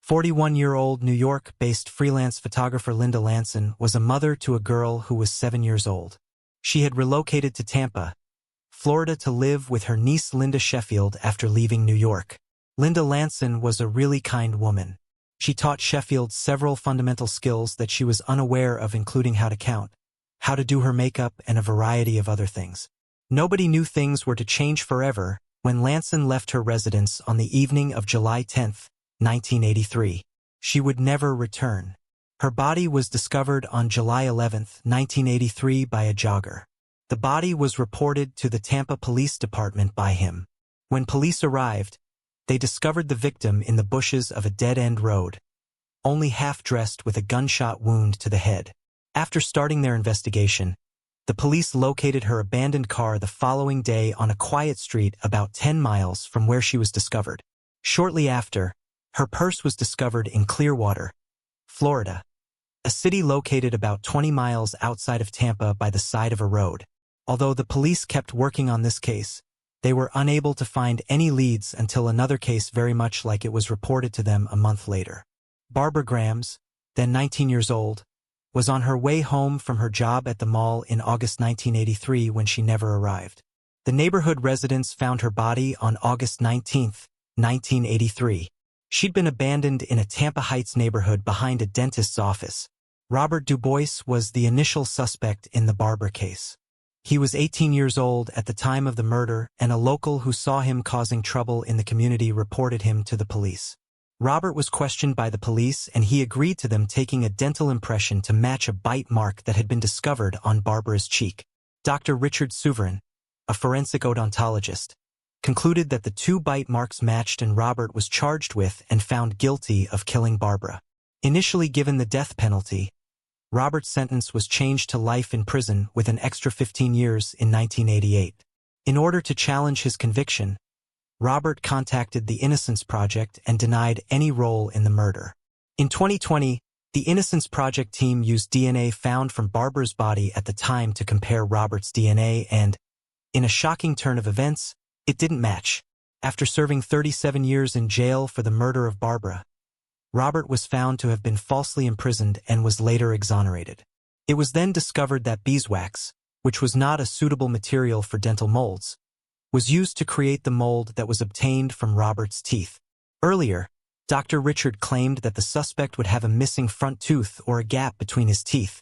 41-year-old New York-based freelance photographer Linda Lanson was a mother to a girl who was 7 years old. She had relocated to Tampa, Florida to live with her niece Linda Sheffield after leaving New York. Linda Lanson was a really kind woman. She taught Sheffield several fundamental skills that she was unaware of, including how to count, how to do her makeup, and a variety of other things. Nobody knew things were to change forever when Lanson left her residence on the evening of July 10, 1983. She would never return. Her body was discovered on July 11, 1983 by a jogger. The body was reported to the Tampa Police Department by him. When police arrived, they discovered the victim in the bushes of a dead-end road, only half-dressed with a gunshot wound to the head. After starting their investigation, the police located her abandoned car the following day on a quiet street about 10 miles from where she was discovered. Shortly after, her purse was discovered in Clearwater, Florida, a city located about 20 miles outside of Tampa by the side of a road. Although the police kept working on this case, they were unable to find any leads until another case very much like it was reported to them a month later. Barbara Grams, then 19 years old, was on her way home from her job at the mall in August 1983 when she never arrived. The neighborhood residents found her body on August 19, 1983. She'd been abandoned in a Tampa Heights neighborhood behind a dentist's office. Robert Dubois was the initial suspect in the Barbara case. He was 18 years old at the time of the murder, and a local who saw him causing trouble in the community reported him to the police. Robert was questioned by the police, and he agreed to them taking a dental impression to match a bite mark that had been discovered on Barbara's cheek. Dr. Richard Souverin, a forensic odontologist, concluded that the two bite marks matched, and Robert was charged with and found guilty of killing Barbara. Initially given the death penalty, Robert's sentence was changed to life in prison with an extra 15 years in 1988. In order to challenge his conviction, Robert contacted the Innocence Project and denied any role in the murder. In 2020, the Innocence Project team used DNA found from Barbara's body at the time to compare Robert's DNA and, in a shocking turn of events, it didn't match. After serving 37 years in jail for the murder of Barbara, Robert was found to have been falsely imprisoned and was later exonerated. It was then discovered that beeswax, which was not a suitable material for dental molds, was used to create the mold that was obtained from Robert's teeth. Earlier, Dr. Richard claimed that the suspect would have a missing front tooth or a gap between his teeth,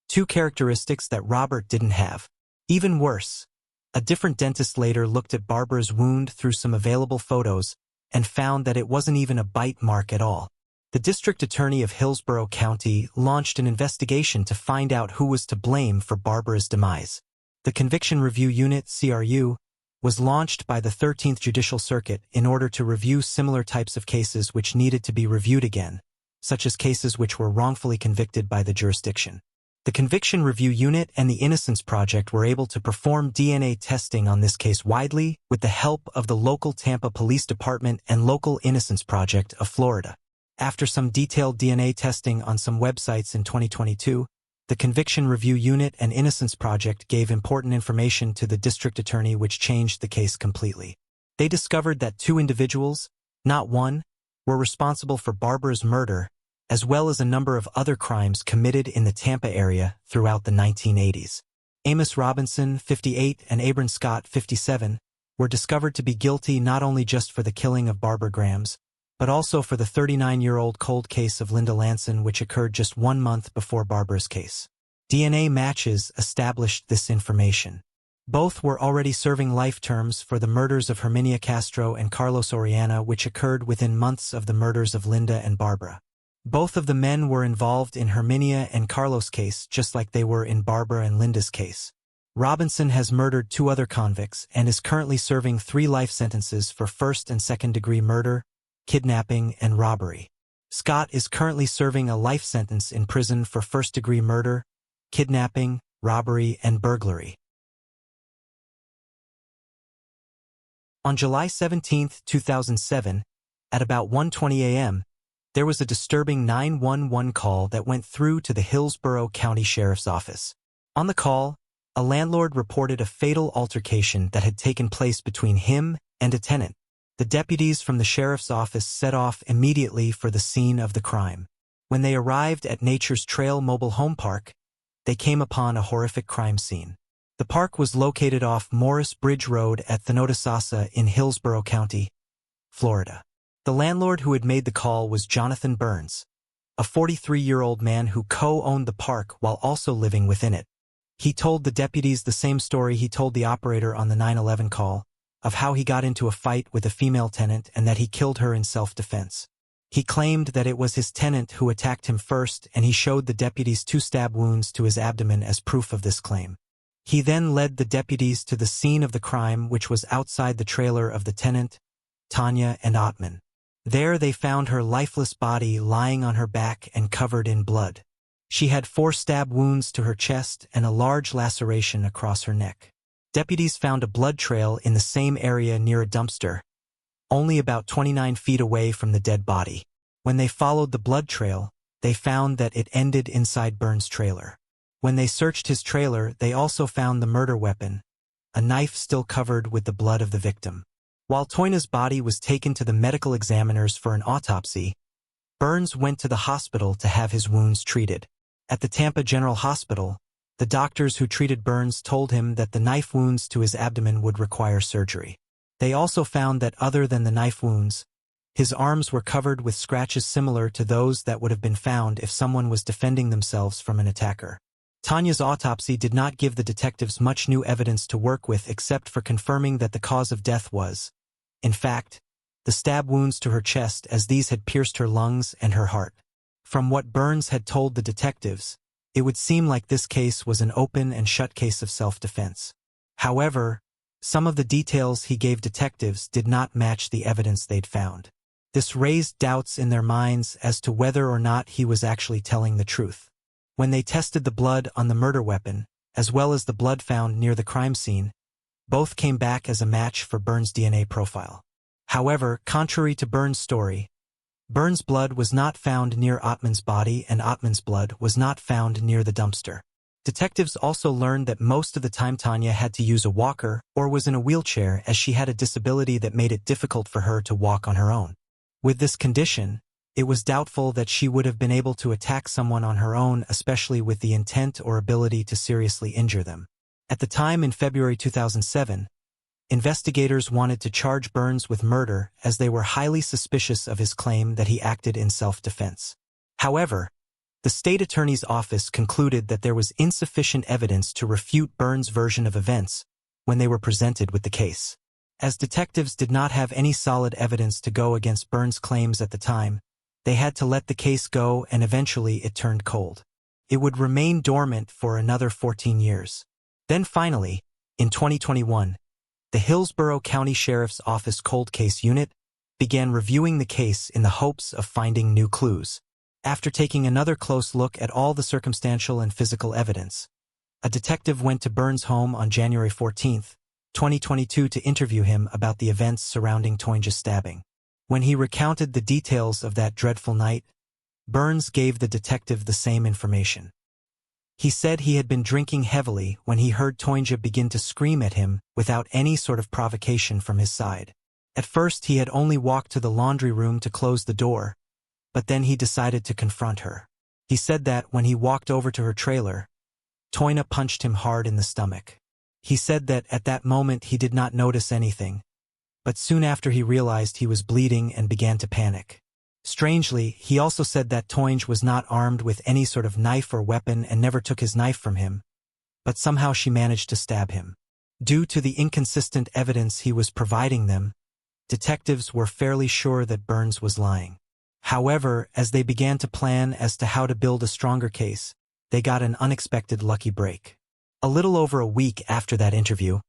two characteristics that Robert didn't have. Even worse, a different dentist later looked at Barbara's wound through some available photos and found that it wasn't even a bite mark at all. The district attorney of Hillsborough County launched an investigation to find out who was to blame for Barbara's demise. The Conviction Review Unit, CRU, was launched by the 13th Judicial Circuit in order to review similar types of cases which needed to be reviewed again, such as cases which were wrongfully convicted by the jurisdiction. The Conviction Review Unit and the Innocence Project were able to perform DNA testing on this case widely with the help of the local Tampa Police Department and local Innocence Project of Florida. After some detailed DNA testing on some websites in 2022, the Conviction Review Unit and Innocence Project gave important information to the district attorney which changed the case completely. They discovered that two individuals, not one, were responsible for Barbara's murder, as well as a number of other crimes committed in the Tampa area throughout the 1980s. Amos Robinson, 58, and Abram Scott, 57, were discovered to be guilty not only just for the killing of Barbara Grams, but also for the 39-year-old cold case of Linda Lanson, which occurred just 1 month before Barbara's case. DNA matches established this information. Both were already serving life terms for the murders of Herminia Castro and Carlos Oriana, which occurred within months of the murders of Linda and Barbara. Both of the men were involved in Herminia and Carlos' case, just like they were in Barbara and Linda's case. Robinson has murdered 2 other convicts and is currently serving 3 life sentences for first- and second-degree murder, kidnapping, and robbery. Scott is currently serving a life sentence in prison for first-degree murder, kidnapping, robbery, and burglary. On July 17, 2007, at about 1:20 a.m., there was a disturbing 911 call that went through to the Hillsborough County Sheriff's Office. On the call, a landlord reported a fatal altercation that had taken place between him and a tenant. The deputies from the sheriff's office set off immediately for the scene of the crime. When they arrived at Nature's Trail Mobile Home Park, they came upon a horrific crime scene. The park was located off Morris Bridge Road at Thanodisasa in Hillsborough County, Florida. The landlord who had made the call was Jonathan Burns, a 43-year-old man who co-owned the park while also living within it. He told the deputies the same story he told the operator on the 911 call, of how he got into a fight with a female tenant and that he killed her in self-defense. He claimed that it was his tenant who attacked him first, and he showed the deputies 2 stab wounds to his abdomen as proof of this claim. He then led the deputies to the scene of the crime, which was outside the trailer of the tenant, Tanya and Ottman. There they found her lifeless body lying on her back and covered in blood. She had 4 stab wounds to her chest and a large laceration across her neck. Deputies found a blood trail in the same area near a dumpster, only about 29 feet away from the dead body. When they followed the blood trail, they found that it ended inside Burns' trailer. When they searched his trailer, they also found the murder weapon, a knife still covered with the blood of the victim. While Toyna's body was taken to the medical examiners for an autopsy, Burns went to the hospital to have his wounds treated. At the Tampa General Hospital, the doctors who treated Burns told him that the knife wounds to his abdomen would require surgery. They also found that other than the knife wounds, his arms were covered with scratches similar to those that would have been found if someone was defending themselves from an attacker. Tanya's autopsy did not give the detectives much new evidence to work with except for confirming that the cause of death was, in fact, the stab wounds to her chest, as these had pierced her lungs and her heart. From what Burns had told the detectives, it would seem like this case was an open and shut case of self-defense. However, some of the details he gave detectives did not match the evidence they'd found. This raised doubts in their minds as to whether or not he was actually telling the truth. When they tested the blood on the murder weapon, as well as the blood found near the crime scene, both came back as a match for Burns' DNA profile. However, contrary to Burns' story, Burns' blood was not found near Ottman's body and Ottman's blood was not found near the dumpster. Detectives also learned that most of the time Tanya had to use a walker or was in a wheelchair, as she had a disability that made it difficult for her to walk on her own. With this condition, it was doubtful that she would have been able to attack someone on her own, especially with the intent or ability to seriously injure them. At the time, in February 2007, investigators wanted to charge Burns with murder as they were highly suspicious of his claim that he acted in self-defense. However, the state attorney's office concluded that there was insufficient evidence to refute Burns' version of events when they were presented with the case. As detectives did not have any solid evidence to go against Burns' claims at the time, they had to let the case go, and eventually it turned cold. It would remain dormant for another 14 years. Then finally, in 2021, the Hillsborough County Sheriff's Office Cold Case Unit began reviewing the case in the hopes of finding new clues. After taking another close look at all the circumstantial and physical evidence, a detective went to Burns' home on January 14, 2022 to interview him about the events surrounding Toynja's stabbing. When he recounted the details of that dreadful night, Burns gave the detective the same information. He said he had been drinking heavily when he heard Toynja begin to scream at him without any sort of provocation from his side. At first he had only walked to the laundry room to close the door, but then he decided to confront her. He said that when he walked over to her trailer, Toyna punched him hard in the stomach. He said that at that moment he did not notice anything, but soon after he realized he was bleeding and began to panic. Strangely, he also said that Toynja was not armed with any sort of knife or weapon and never took his knife from him, but somehow she managed to stab him. Due to the inconsistent evidence he was providing them, detectives were fairly sure that Burns was lying. However, as they began to plan as to how to build a stronger case, they got an unexpected lucky break. A little over a week after that interview,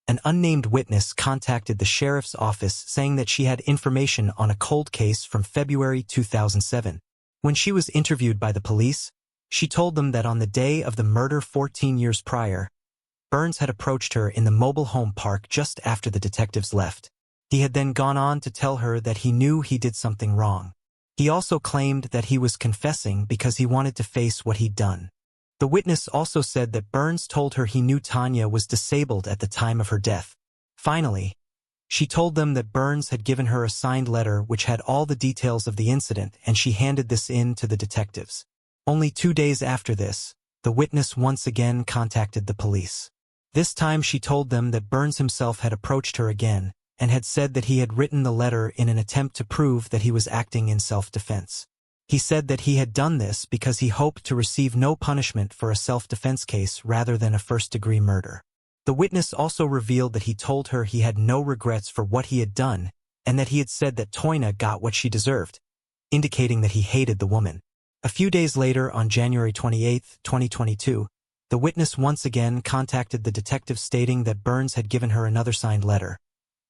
an unnamed witness contacted the sheriff's office saying that she had information on a cold case from February 2007. When she was interviewed by the police, she told them that on the day of the murder 14 years prior, Burns had approached her in the mobile home park just after the detectives left. He had then gone on to tell her that he knew he did something wrong. He also claimed that he was confessing because he wanted to face what he'd done. The witness also said that Burns told her he knew Tanya was disabled at the time of her death. Finally, She told them that Burns had given her a signed letter which had all the details of the incident, and she handed this in to the detectives. Only 2 days after this, the witness once again contacted the police. This time she told them that Burns himself had approached her again and had said that he had written the letter in an attempt to prove that he was acting in self-defense. He said that he had done this because he hoped to receive no punishment for a self-defense case rather than a first-degree murder. The witness also revealed that he told her he had no regrets for what he had done and that he had said that Toyna got what she deserved, indicating that he hated the woman. A few days later, on January 28, 2022, the witness once again contacted the detective stating that Burns had given her another signed letter,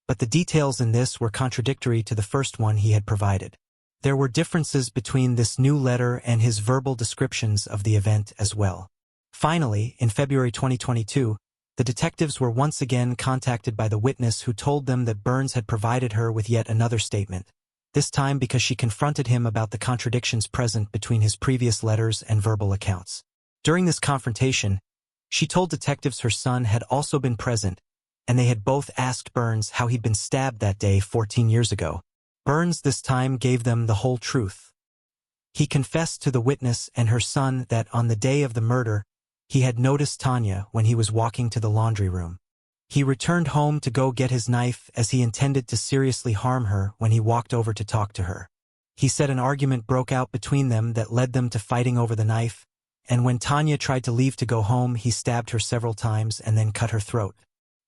but the details in this were contradictory to the first one he had provided. There were differences between this new letter and his verbal descriptions of the event as well. Finally, in February 2022, the detectives were once again contacted by the witness, who told them that Burns had provided her with yet another statement, this time because she confronted him about the contradictions present between his previous letters and verbal accounts. During this confrontation, she told detectives her son had also been present, and they had both asked Burns how he'd been stabbed that day 14 years ago. Burns this time gave them the whole truth. He confessed to the witness and her son that on the day of the murder, he had noticed Tonya when he was walking to the laundry room. He returned home to go get his knife as he intended to seriously harm her when he walked over to talk to her. He said an argument broke out between them that led them to fighting over the knife, and when Tonya tried to leave to go home, he stabbed her several times and then cut her throat.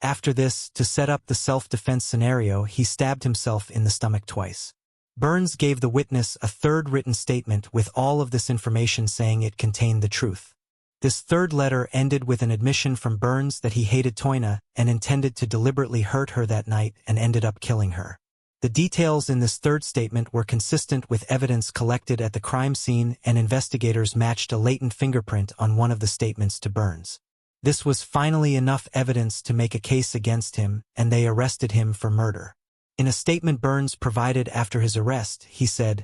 After this, to set up the self-defense scenario, he stabbed himself in the stomach twice. Burns gave the witness a third written statement with all of this information, saying it contained the truth. This third letter ended with an admission from Burns that he hated Toyna and intended to deliberately hurt her that night and ended up killing her. The details in this third statement were consistent with evidence collected at the crime scene, and investigators matched a latent fingerprint on one of the statements to Burns. This was finally enough evidence to make a case against him, and they arrested him for murder. In a statement Burns provided after his arrest, he said,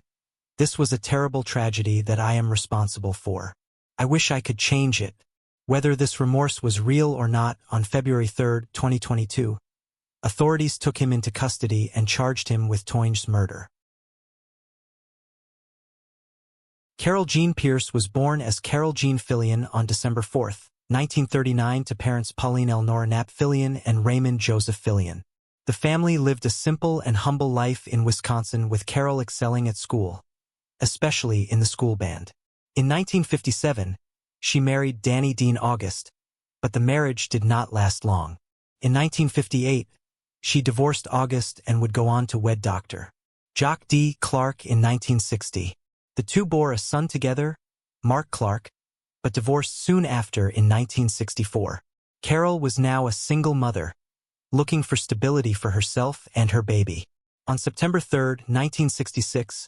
"This was a terrible tragedy that I am responsible for. I wish I could change it." Whether this remorse was real or not, on February 3, 2022, authorities took him into custody and charged him with Toyna's murder. Carol Jean Pierce was born as Carol Jean Fillion on December 4, 1939, to parents Pauline Eleanor Knapp Fillion and Raymond Joseph Fillion. The family lived a simple and humble life in Wisconsin, with Carol excelling at school, especially in the school band. In 1957, she married Danny Dean August, but the marriage did not last long. In 1958, she divorced August and would go on to wed Dr. Jock D. Clark in 1960. The two bore a son together, Mark Clark, but divorced soon after in 1964. Carol was now a single mother, looking for stability for herself and her baby. On September 3, 1966,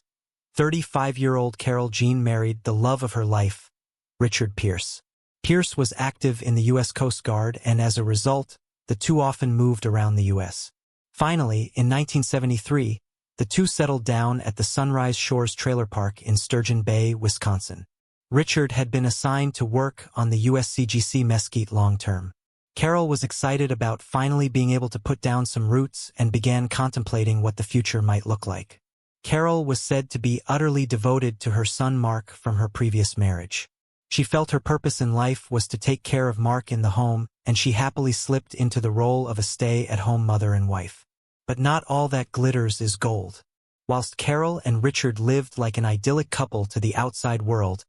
35-year-old Carol Jean married the love of her life, Richard Pierce. Pierce was active in the U.S. Coast Guard, and as a result, the two often moved around the U.S. Finally, in 1973, the two settled down at the Sunrise Shores Trailer Park in Sturgeon Bay, Wisconsin. Richard had been assigned to work on the USCGC Mesquite long-term. Carol was excited about finally being able to put down some roots and began contemplating what the future might look like. Carol was said to be utterly devoted to her son Mark from her previous marriage. She felt her purpose in life was to take care of Mark in the home, and she happily slipped into the role of a stay-at-home mother and wife. But not all that glitters is gold. Whilst Carol and Richard lived like an idyllic couple to the outside world,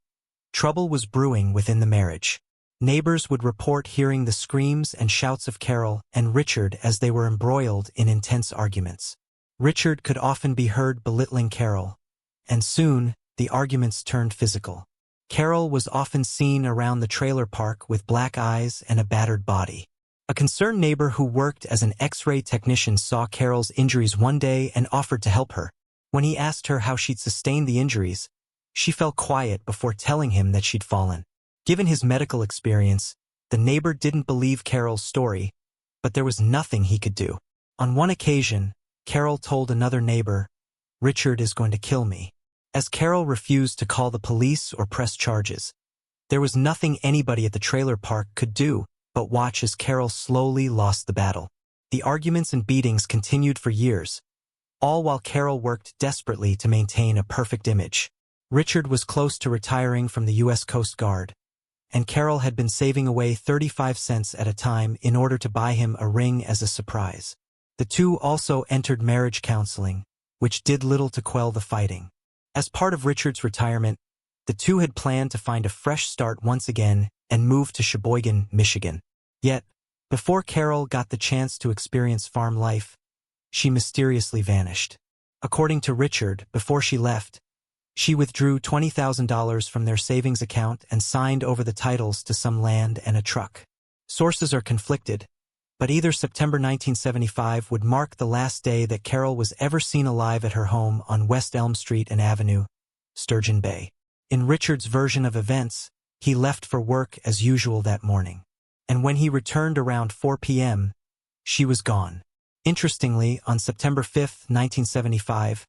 trouble was brewing within the marriage. Neighbors would report hearing the screams and shouts of Carol and Richard as they were embroiled in intense arguments. Richard could often be heard belittling Carol, and soon the arguments turned physical. Carol was often seen around the trailer park with black eyes and a battered body. A concerned neighbor who worked as an X-ray technician saw Carol's injuries one day and offered to help her. When he asked her how she'd sustained the injuries, she fell quiet before telling him that she'd fallen. Given his medical experience, the neighbor didn't believe Carol's story, but there was nothing he could do. On one occasion, Carol told another neighbor, "Richard is going to kill me." As Carol refused to call the police or press charges, there was nothing anybody at the trailer park could do but watch as Carol slowly lost the battle. The arguments and beatings continued for years, all while Carol worked desperately to maintain a perfect image. Richard was close to retiring from the U.S. Coast Guard, and Carol had been saving away 35 cents at a time in order to buy him a ring as a surprise. The two also entered marriage counseling, which did little to quell the fighting. As part of Richard's retirement, the two had planned to find a fresh start once again and move to Sheboygan, Michigan. Yet, before Carol got the chance to experience farm life, she mysteriously vanished. According to Richard, before she left, she withdrew $20,000 from their savings account and signed over the titles to some land and a truck. Sources are conflicted, but either September 1975 would mark the last day that Carol was ever seen alive at her home on West Elm Street and Avenue, Sturgeon Bay. In Richard's version of events, he left for work as usual that morning, and when he returned around 4 p.m., she was gone. Interestingly, on September 5, 1975,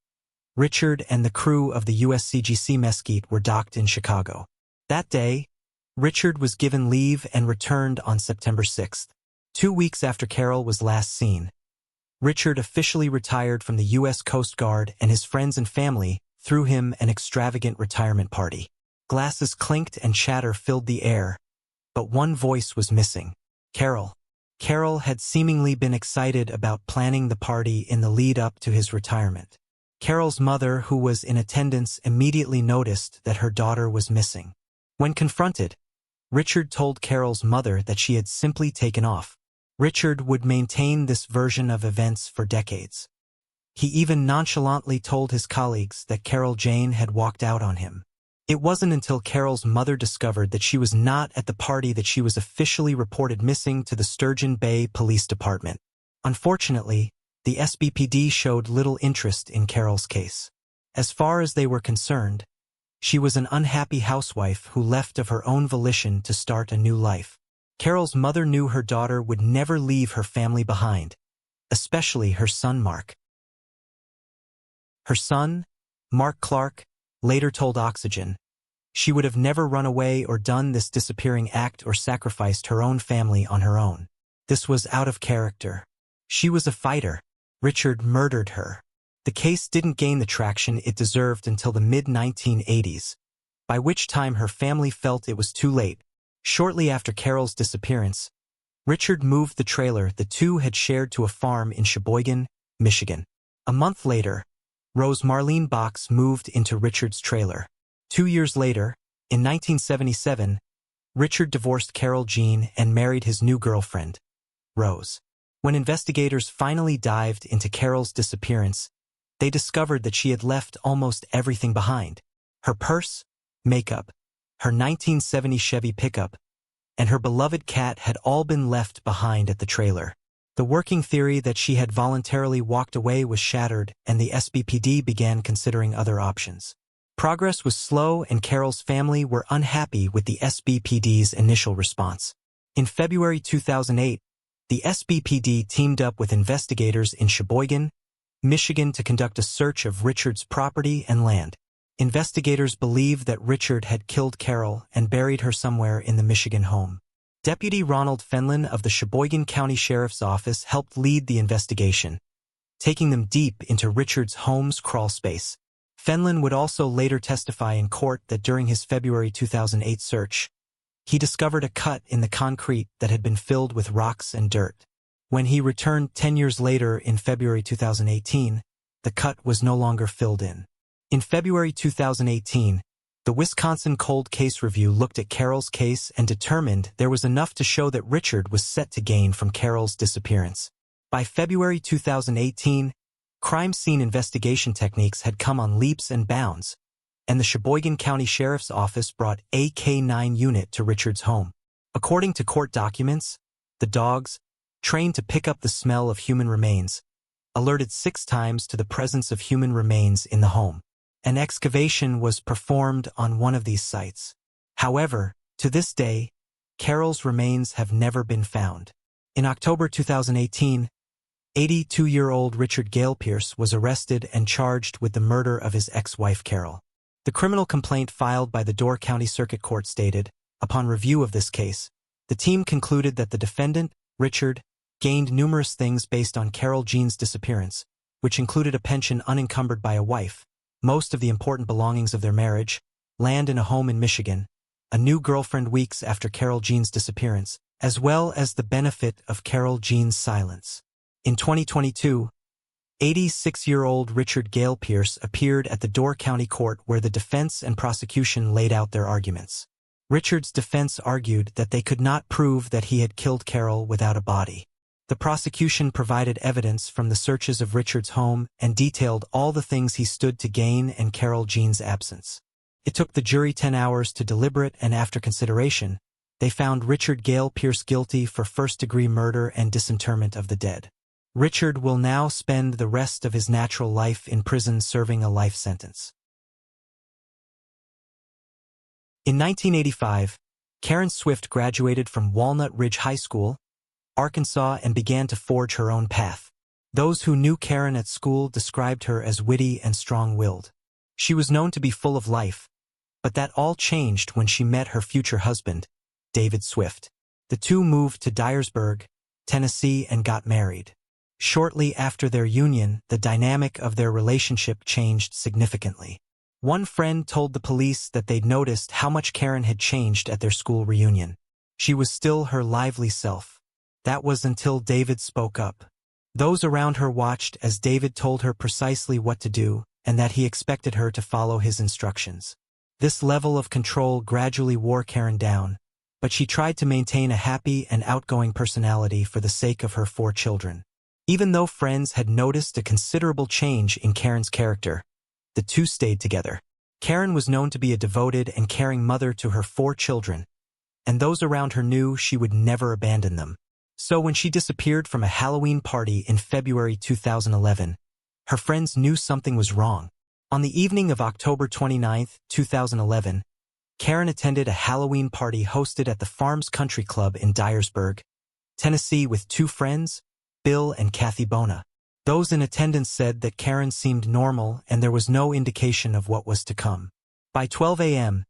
Richard and the crew of the USCGC Mesquite were docked in Chicago. That day, Richard was given leave and returned on September 6. 2 weeks after Carol was last seen, Richard officially retired from the U.S. Coast Guard, and his friends and family threw him an extravagant retirement party. Glasses clinked and chatter filled the air, but one voice was missing: Carol. Carol had seemingly been excited about planning the party in the lead-up to his retirement. Carol's mother, who was in attendance, immediately noticed that her daughter was missing. When confronted, Richard told Carol's mother that she had simply taken off. Richard would maintain this version of events for decades. He even nonchalantly told his colleagues that Carol Jane had walked out on him. It wasn't until Carol's mother discovered that she was not at the party that she was officially reported missing to the Sturgeon Bay Police Department. Unfortunately, the SBPD showed little interest in Carol's case. As far as they were concerned, she was an unhappy housewife who left of her own volition to start a new life. Carol's mother knew her daughter would never leave her family behind, especially her son Mark. Her son, Mark Clark, later told Oxygen she would have never run away or done this disappearing act or sacrificed her own family on her own. This was out of character. She was a fighter. Richard murdered her. The case didn't gain the traction it deserved until the mid-1980s, by which time her family felt it was too late. Shortly after Carol's disappearance, Richard moved the trailer the two had shared to a farm in Sheboygan, Michigan. A month later, Rose Marlene Box moved into Richard's trailer. 2 years later, in 1977, Richard divorced Carol Jean and married his new girlfriend, Rose. When investigators finally dived into Carol's disappearance, they discovered that she had left almost everything behind: her purse, makeup, her 1970 Chevy pickup, and her beloved cat had all been left behind at the trailer. The working theory that she had voluntarily walked away was shattered, and the SBPD began considering other options. Progress was slow, and Carol's family were unhappy with the SBPD's initial response. In February 2008, the SBPD teamed up with investigators in Sheboygan, Michigan to conduct a search of Richard's property and land. Investigators believed that Richard had killed Carol and buried her somewhere in the Michigan home. Deputy Ronald Fenlon of the Sheboygan County Sheriff's Office helped lead the investigation, taking them deep into Richard's home's crawlspace. Fenlon would also later testify in court that during his February 2008 search, he discovered a cut in the concrete that had been filled with rocks and dirt. When he returned 10 years later in February 2018, the cut was no longer filled in. In February 2018, the Wisconsin Cold Case Review looked at Carol's case and determined there was enough to show that Richard was set to gain from Carol's disappearance. By February 2018, crime scene investigation techniques had come on leaps and bounds, and the Sheboygan County Sheriff's Office brought a K-9 unit to Richard's home. According to court documents, the dogs, trained to pick up the smell of human remains, alerted 6 times to the presence of human remains in the home. An excavation was performed on one of these sites. However, to this day, Carol's remains have never been found. In October 2018, 82-year-old Richard Gale Pierce was arrested and charged with the murder of his ex-wife Carol. The criminal complaint filed by the Door County Circuit Court stated, upon review of this case, the team concluded that the defendant, Richard, gained numerous things based on Carol Jean's disappearance, which included a pension unencumbered by a wife, most of the important belongings of their marriage, land in a home in Michigan, a new girlfriend weeks after Carol Jean's disappearance, as well as the benefit of Carol Jean's silence. In 2022, 86-year-old Richard Gale Pierce appeared at the Door County Court where the defense and prosecution laid out their arguments. Richard's defense argued that they could not prove that he had killed Carol without a body. The prosecution provided evidence from the searches of Richard's home and detailed all the things he stood to gain in Carol Jean's absence. It took the jury 10 hours to deliberate, and after consideration, they found Richard Gale Pierce guilty for first-degree murder and disinterment of the dead. Richard will now spend the rest of his natural life in prison serving a life sentence. In 1985, Karen Swift graduated from Walnut Ridge High School, Arkansas, and began to forge her own path. Those who knew Karen at school described her as witty and strong-willed. She was known to be full of life, but that all changed when she met her future husband, David Swift. The two moved to Dyersburg, Tennessee, and got married. Shortly after their union, the dynamic of their relationship changed significantly. One friend told the police that they'd noticed how much Karen had changed at their school reunion. She was still her lively self. That was until David spoke up. Those around her watched as David told her precisely what to do and that he expected her to follow his instructions. This level of control gradually wore Karen down, but she tried to maintain a happy and outgoing personality for the sake of her 4 children. Even though friends had noticed a considerable change in Karen's character, the two stayed together. Karen was known to be a devoted and caring mother to her 4 children, and those around her knew she would never abandon them. So when she disappeared from a Halloween party in February 2011, her friends knew something was wrong. On the evening of October 29, 2011, Karen attended a Halloween party hosted at the Farms Country Club in Dyersburg, Tennessee, with 2 friends, Bill and Kathy Bona. Those in attendance said that Karen seemed normal and there was no indication of what was to come. By 12 a.m.,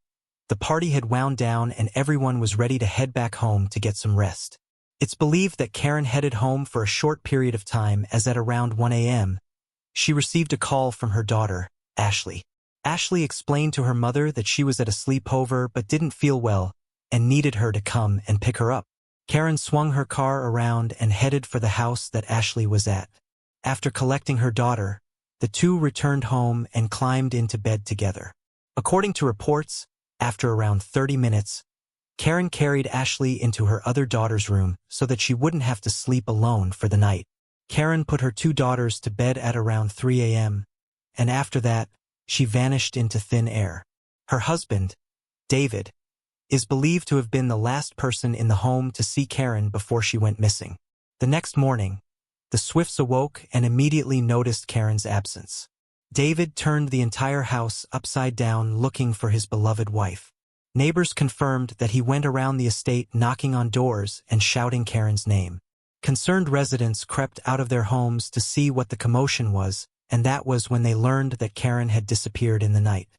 the party had wound down and everyone was ready to head back home to get some rest. It's believed that Karen headed home for a short period of time, as at around 1 a.m., she received a call from her daughter, Ashley. Ashley explained to her mother that she was at a sleepover but didn't feel well and needed her to come and pick her up. Karen swung her car around and headed for the house that Ashley was at. After collecting her daughter, the two returned home and climbed into bed together. According to reports, after around 30 minutes, Karen carried Ashley into her other daughter's room so that she wouldn't have to sleep alone for the night. Karen put her 2 daughters to bed at around 3 a.m., and after that, she vanished into thin air. Her husband, David, is believed to have been the last person in the home to see Karen before she went missing. The next morning, the Swifts awoke and immediately noticed Karen's absence. David turned the entire house upside down looking for his beloved wife. Neighbors confirmed that he went around the estate knocking on doors and shouting Karen's name. Concerned residents crept out of their homes to see what the commotion was, and that was when they learned that Karen had disappeared in the night.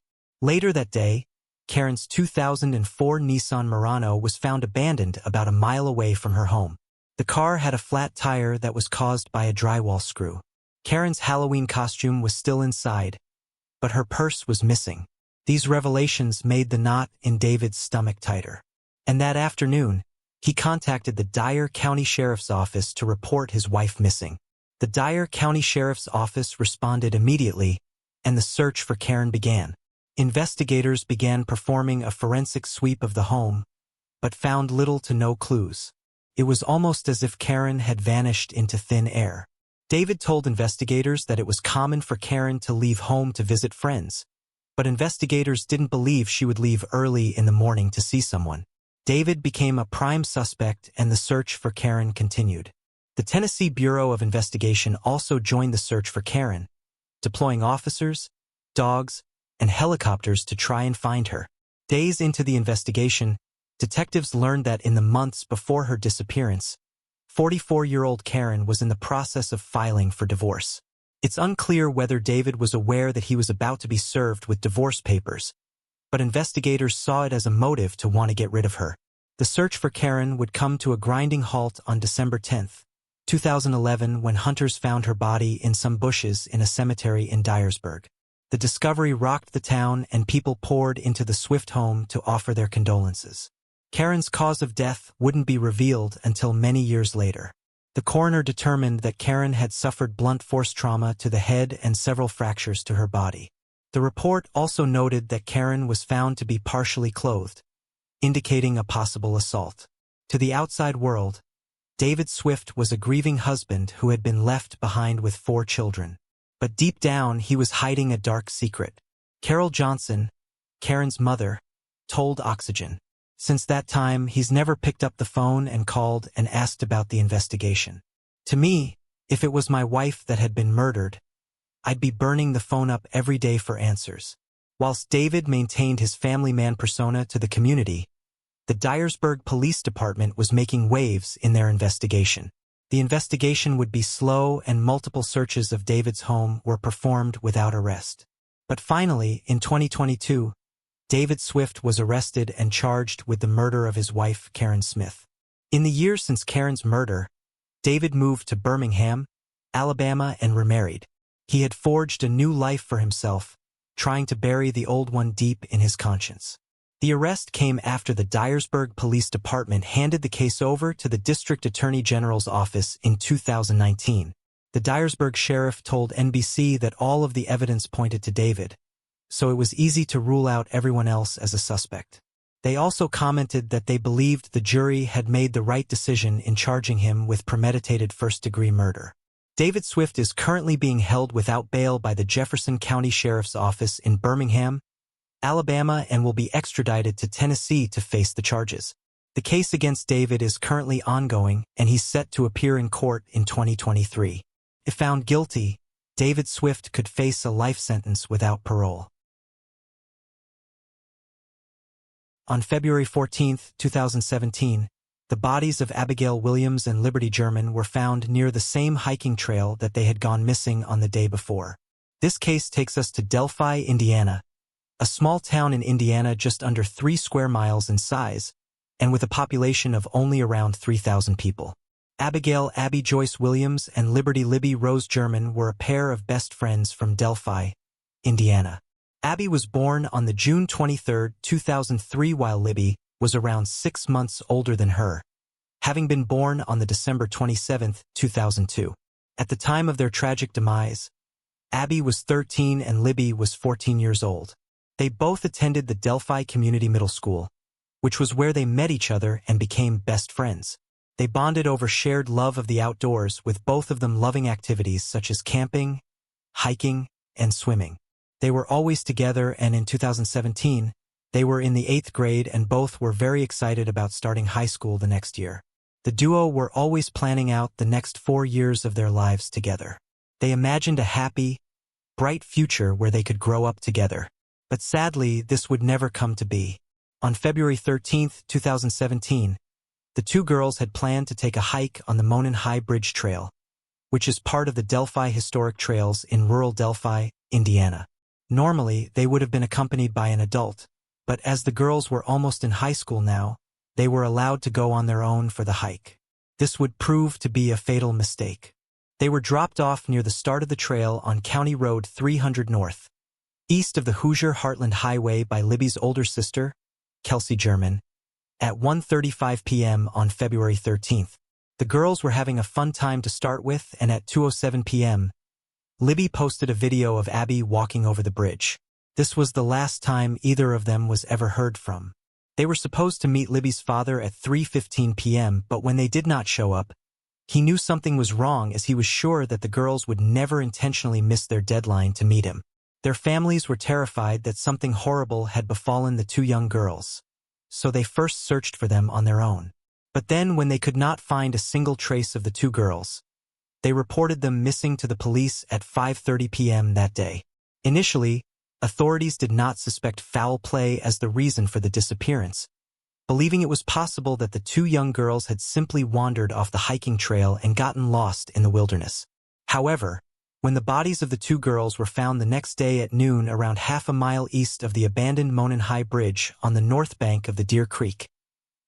Later that day, Karen's 2004 Nissan Murano was found abandoned about a mile away from her home. The car had a flat tire that was caused by a drywall screw. Karen's Halloween costume was still inside, but her purse was missing. These revelations made the knot in David's stomach tighter. And that afternoon, he contacted the Dyer County Sheriff's Office to report his wife missing. The Dyer County Sheriff's Office responded immediately, and the search for Karen began. Investigators began performing a forensic sweep of the home, but found little to no clues. It was almost as if Karen had vanished into thin air. David told investigators that it was common for Karen to leave home to visit friends, but investigators didn't believe she would leave early in the morning to see someone. David became a prime suspect and the search for Karen continued. The Tennessee Bureau of Investigation also joined the search for Karen, deploying officers, dogs, and helicopters to try and find her. Days into the investigation, detectives learned that in the months before her disappearance, 44-year-old Karen was in the process of filing for divorce. It's unclear whether David was aware that he was about to be served with divorce papers, but investigators saw it as a motive to want to get rid of her. The search for Karen would come to a grinding halt on December 10, 2011, when hunters found her body in some bushes in a cemetery in Dyersburg. The discovery rocked the town and people poured into the Swift home to offer their condolences. Karen's cause of death wouldn't be revealed until many years later. The coroner determined that Karen had suffered blunt force trauma to the head and several fractures to her body. The report also noted that Karen was found to be partially clothed, indicating a possible assault. To the outside world, David Swift was a grieving husband who had been left behind with 4 children. But deep down, he was hiding a dark secret. Carol Johnson, Karen's mother, told Oxygen. Since that time, he's never picked up the phone and called and asked about the investigation. To me, if it was my wife that had been murdered, I'd be burning the phone up every day for answers. Whilst David maintained his family man persona to the community, the Dyersburg Police Department was making waves in their investigation. The investigation would be slow and multiple searches of David's home were performed without arrest. But finally, in 2022, David Swift was arrested and charged with the murder of his wife, Karen Smith. In the years since Karen's murder, David moved to Birmingham, Alabama, and remarried. He had forged a new life for himself, trying to bury the old one deep in his conscience. The arrest came after the Dyersburg Police Department handed the case over to the District Attorney General's office in 2019. The Dyersburg sheriff told NBC that all of the evidence pointed to David, so it was easy to rule out everyone else as a suspect. They also commented that they believed the jury had made the right decision in charging him with premeditated first-degree murder. David Swift is currently being held without bail by the Jefferson County Sheriff's Office in Birmingham, Alabama, and will be extradited to Tennessee to face the charges. The case against David is currently ongoing, and he's set to appear in court in 2023. If found guilty, David Swift could face a life sentence without parole. On February 14, 2017, the bodies of Abigail Williams and Liberty German were found near the same hiking trail that they had gone missing on the day before. This case takes us to Delphi, Indiana, a small town in Indiana just under 3 square miles in size, and with a population of only around 3,000 people. Abigail Abby Joyce Williams and Liberty Libby Rose German were a pair of best friends from Delphi, Indiana. Abby was born on the June 23, 2003, while Libby was around 6 months older than her, having been born on the December 27, 2002. At the time of their tragic demise, Abby was 13 and Libby was 14 years old. They both attended the Delphi Community Middle School, which was where they met each other and became best friends. They bonded over shared love of the outdoors, with both of them loving activities such as camping, hiking, and swimming. They were always together, and in 2017, they were in the 8th grade and both were very excited about starting high school the next year. The duo were always planning out the next 4 years of their lives together. They imagined a happy, bright future where they could grow up together. But sadly, this would never come to be. On February 13, 2017, the two girls had planned to take a hike on the Monon High Bridge Trail, which is part of the Delphi Historic Trails in rural Delphi, Indiana. Normally, they would have been accompanied by an adult, but as the girls were almost in high school now, they were allowed to go on their own for the hike. This would prove to be a fatal mistake. They were dropped off near the start of the trail on County Road 300 North, east of the Hoosier Heartland Highway, by Libby's older sister, Kelsey German, at 1:35 p.m. on February 13th. The girls were having a fun time to start with, and at 2:07 p.m., Libby posted a video of Abby walking over the bridge. This was the last time either of them was ever heard from. They were supposed to meet Libby's father at 3:15 p.m., but when they did not show up, he knew something was wrong, as he was sure that the girls would never intentionally miss their deadline to meet him. Their families were terrified that something horrible had befallen the two young girls, so they first searched for them on their own. But then, when they could not find a single trace of the two girls, they reported them missing to the police at 5:30 p.m. that day. Initially, authorities did not suspect foul play as the reason for the disappearance, believing it was possible that the two young girls had simply wandered off the hiking trail and gotten lost in the wilderness. However, when the bodies of the two girls were found the next day at noon around half a mile east of the abandoned Monon High Bridge on the north bank of the Deer Creek,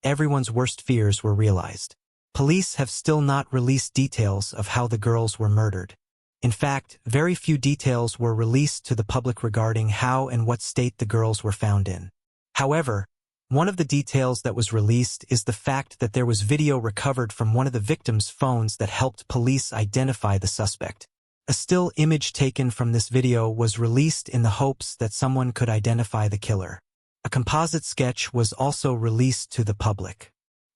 everyone's worst fears were realized. Police have still not released details of how the girls were murdered. In fact, very few details were released to the public regarding how and what state the girls were found in. However, one of the details that was released is the fact that there was video recovered from one of the victims' phones that helped police identify the suspect. A still image taken from this video was released in the hopes that someone could identify the killer. A composite sketch was also released to the public.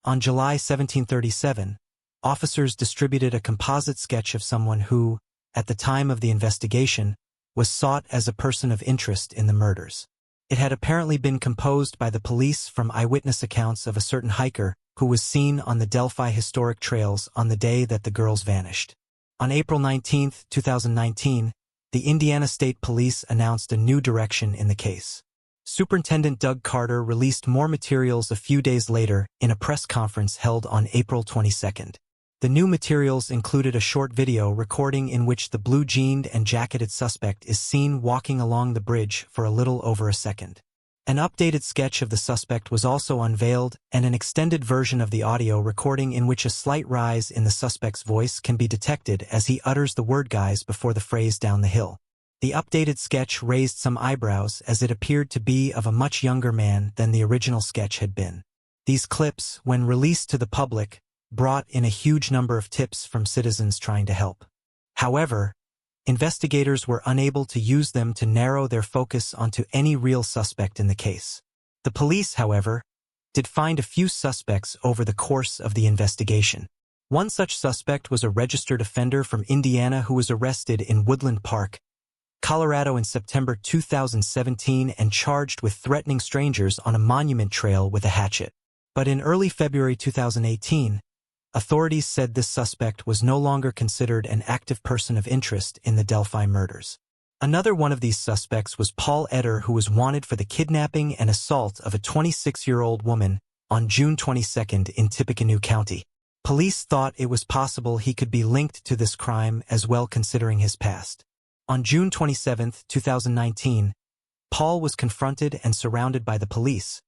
On July 1737, officers distributed a composite sketch of someone who, at the time of the investigation, was sought as a person of interest in the murders. It had apparently been composed by the police from eyewitness accounts of a certain hiker who was seen on the Delphi historic trails on the day that the girls vanished. On April 19, 2019, the Indiana State Police announced a new direction in the case. Superintendent Doug Carter released more materials a few days later in a press conference held on April 22. The new materials included a short video recording in which the blue-jeaned and jacketed suspect is seen walking along the bridge for a little over a second. An updated sketch of the suspect was also unveiled, and an extended version of the audio recording in which a slight rise in the suspect's voice can be detected as he utters the word "guys" before the phrase "down the hill." The updated sketch raised some eyebrows as it appeared to be of a much younger man than the original sketch had been. These clips, when released to the public, brought in a huge number of tips from citizens trying to help. However, investigators were unable to use them to narrow their focus onto any real suspect in the case. The police, however, did find a few suspects over the course of the investigation. One such suspect was a registered offender from Indiana who was arrested in Woodland Park, Colorado in September 2017 and charged with threatening strangers on a monument trail with a hatchet. But in early February 2018, authorities said this suspect was no longer considered an active person of interest in the Delphi murders. Another one of these suspects was Paul Eder, who was wanted for the kidnapping and assault of a 26-year-old woman on June 22 in Tippecanoe County. Police thought it was possible he could be linked to this crime as well, considering his past. On June 27, 2019, Paul was confronted and surrounded by the police,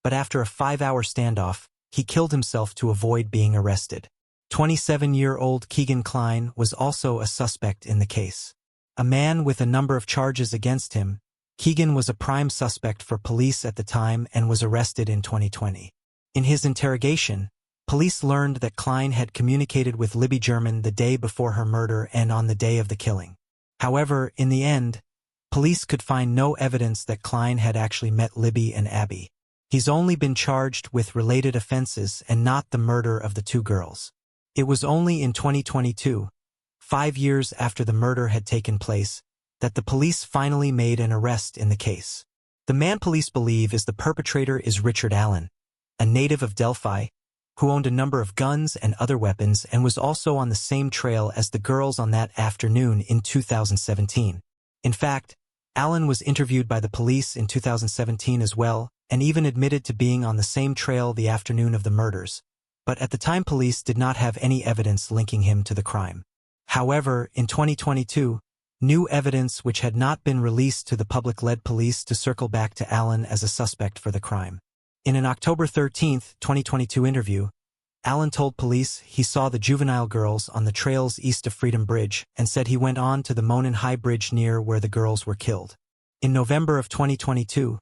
but after a 5-hour standoff, he killed himself to avoid being arrested. 27-year-old Keegan Klein was also a suspect in the case. A man with a number of charges against him, Keegan was a prime suspect for police at the time and was arrested in 2020. In his interrogation, police learned that Klein had communicated with Libby German the day before her murder and on the day of the killing. However, in the end, police could find no evidence that Klein had actually met Libby and Abby. He's only been charged with related offenses and not the murder of the two girls. It was only in 2022, 5 years after the murder had taken place, that the police finally made an arrest in the case. The man police believe is the perpetrator is Richard Allen, a native of Delphi, who owned a number of guns and other weapons and was also on the same trail as the girls on that afternoon in 2017. In fact, Allen was interviewed by the police in 2017 as well, and even admitted to being on the same trail the afternoon of the murders, but at the time police did not have any evidence linking him to the crime. However, in 2022, new evidence which had not been released to the public led police to circle back to Allen as a suspect for the crime. In an October 13, 2022 interview, Allen told police he saw the juvenile girls on the trails east of Freedom Bridge and said he went on to the Monon High Bridge near where the girls were killed. In November of 2022,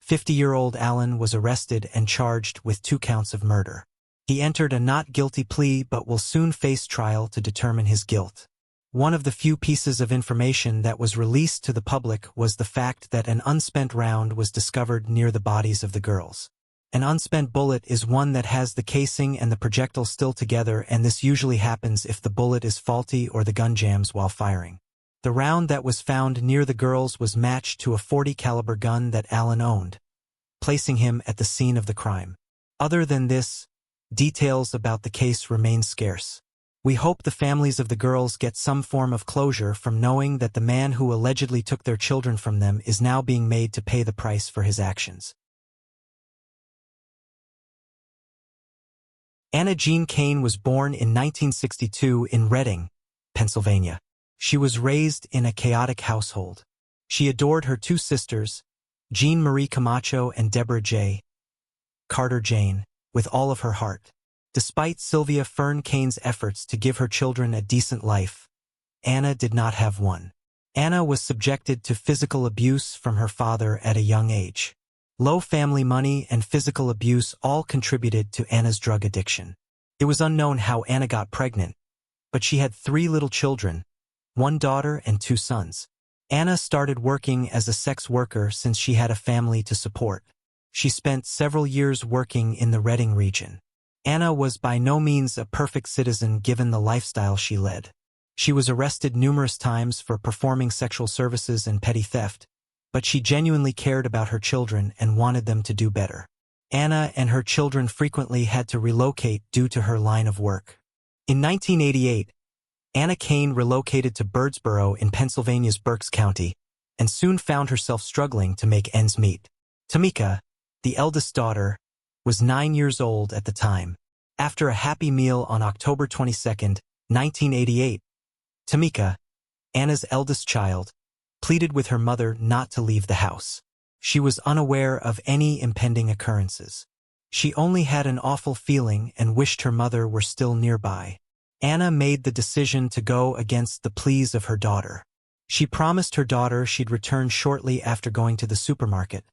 50-year-old Allen was arrested and charged with 2 counts of murder. He entered a not guilty plea but will soon face trial to determine his guilt. One of the few pieces of information that was released to the public was the fact that an unspent round was discovered near the bodies of the girls. An unspent bullet is one that has the casing and the projectile still together, and this usually happens if the bullet is faulty or the gun jams while firing. The round that was found near the girls was matched to a .40 caliber gun that Allen owned, placing him at the scene of the crime. Other than this, details about the case remain scarce. We hope the families of the girls get some form of closure from knowing that the man who allegedly took their children from them is now being made to pay the price for his actions. Anna Jean Kane was born in 1962 in Reading, Pennsylvania. She was raised in a chaotic household. She adored her 2 sisters, Jean Marie Camacho and Deborah J. Carter Jane, with all of her heart. Despite Sylvia Fern Kane's efforts to give her children a decent life, Anna did not have one. Anna was subjected to physical abuse from her father at a young age. Low family money and physical abuse all contributed to Anna's drug addiction. It was unknown how Anna got pregnant, but she had 3 little children, 1 daughter and 2 sons. Anna started working as a sex worker since she had a family to support. She spent several years working in the Reading region. Anna was by no means a perfect citizen given the lifestyle she led. She was arrested numerous times for performing sexual services and petty theft, but she genuinely cared about her children and wanted them to do better. Anna and her children frequently had to relocate due to her line of work. In 1988, Anna Kane relocated to Birdsboro in Pennsylvania's Berks County and soon found herself struggling to make ends meet. Tamika, the eldest daughter, was 9 years old at the time. After a happy meal on October 22, 1988, Tamika, Anna's eldest child, pleaded with her mother not to leave the house. She was unaware of any impending occurrences. She only had an awful feeling and wished her mother were still nearby. Anna made the decision to go against the pleas of her daughter. She promised her daughter she'd return shortly after going to the supermarket,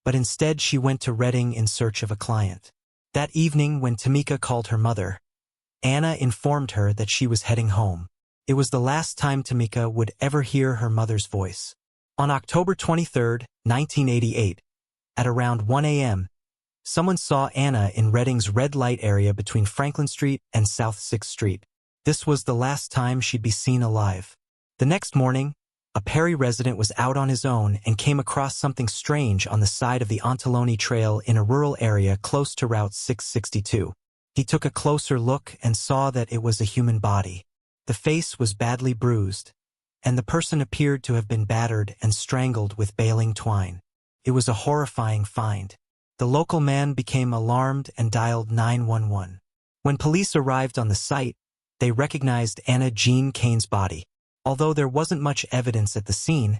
but instead she went to Reading in search of a client. That evening, when Tamika called her mother, Anna informed her that she was heading home. It was the last time Tamika would ever hear her mother's voice. On October 23, 1988, at around 1 a.m., someone saw Anna in Reading's red light area between Franklin Street and South 6th Street. This was the last time she'd be seen alive. The next morning, a Perry resident was out on his own and came across something strange on the side of the Anteloni Trail in a rural area close to Route 662. He took a closer look and saw that it was a human body. The face was badly bruised, and the person appeared to have been battered and strangled with baling twine. It was a horrifying find. The local man became alarmed and dialed 911. When police arrived on the site, they recognized Anna Jean Kane's body. Although there wasn't much evidence at the scene,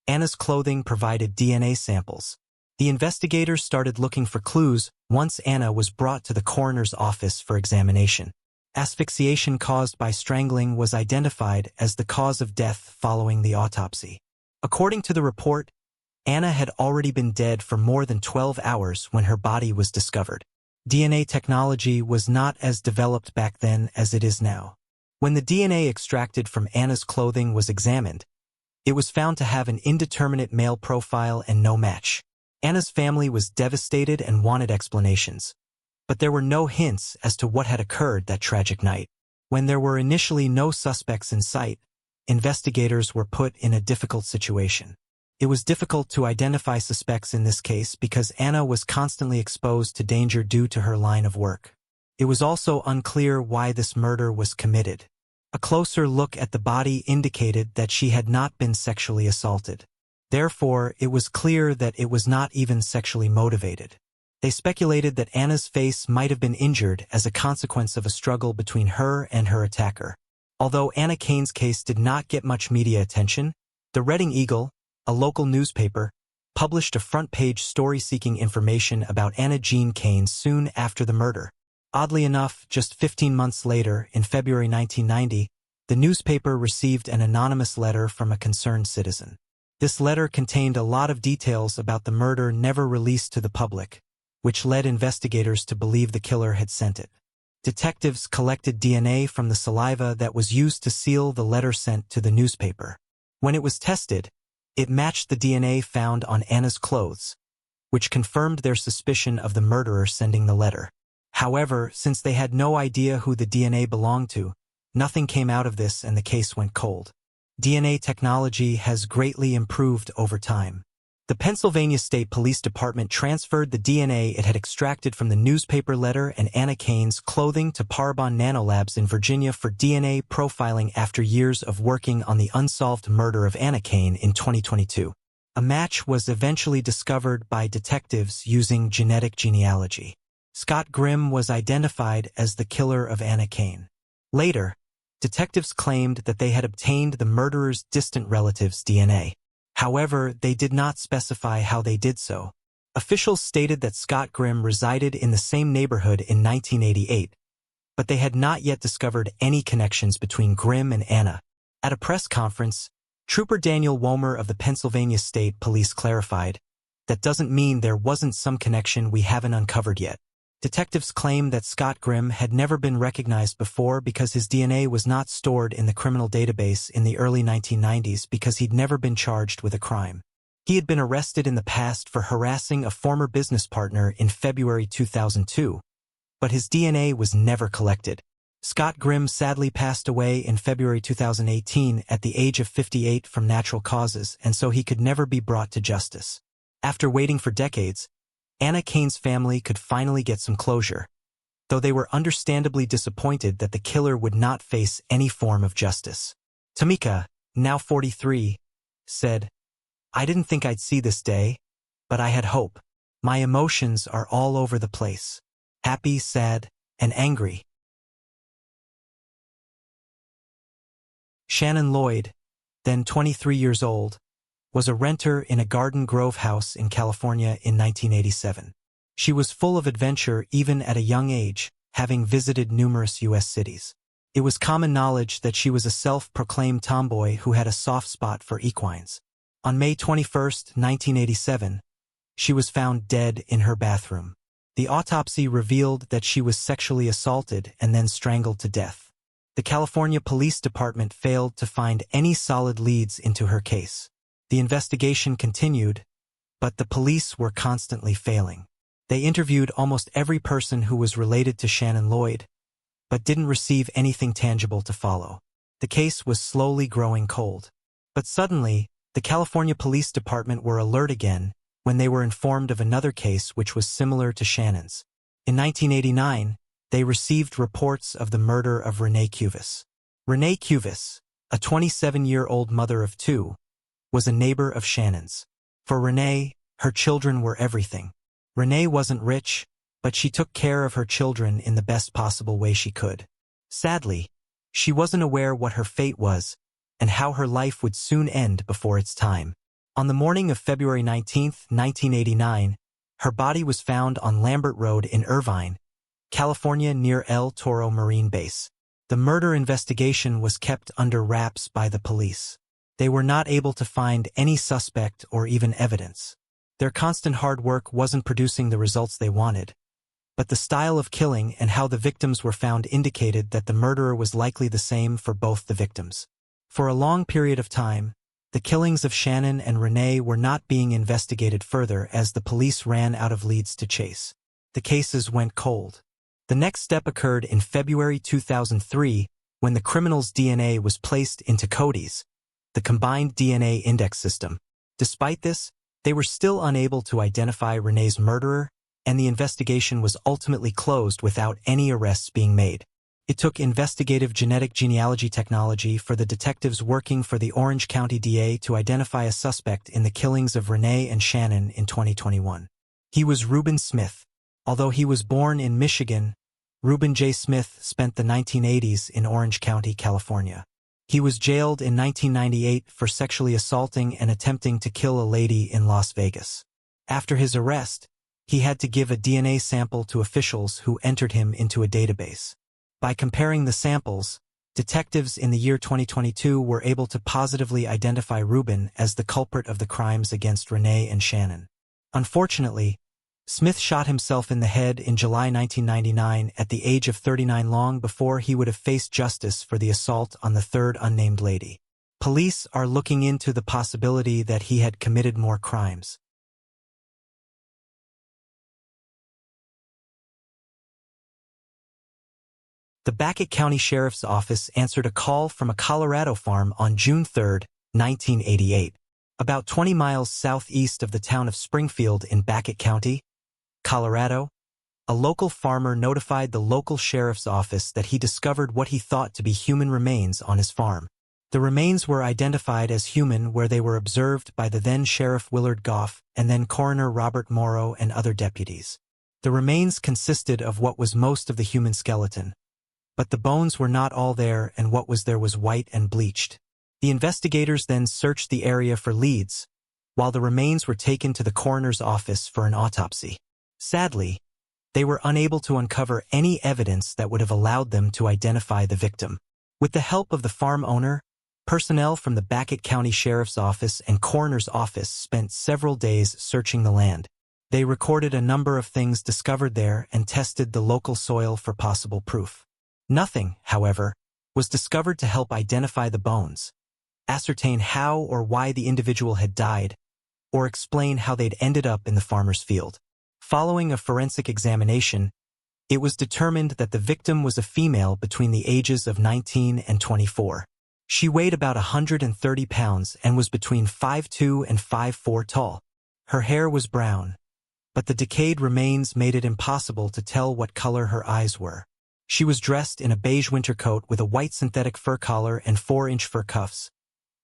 Anna's clothing provided DNA samples. The investigators started looking for clues once Anna was brought to the coroner's office for examination. Asphyxiation caused by strangling was identified as the cause of death following the autopsy. According to the report, Anna had already been dead for more than 12 hours when her body was discovered. DNA technology was not as developed back then as it is now. When the DNA extracted from Anna's clothing was examined, it was found to have an indeterminate male profile and no match. Anna's family was devastated and wanted explanations, but there were no hints as to what had occurred that tragic night. When there were initially no suspects in sight, investigators were put in a difficult situation. It was difficult to identify suspects in this case because Anna was constantly exposed to danger due to her line of work. It was also unclear why this murder was committed. A closer look at the body indicated that she had not been sexually assaulted. Therefore, it was clear that it was not even sexually motivated. They speculated that Anna's face might have been injured as a consequence of a struggle between her and her attacker. Although Anna Kane's case did not get much media attention, the Reading Eagle, a local newspaper, published a front-page story seeking information about Anna Jean Kane soon after the murder. Oddly enough, just 15 months later, in February 1990, the newspaper received an anonymous letter from a concerned citizen. This letter contained a lot of details about the murder never released to the public, which led investigators to believe the killer had sent it. Detectives collected DNA from the saliva that was used to seal the letter sent to the newspaper. When it was tested, it matched the DNA found on Anna's clothes, which confirmed their suspicion of the murderer sending the letter. However, since they had no idea who the DNA belonged to, nothing came out of this and the case went cold. DNA technology has greatly improved over time. The Pennsylvania State Police Department transferred the DNA it had extracted from the newspaper letter and Anna Kane's clothing to Parabon Nanolabs in Virginia for DNA profiling after years of working on the unsolved murder of Anna Kane in 2022. A match was eventually discovered by detectives using genetic genealogy. Scott Grimm was identified as the killer of Anna Kane. Later, detectives claimed that they had obtained the murderer's distant relative's DNA. However, they did not specify how they did so. Officials stated that Scott Grimm resided in the same neighborhood in 1988, but they had not yet discovered any connections between Grimm and Anna. At a press conference, Trooper Daniel Womer of the Pennsylvania State Police clarified, "That doesn't mean there wasn't some connection we haven't uncovered yet." Detectives claim that Scott Grimm had never been recognized before because his DNA was not stored in the criminal database in the early 1990s because he'd never been charged with a crime. He had been arrested in the past for harassing a former business partner in February 2002, but his DNA was never collected. Scott Grimm sadly passed away in February 2018 at the age of 58 from natural causes, and so he could never be brought to justice. After waiting for decades, Anna Kane's family could finally get some closure, though they were understandably disappointed that the killer would not face any form of justice. Tamika, now 43, said, "I didn't think I'd see this day, but I had hope. My emotions are all over the place. Happy, sad, and angry." Shannon Lloyd, then 23 years old, was a renter in a Garden Grove house in California in 1987. She was full of adventure even at a young age, having visited numerous U.S. cities. It was common knowledge that she was a self-proclaimed tomboy who had a soft spot for equines. On May 21, 1987, she was found dead in her bathroom. The autopsy revealed that she was sexually assaulted and then strangled to death. The California Police Department failed to find any solid leads into her case. The investigation continued, but the police were constantly failing. They interviewed almost every person who was related to Shannon Lloyd, but didn't receive anything tangible to follow. The case was slowly growing cold. But suddenly, the California Police Department were alert again when they were informed of another case which was similar to Shannon's. In 1989, they received reports of the murder of Renee Cuvis. Renee Cuvis, a 27-year-old mother of two, was a neighbor of Shannon's. For Renee, her children were everything. Renee wasn't rich, but she took care of her children in the best possible way she could. Sadly, she wasn't aware what her fate was and how her life would soon end before its time. On the morning of February 19, 1989, her body was found on Lambert Road in Irvine, California near El Toro Marine Base. The murder investigation was kept under wraps by the police. They were not able to find any suspect or even evidence. Their constant hard work wasn't producing the results they wanted, but the style of killing and how the victims were found indicated that the murderer was likely the same for both the victims. For a long period of time, the killings of Shannon and Renee were not being investigated further as the police ran out of leads to chase. The cases went cold. The next step occurred in February 2003 when the criminal's DNA was placed into CODIS, the Combined DNA Index System. Despite this, they were still unable to identify Renee's murderer, and the investigation was ultimately closed without any arrests being made. It took investigative genetic genealogy technology for the detectives working for the Orange County DA to identify a suspect in the killings of Renee and Shannon in 2021. He was Reuben Smith. Although he was born in Michigan, Reuben J. Smith spent the 1980s in Orange County, California. He was jailed in 1998 for sexually assaulting and attempting to kill a lady in Las Vegas. After his arrest, he had to give a DNA sample to officials who entered him into a database. By comparing the samples, detectives in the year 2022 were able to positively identify Reuben as the culprit of the crimes against Renee and Shannon. Unfortunately, Smith shot himself in the head in July 1999 at the age of 39, long before he would have faced justice for the assault on the third unnamed lady. Police are looking into the possibility that he had committed more crimes. The Backett County Sheriff's Office answered a call from a Colorado farm on June 3, 1988. About 20 miles southeast of the town of Springfield in Backett County, Colorado, a local farmer notified the local sheriff's office that he discovered what he thought to be human remains on his farm. The remains were identified as human where they were observed by the then Sheriff Willard Goff and then Coroner Robert Morrow and other deputies. The remains consisted of what was most of the human skeleton, but the bones were not all there, and what was there was white and bleached. The investigators then searched the area for leads, while the remains were taken to the coroner's office for an autopsy. Sadly, They were unable to uncover any evidence that would have allowed them to identify the victim. With the help of the farm owner, personnel from the Backett County Sheriff's Office and Coroner's Office spent several days searching the land. They recorded a number of things discovered there and tested the local soil for possible proof. Nothing, however, was discovered to help identify the bones, ascertain how or why the individual had died, or explain how they'd ended up in the farmer's field. Following a forensic examination, it was determined that the victim was a female between the ages of 19 and 24. She weighed about 130 pounds and was between 5'2" and 5'4" tall. Her hair was brown, but the decayed remains made it impossible to tell what color her eyes were. She was dressed in a beige winter coat with a white synthetic fur collar and 4-inch fur cuffs,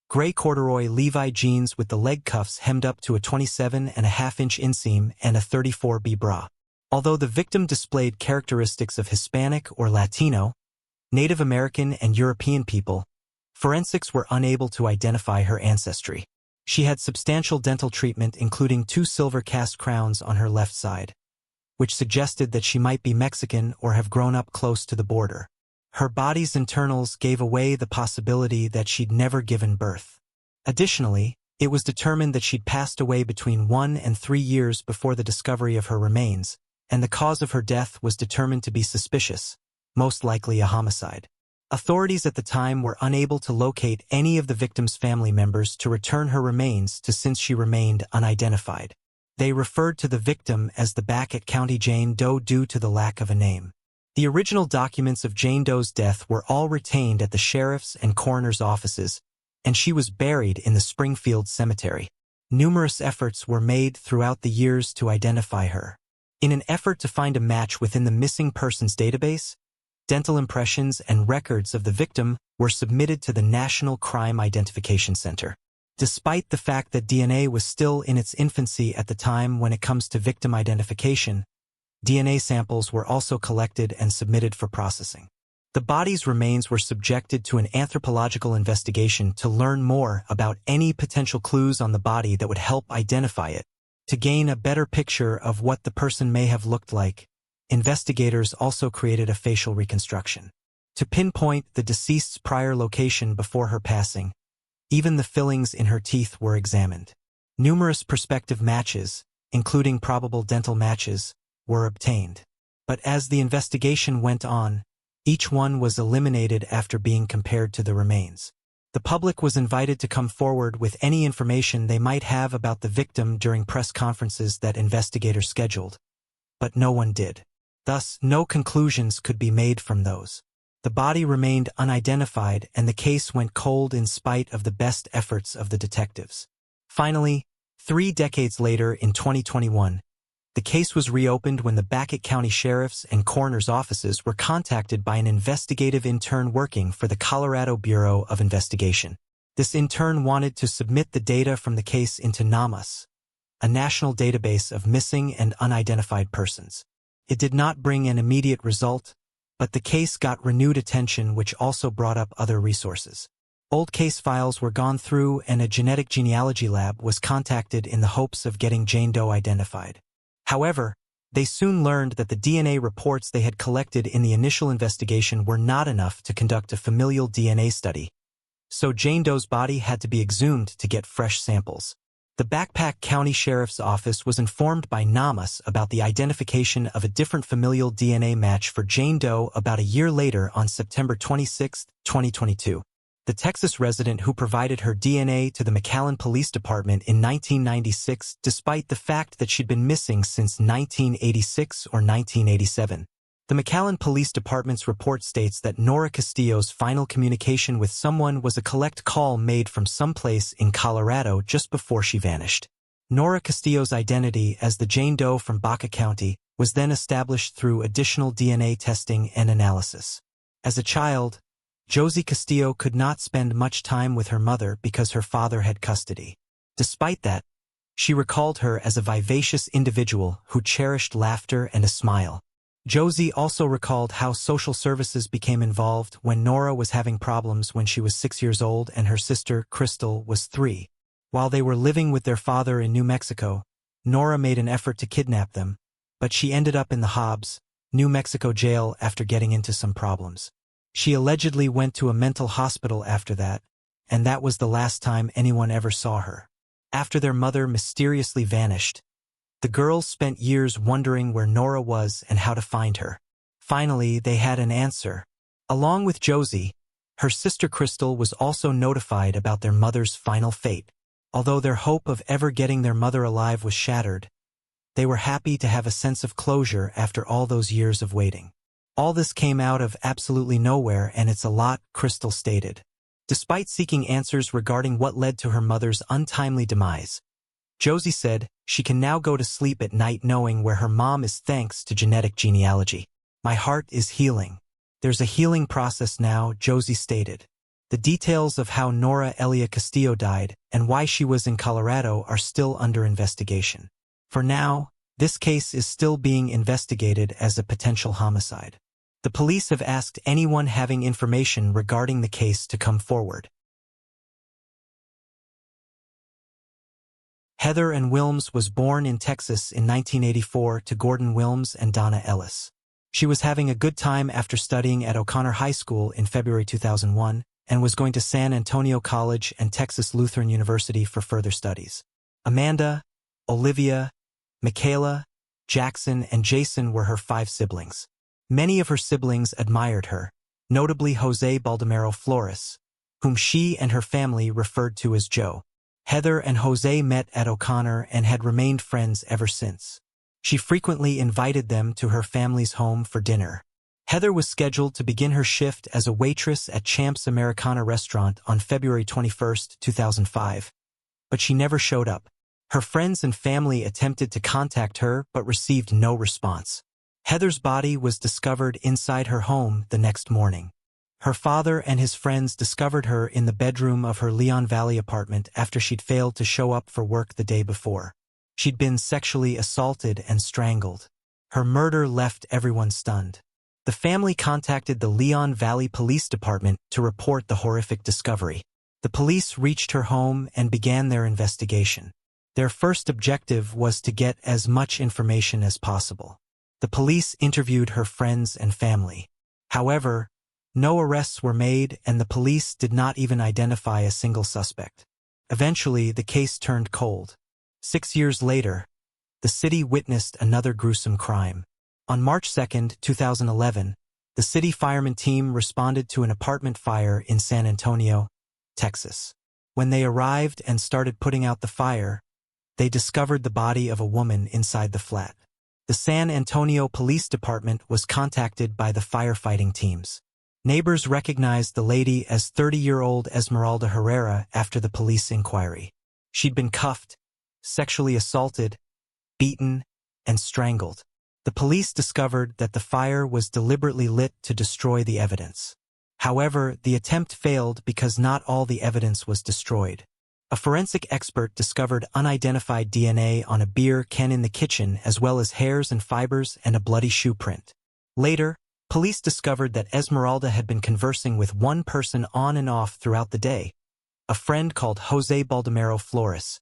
gray corduroy Levi jeans with the leg cuffs hemmed up to a 27.5-inch inseam, and a 34B bra. Although the victim displayed characteristics of Hispanic or Latino, Native American and European people, forensics were unable to identify her ancestry. She had substantial dental treatment, including 2 silver cast crowns on her left side, which suggested that she might be Mexican or have grown up close to the border. Her body's internals gave away the possibility that she'd never given birth. Additionally, it was determined that she'd passed away between 1 and 3 years before the discovery of her remains, and the cause of her death was determined to be suspicious, most likely a homicide. Authorities at the time were unable to locate any of the victim's family members to return her remains to, since she remained unidentified. They referred to the victim as the Backett County Jane Doe due to the lack of a name. The original documents of Jane Doe's death were all retained at the sheriff's and coroner's offices, and she was buried in the Springfield Cemetery. Numerous efforts were made throughout the years to identify her. In an effort to find a match within the missing persons database, dental impressions and records of the victim were submitted to the National Crime Identification Center. Despite the fact that DNA was still in its infancy at the time when it comes to victim identification, DNA samples were also collected and submitted for processing. The body's remains were subjected to an anthropological investigation to learn more about any potential clues on the body that would help identify it. To gain a better picture of what the person may have looked like, investigators also created a facial reconstruction. To pinpoint the deceased's prior location before her passing, even the fillings in her teeth were examined. Numerous prospective matches, including probable dental matches, were obtained. But as the investigation went on, each one was eliminated after being compared to the remains. The public was invited to come forward with any information they might have about the victim during press conferences that investigators scheduled, but no one did. Thus, no conclusions could be made from those. The body remained unidentified and the case went cold in spite of the best efforts of the detectives. Finally, 3 decades later in 2021, the case was reopened when the Backett County Sheriff's and Coroner's offices were contacted by an investigative intern working for the Colorado Bureau of Investigation. This intern wanted to submit the data from the case into NAMUS, a national database of missing and unidentified persons. It did not bring an immediate result, but the case got renewed attention, which also brought up other resources. Old case files were gone through and a genetic genealogy lab was contacted in the hopes of getting Jane Doe identified. However, they soon learned that the DNA reports they had collected in the initial investigation were not enough to conduct a familial DNA study, so Jane Doe's body had to be exhumed to get fresh samples. The Backpack County Sheriff's Office was informed by NAMUS about the identification of a different familial DNA match for Jane Doe about a year later on September 26, 2022. The Texas resident who provided her DNA to the McAllen Police Department in 1996, despite the fact that she'd been missing since 1986 or 1987. The McAllen Police Department's report states that Nora Castillo's final communication with someone was a collect call made from someplace in Colorado just before she vanished. Nora Castillo's identity as the Jane Doe from Baca County was then established through additional DNA testing and analysis. As a child, Josie Castillo could not spend much time with her mother because her father had custody. Despite that, she recalled her as a vivacious individual who cherished laughter and a smile. Josie also recalled how social services became involved when Nora was having problems when she was 6 years old and her sister, Crystal, was 3. While they were living with their father in New Mexico, Nora made an effort to kidnap them, but she ended up in the Hobbs, New Mexico jail after getting into some problems. She allegedly went to a mental hospital after that, and that was the last time anyone ever saw her. After their mother mysteriously vanished, the girls spent years wondering where Nora was and how to find her. Finally, they had an answer. Along with Josie, her sister Crystal was also notified about their mother's final fate. Although their hope of ever getting their mother alive was shattered, they were happy to have a sense of closure after all those years of waiting. All this came out of absolutely nowhere, and it's a lot, Crystal stated. Despite seeking answers regarding what led to her mother's untimely demise, Josie said she can now go to sleep at night knowing where her mom is thanks to genetic genealogy. My heart is healing. There's a healing process now, Josie stated. The details of how Nora Elia Castillo died and why she was in Colorado are still under investigation. For now, this case is still being investigated as a potential homicide. The police have asked anyone having information regarding the case to come forward. Heather Ann Wilms was born in Texas in 1984 to Gordon Wilms and Donna Ellis. She was having a good time after studying at O'Connor High School in February 2001 and was going to San Antonio College and Texas Lutheran University for further studies. Amanda, Olivia, Michaela, Jackson, and Jason were her 5 siblings. Many of her siblings admired her, notably Jose Baldomero Flores, whom she and her family referred to as Joe. Heather and Jose met at O'Connor and had remained friends ever since. She frequently invited them to her family's home for dinner. Heather was scheduled to begin her shift as a waitress at Champ's Americana restaurant on February 21, 2005, but she never showed up. Her friends and family attempted to contact her but received no response. Heather's body was discovered inside her home the next morning. Her father and his friends discovered her in the bedroom of her Leon Valley apartment after she'd failed to show up for work the day before. She'd been sexually assaulted and strangled. Her murder left everyone stunned. The family contacted the Leon Valley Police Department to report the horrific discovery. The police reached her home and began their investigation. Their first objective was to get as much information as possible. The police interviewed her friends and family. However, no arrests were made and the police did not even identify a single suspect. Eventually, the case turned cold. 6 years later, the city witnessed another gruesome crime. On March 2, 2011, the city fireman team responded to an apartment fire in San Antonio, Texas. When they arrived and started putting out the fire, they discovered the body of a woman inside the flat. The San Antonio Police Department was contacted by the firefighting teams. Neighbors recognized the lady as 30-year-old Esmeralda Herrera after the police inquiry. She'd been cuffed, sexually assaulted, beaten, and strangled. The police discovered that the fire was deliberately lit to destroy the evidence. However, the attempt failed because not all the evidence was destroyed. A forensic expert discovered unidentified DNA on a beer can in the kitchen as well as hairs and fibers and a bloody shoe print. Later, police discovered that Esmeralda had been conversing with one person on and off throughout the day, a friend called Jose Baldomero Flores,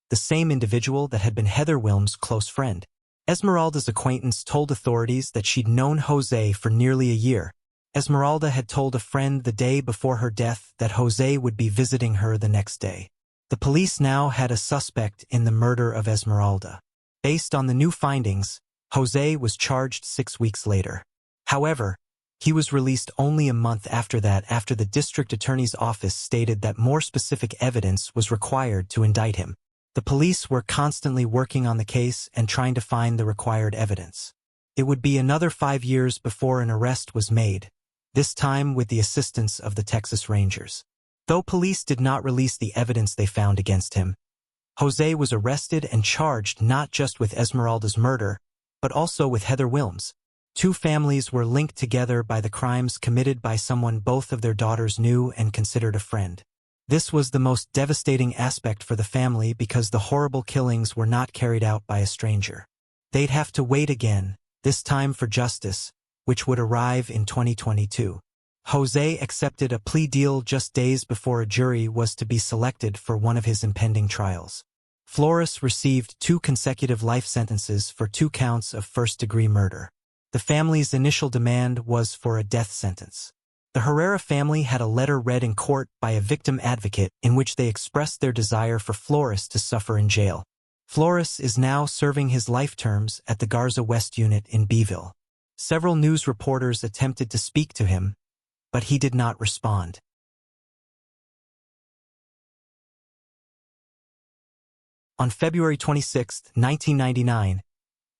the same individual that had been Heather Wilms' close friend. Esmeralda's acquaintance told authorities that she'd known Jose for nearly a year. Esmeralda had told a friend the day before her death that Jose would be visiting her the next day. The police now had a suspect in the murder of Esmeralda. Based on the new findings, Jose was charged 6 weeks later. However, he was released only a month after that after the district attorney's office stated that more specific evidence was required to indict him. The police were constantly working on the case and trying to find the required evidence. It would be another 5 years before an arrest was made, this time with the assistance of the Texas Rangers. Though police did not release the evidence they found against him, Jose was arrested and charged not just with Esmeralda's murder, but also with Heather Wilms. 2 families were linked together by the crimes committed by someone both of their daughters knew and considered a friend. This was the most devastating aspect for the family because the horrible killings were not carried out by a stranger. They'd have to wait again, this time for justice, which would arrive in 2022. Jose accepted a plea deal just days before a jury was to be selected for one of his impending trials. Flores received 2 consecutive life sentences for 2 counts of first-degree murder. The family's initial demand was for a death sentence. The Herrera family had a letter read in court by a victim advocate in which they expressed their desire for Flores to suffer in jail. Flores is now serving his life terms at the Garza West unit in Beeville. Several news reporters attempted to speak to him, but he did not respond. On February 26, 1999,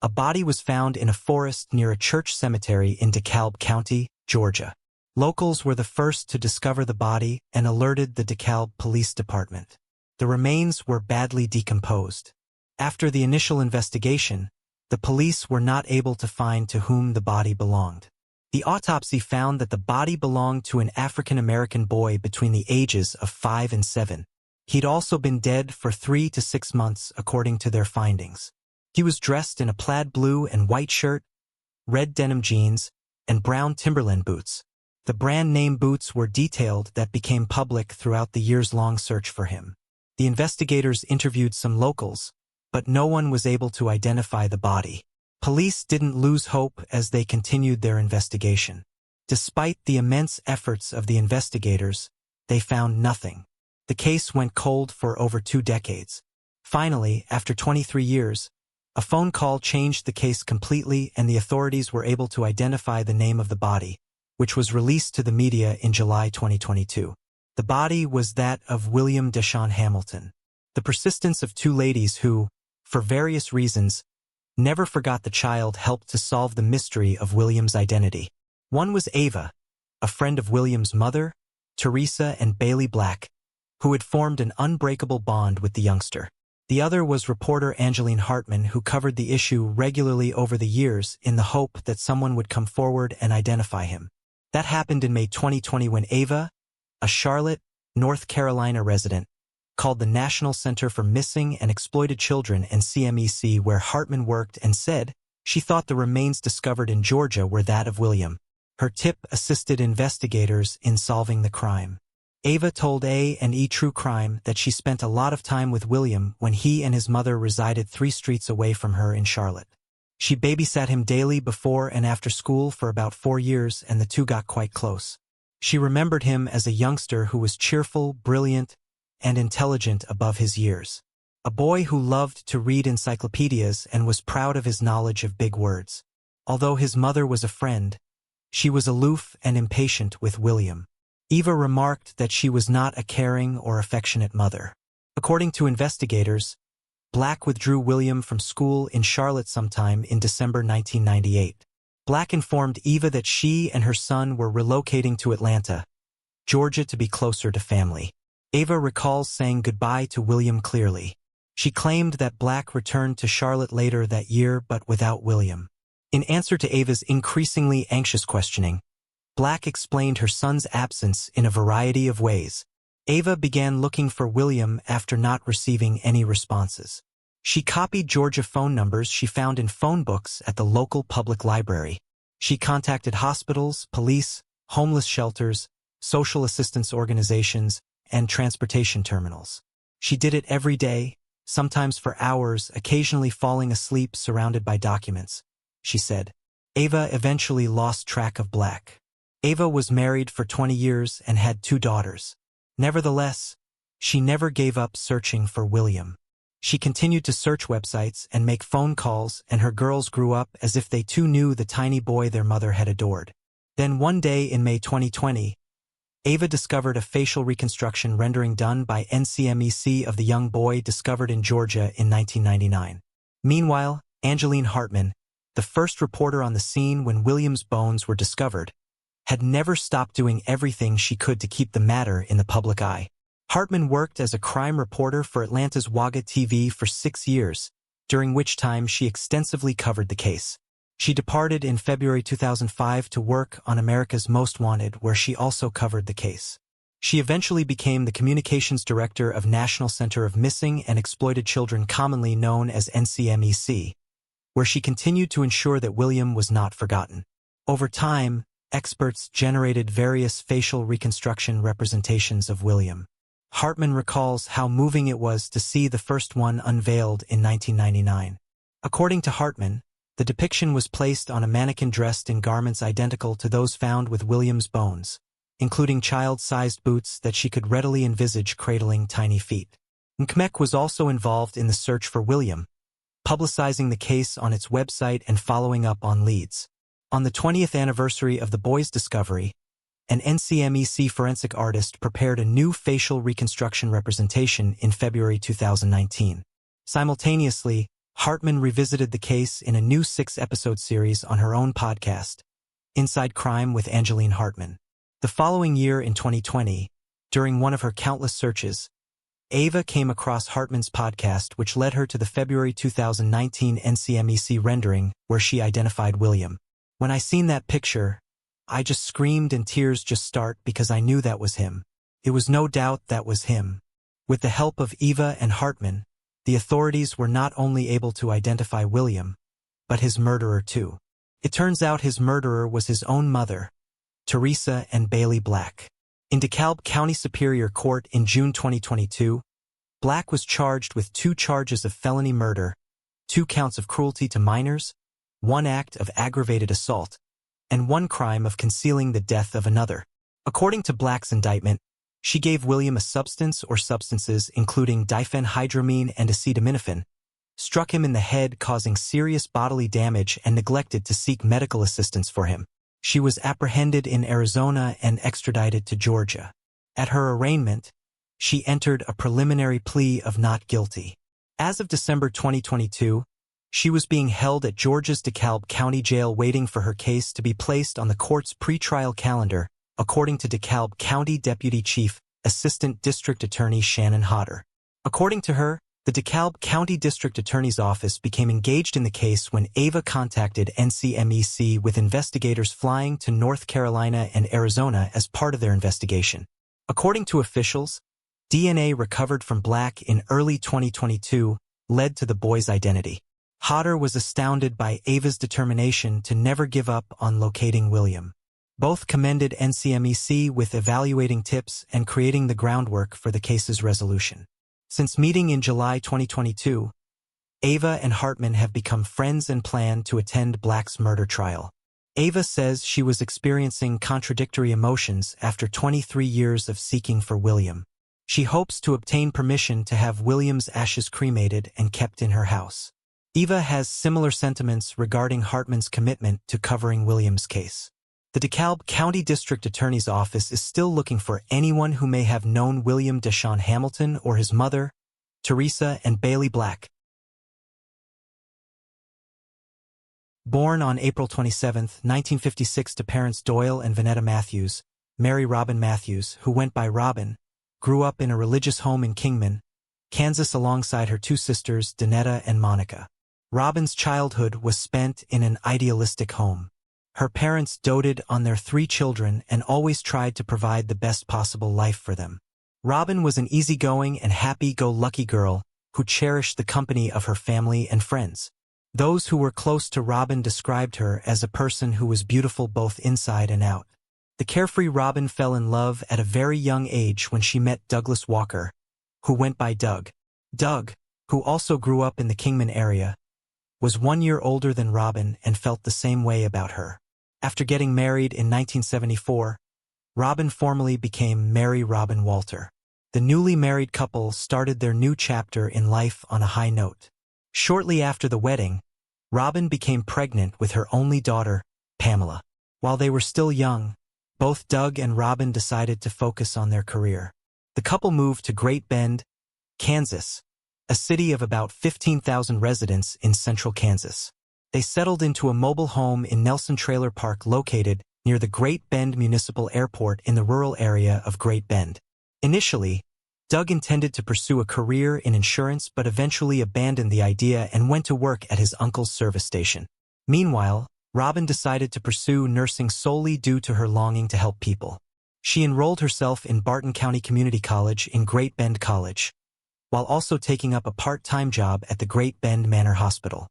a body was found in a forest near a church cemetery in DeKalb County, Georgia. Locals were the first to discover the body and alerted the DeKalb Police Department. The remains were badly decomposed. After the initial investigation, the police were not able to find to whom the body belonged. The autopsy found that the body belonged to an African-American boy between the ages of 5 and 7. He'd also been dead for 3 to 6 months, according to their findings. He was dressed in a plaid blue and white shirt, red denim jeans, and brown Timberland boots. The brand name boots were detailed that became public throughout the years-long search for him. The investigators interviewed some locals, but no one was able to identify the body. Police didn't lose hope as they continued their investigation. Despite the immense efforts of the investigators, they found nothing. The case went cold for over 2 decades. Finally, after 23 years, a phone call changed the case completely and the authorities were able to identify the name of the body, which was released to the media in July 2022. The body was that of William Deshaun Hamilton. The persistence of 2 ladies who, for various reasons, never forgot the child helped to solve the mystery of William's identity. One was Ava, a friend of William's mother, Teresa and Bailey Black, who had formed an unbreakable bond with the youngster. The other was reporter Angeline Hartman, who covered the issue regularly over the years in the hope that someone would come forward and identify him. That happened in May 2020 when Ava, a Charlotte, North Carolina resident, called the National Center for Missing and Exploited Children and CMEC where Hartman worked and said she thought the remains discovered in Georgia were that of William. Her tip assisted investigators in solving the crime. Ava told A&E True Crime that she spent a lot of time with William when he and his mother resided 3 streets away from her in Charlotte. She babysat him daily before and after school for about 4 years and the two got quite close. She remembered him as a youngster who was cheerful, brilliant, and intelligent above his years. A boy who loved to read encyclopedias and was proud of his knowledge of big words. Although his mother was a friend, she was aloof and impatient with William. Eva remarked that she was not a caring or affectionate mother. According to investigators, Black withdrew William from school in Charlotte sometime in December 1998. Black informed Eva that she and her son were relocating to Atlanta, Georgia to be closer to family. Ava recalls saying goodbye to William clearly. She claimed that Black returned to Charlotte later that year but without William. In answer to Ava's increasingly anxious questioning, Black explained her son's absence in a variety of ways. Ava began looking for William after not receiving any responses. She copied Georgia phone numbers she found in phone books at the local public library. She contacted hospitals, police, homeless shelters, social assistance organizations, and transportation terminals. She did it every day, sometimes for hours, occasionally falling asleep surrounded by documents, she said. Ava eventually lost track of Black. Ava was married for 20 years and had 2 daughters. Nevertheless, she never gave up searching for William. She continued to search websites and make phone calls, and her girls grew up as if they too knew the tiny boy their mother had adored. Then one day in May 2020, Ava discovered a facial reconstruction rendering done by NCMEC of the young boy discovered in Georgia in 1999. Meanwhile, Angeline Hartman, the first reporter on the scene when William's bones were discovered, had never stopped doing everything she could to keep the matter in the public eye. Hartman worked as a crime reporter for Atlanta's Wagga TV for 6 years, during which time she extensively covered the case. She departed in February 2005 to work on America's Most Wanted, where she also covered the case. She eventually became the communications director of National Center of Missing and Exploited Children, commonly known as NCMEC, where she continued to ensure that William was not forgotten. Over time, experts generated various facial reconstruction representations of William. Hartman recalls how moving it was to see the first one unveiled in 1999. According to Hartman, the depiction was placed on a mannequin dressed in garments identical to those found with William's bones, including child-sized boots that she could readily envisage cradling tiny feet. NCMEC was also involved in the search for William, publicizing the case on its website and following up on leads. On the 20th anniversary of the boy's discovery, an NCMEC forensic artist prepared a new facial reconstruction representation in February 2019. Simultaneously, Hartman revisited the case in a new 6-episode series on her own podcast, Inside Crime with Angeline Hartman. The following year in 2020, during one of her countless searches, Ava came across Hartman's podcast, which led her to the February 2019 NCMEC rendering where she identified William. When I seen that picture, I just screamed and tears just start because I knew that was him. It was no doubt that was him. With the help of Eva and Hartman, the authorities were not only able to identify William, but his murderer too. It turns out his murderer was his own mother, Teresa and Bailey Black. In DeKalb County Superior Court in June 2022, Black was charged with 2 charges of felony murder, 2 counts of cruelty to minors, 1 act of aggravated assault, and 1 crime of concealing the death of another. According to Black's indictment, she gave William a substance or substances including diphenhydramine and acetaminophen, struck him in the head causing serious bodily damage, and neglected to seek medical assistance for him. She was apprehended in Arizona and extradited to Georgia. At her arraignment, she entered a preliminary plea of not guilty. As of December 2022, she was being held at Georgia's DeKalb County Jail waiting for her case to be placed on the court's pretrial calendar, according to DeKalb County Deputy Chief Assistant District Attorney Shannon Hodder. According to her, the DeKalb County District Attorney's Office became engaged in the case when Ava contacted NCMEC with investigators flying to North Carolina and Arizona as part of their investigation. According to officials, DNA recovered from Black in early 2022 led to the boy's identity. Hodder was astounded by Ava's determination to never give up on locating William. Both commended NCMEC with evaluating tips and creating the groundwork for the case's resolution. Since meeting in July 2022, Ava and Hartman have become friends and plan to attend Black's murder trial. Ava says she was experiencing contradictory emotions after 23 years of seeking for William. She hopes to obtain permission to have William's ashes cremated and kept in her house. Eva has similar sentiments regarding Hartman's commitment to covering William's case. The DeKalb County District Attorney's Office is still looking for anyone who may have known William Deshaun Hamilton or his mother, Teresa and Bailey Black. Born on April 27, 1956 to parents Doyle and Vanetta Matthews, Mary Robin Matthews, who went by Robin, grew up in a religious home in Kingman, Kansas alongside her 2 sisters, Danetta and Monica. Robin's childhood was spent in an idealistic home. Her parents doted on their 3 children and always tried to provide the best possible life for them. Robin was an easygoing and happy-go-lucky girl who cherished the company of her family and friends. Those who were close to Robin described her as a person who was beautiful both inside and out. The carefree Robin fell in love at a very young age when she met Douglas Walker, who went by Doug. Doug, who also grew up in the Kingman area, was 1 year older than Robin and felt the same way about her. After getting married in 1974, Robin formally became Mary Robin Walter. The newly married couple started their new chapter in life on a high note. Shortly after the wedding, Robin became pregnant with her only daughter, Pamela. While they were still young, both Doug and Robin decided to focus on their career. The couple moved to Great Bend, Kansas, a city of about 15,000 residents in central Kansas. They settled into a mobile home in Nelson Trailer Park located near the Great Bend Municipal Airport in the rural area of Great Bend. Initially, Doug intended to pursue a career in insurance but eventually abandoned the idea and went to work at his uncle's service station. Meanwhile, Robin decided to pursue nursing solely due to her longing to help people. She enrolled herself in Barton County Community College in Great Bend College, while also taking up a part-time job at the Great Bend Manor Hospital.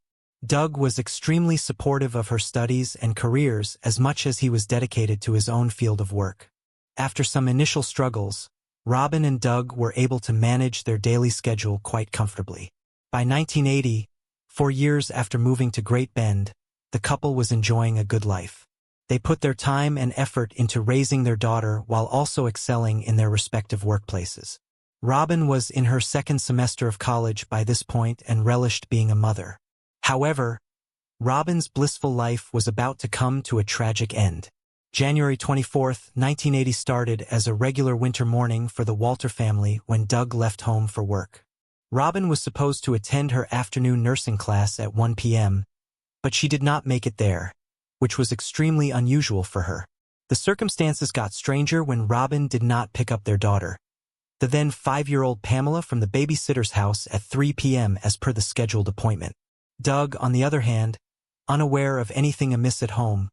Doug was extremely supportive of her studies and careers as much as he was dedicated to his own field of work. After some initial struggles, Robin and Doug were able to manage their daily schedule quite comfortably. By 1980, 4 years after moving to Great Bend, the couple was enjoying a good life. They put their time and effort into raising their daughter while also excelling in their respective workplaces. Robin was in her second semester of college by this point and relished being a mother. However, Robin's blissful life was about to come to a tragic end. January 24, 1980 started as a regular winter morning for the Walter family when Doug left home for work. Robin was supposed to attend her afternoon nursing class at 1 p.m., but she did not make it there, which was extremely unusual for her. The circumstances got stranger when Robin did not pick up their daughter, the then 5-year-old Pamela, from the babysitter's house at 3 p.m. as per the scheduled appointment. Doug, on the other hand, unaware of anything amiss at home,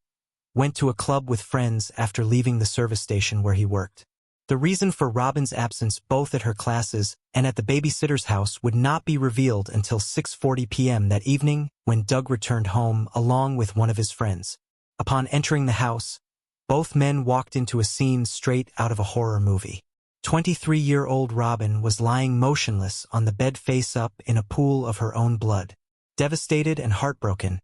went to a club with friends after leaving the service station where he worked. The reason for Robin's absence both at her classes and at the babysitter's house would not be revealed until 6:40 p.m. that evening when Doug returned home along with one of his friends. Upon entering the house, both men walked into a scene straight out of a horror movie. 23-year-old Robin was lying motionless on the bed face up in a pool of her own blood. Devastated and heartbroken,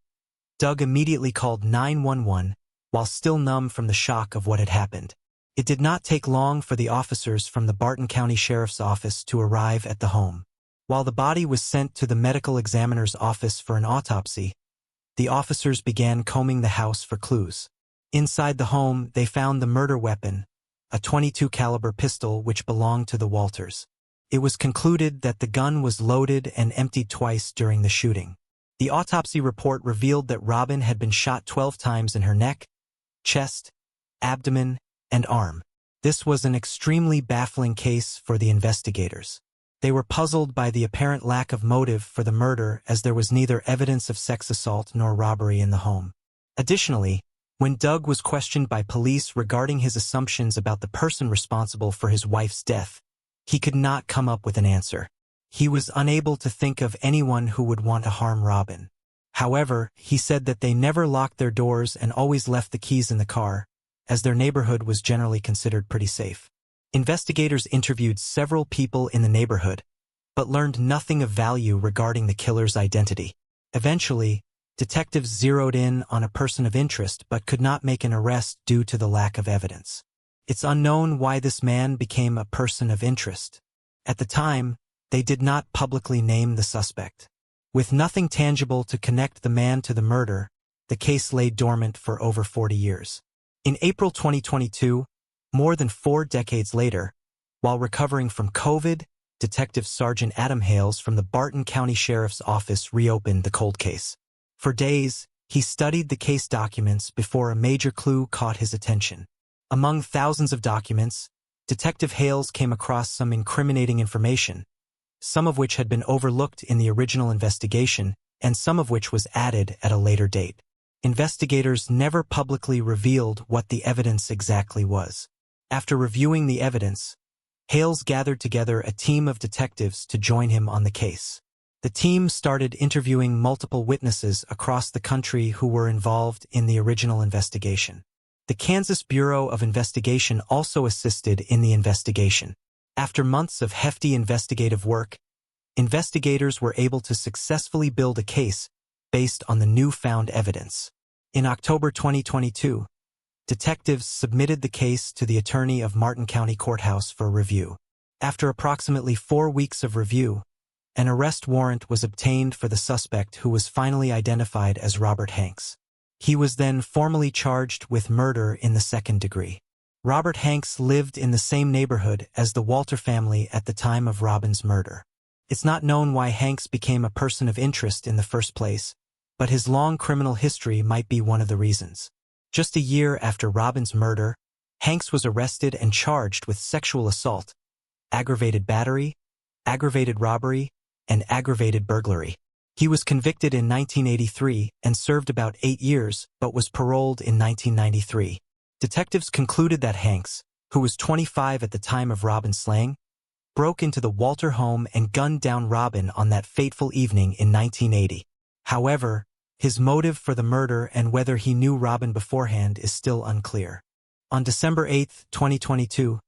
Doug immediately called 911 while still numb from the shock of what had happened. It did not take long for the officers from the Barton County Sheriff's Office to arrive at the home. While the body was sent to the medical examiner's office for an autopsy, the officers began combing the house for clues. Inside the home, they found the murder weapon, a .22 caliber pistol which belonged to the Walters. It was concluded that the gun was loaded and emptied twice during the shooting. The autopsy report revealed that Robin had been shot 12 times in her neck, chest, abdomen, and arm. This was an extremely baffling case for the investigators. They were puzzled by the apparent lack of motive for the murder, as there was neither evidence of sex assault nor robbery in the home. Additionally, when Doug was questioned by police regarding his assumptions about the person responsible for his wife's death, he could not come up with an answer. He was unable to think of anyone who would want to harm Robin. However, he said that they never locked their doors and always left the keys in the car, as their neighborhood was generally considered pretty safe. Investigators interviewed several people in the neighborhood, but learned nothing of value regarding the killer's identity. Eventually, detectives zeroed in on a person of interest but could not make an arrest due to the lack of evidence. It's unknown why this man became a person of interest. At the time, they did not publicly name the suspect. With nothing tangible to connect the man to the murder, the case lay dormant for over 40 years. In April 2022, more than 4 decades later, while recovering from COVID, Detective Sergeant Adam Hales from the Barton County Sheriff's Office reopened the cold case. For days, he studied the case documents before a major clue caught his attention. Among thousands of documents, Detective Hales came across some incriminating information, some of which had been overlooked in the original investigation and some of which was added at a later date. Investigators never publicly revealed what the evidence exactly was. After reviewing the evidence, Hales gathered together a team of detectives to join him on the case. The team started interviewing multiple witnesses across the country who were involved in the original investigation. The Kansas Bureau of Investigation also assisted in the investigation. After months of hefty investigative work, investigators were able to successfully build a case based on the newfound evidence. In October 2022, detectives submitted the case to the attorney of Martin County Courthouse for review. After approximately 4 weeks of review, an arrest warrant was obtained for the suspect, who was finally identified as Robert Hanks. He was then formally charged with murder in the 2nd degree. Robert Hanks lived in the same neighborhood as the Walter family at the time of Robin's murder. It's not known why Hanks became a person of interest in the first place, but his long criminal history might be one of the reasons. Just a year after Robin's murder, Hanks was arrested and charged with sexual assault, aggravated battery, aggravated robbery, and aggravated burglary. He was convicted in 1983 and served about 8 years, but was paroled in 1993. Detectives concluded that Hanks, who was 25 at the time of Robin's slaying, broke into the Walter home and gunned down Robin on that fateful evening in 1980. However, his motive for the murder and whether he knew Robin beforehand is still unclear. On December 8, 2022,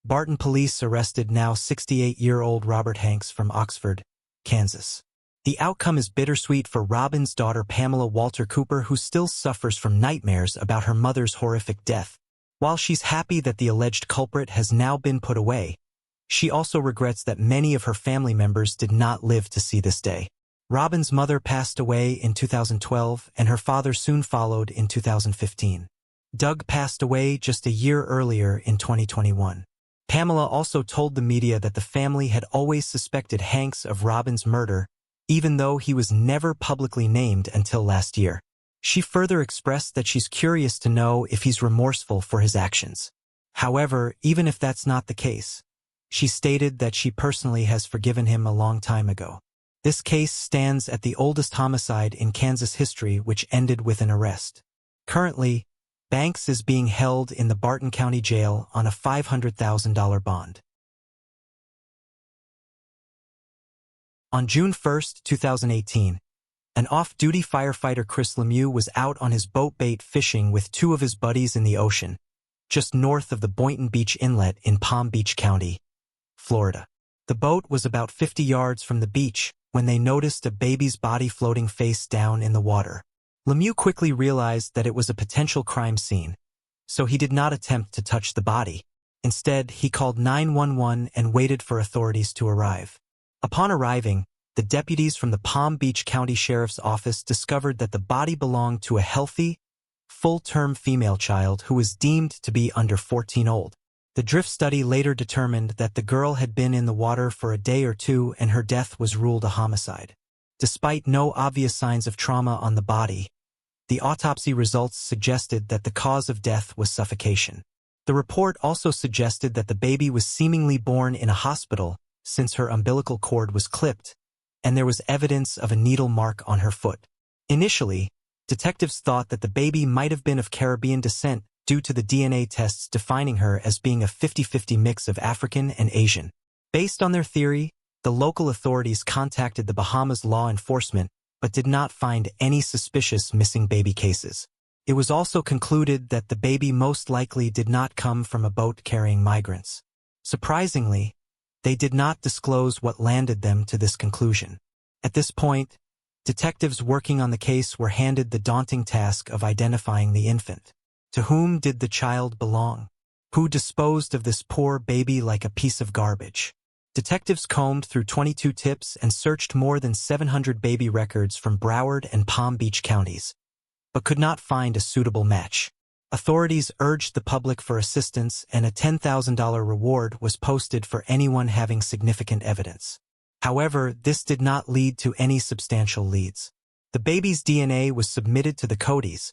Barton police arrested now 68-year-old Robert Hanks from Oxford, Kansas. The outcome is bittersweet for Robin's daughter Pamela Walter Cooper, who still suffers from nightmares about her mother's horrific death. While she's happy that the alleged culprit has now been put away, she also regrets that many of her family members did not live to see this day. Robin's mother passed away in 2012, and her father soon followed in 2015. Doug passed away just a year earlier in 2021. Pamela also told the media that the family had always suspected Hanks of Robin's murder, even though he was never publicly named until last year. She further expressed that she's curious to know if he's remorseful for his actions. However, even if that's not the case, she stated that she personally has forgiven him a long time ago. This case stands at the oldest homicide in Kansas history, which ended with an arrest. Currently, Banks is being held in the Barton County Jail on a $500,000 bond. On June 1, 2018, an off-duty firefighter Chris Lemieux was out on his boat bait fishing with two of his buddies in the ocean, just north of the Boynton Beach Inlet in Palm Beach County, Florida. The boat was about 50 yards from the beach when they noticed a baby's body floating face down in the water. Lemieux quickly realized that it was a potential crime scene, so he did not attempt to touch the body. Instead, he called 911 and waited for authorities to arrive. Upon arriving, the deputies from the Palm Beach County Sheriff's Office discovered that the body belonged to a healthy, full-term female child who was deemed to be under 14 old. The drift study later determined that the girl had been in the water for a day or two and her death was ruled a homicide. Despite no obvious signs of trauma on the body, the autopsy results suggested that the cause of death was suffocation. The report also suggested that the baby was seemingly born in a hospital since her umbilical cord was clipped, and there was evidence of a needle mark on her foot. Initially, detectives thought that the baby might have been of Caribbean descent due to the DNA tests defining her as being a 50-50 mix of African and Asian. Based on their theory, the local authorities contacted the Bahamas law enforcement but did not find any suspicious missing baby cases. It was also concluded that the baby most likely did not come from a boat carrying migrants. Surprisingly, they did not disclose what landed them to this conclusion. At this point, detectives working on the case were handed the daunting task of identifying the infant. To whom did the child belong? Who disposed of this poor baby like a piece of garbage? Detectives combed through 22 tips and searched more than 700 baby records from Broward and Palm Beach counties, but could not find a suitable match. Authorities urged the public for assistance, and a $10,000 reward was posted for anyone having significant evidence. However, this did not lead to any substantial leads. The baby's DNA was submitted to the Codys,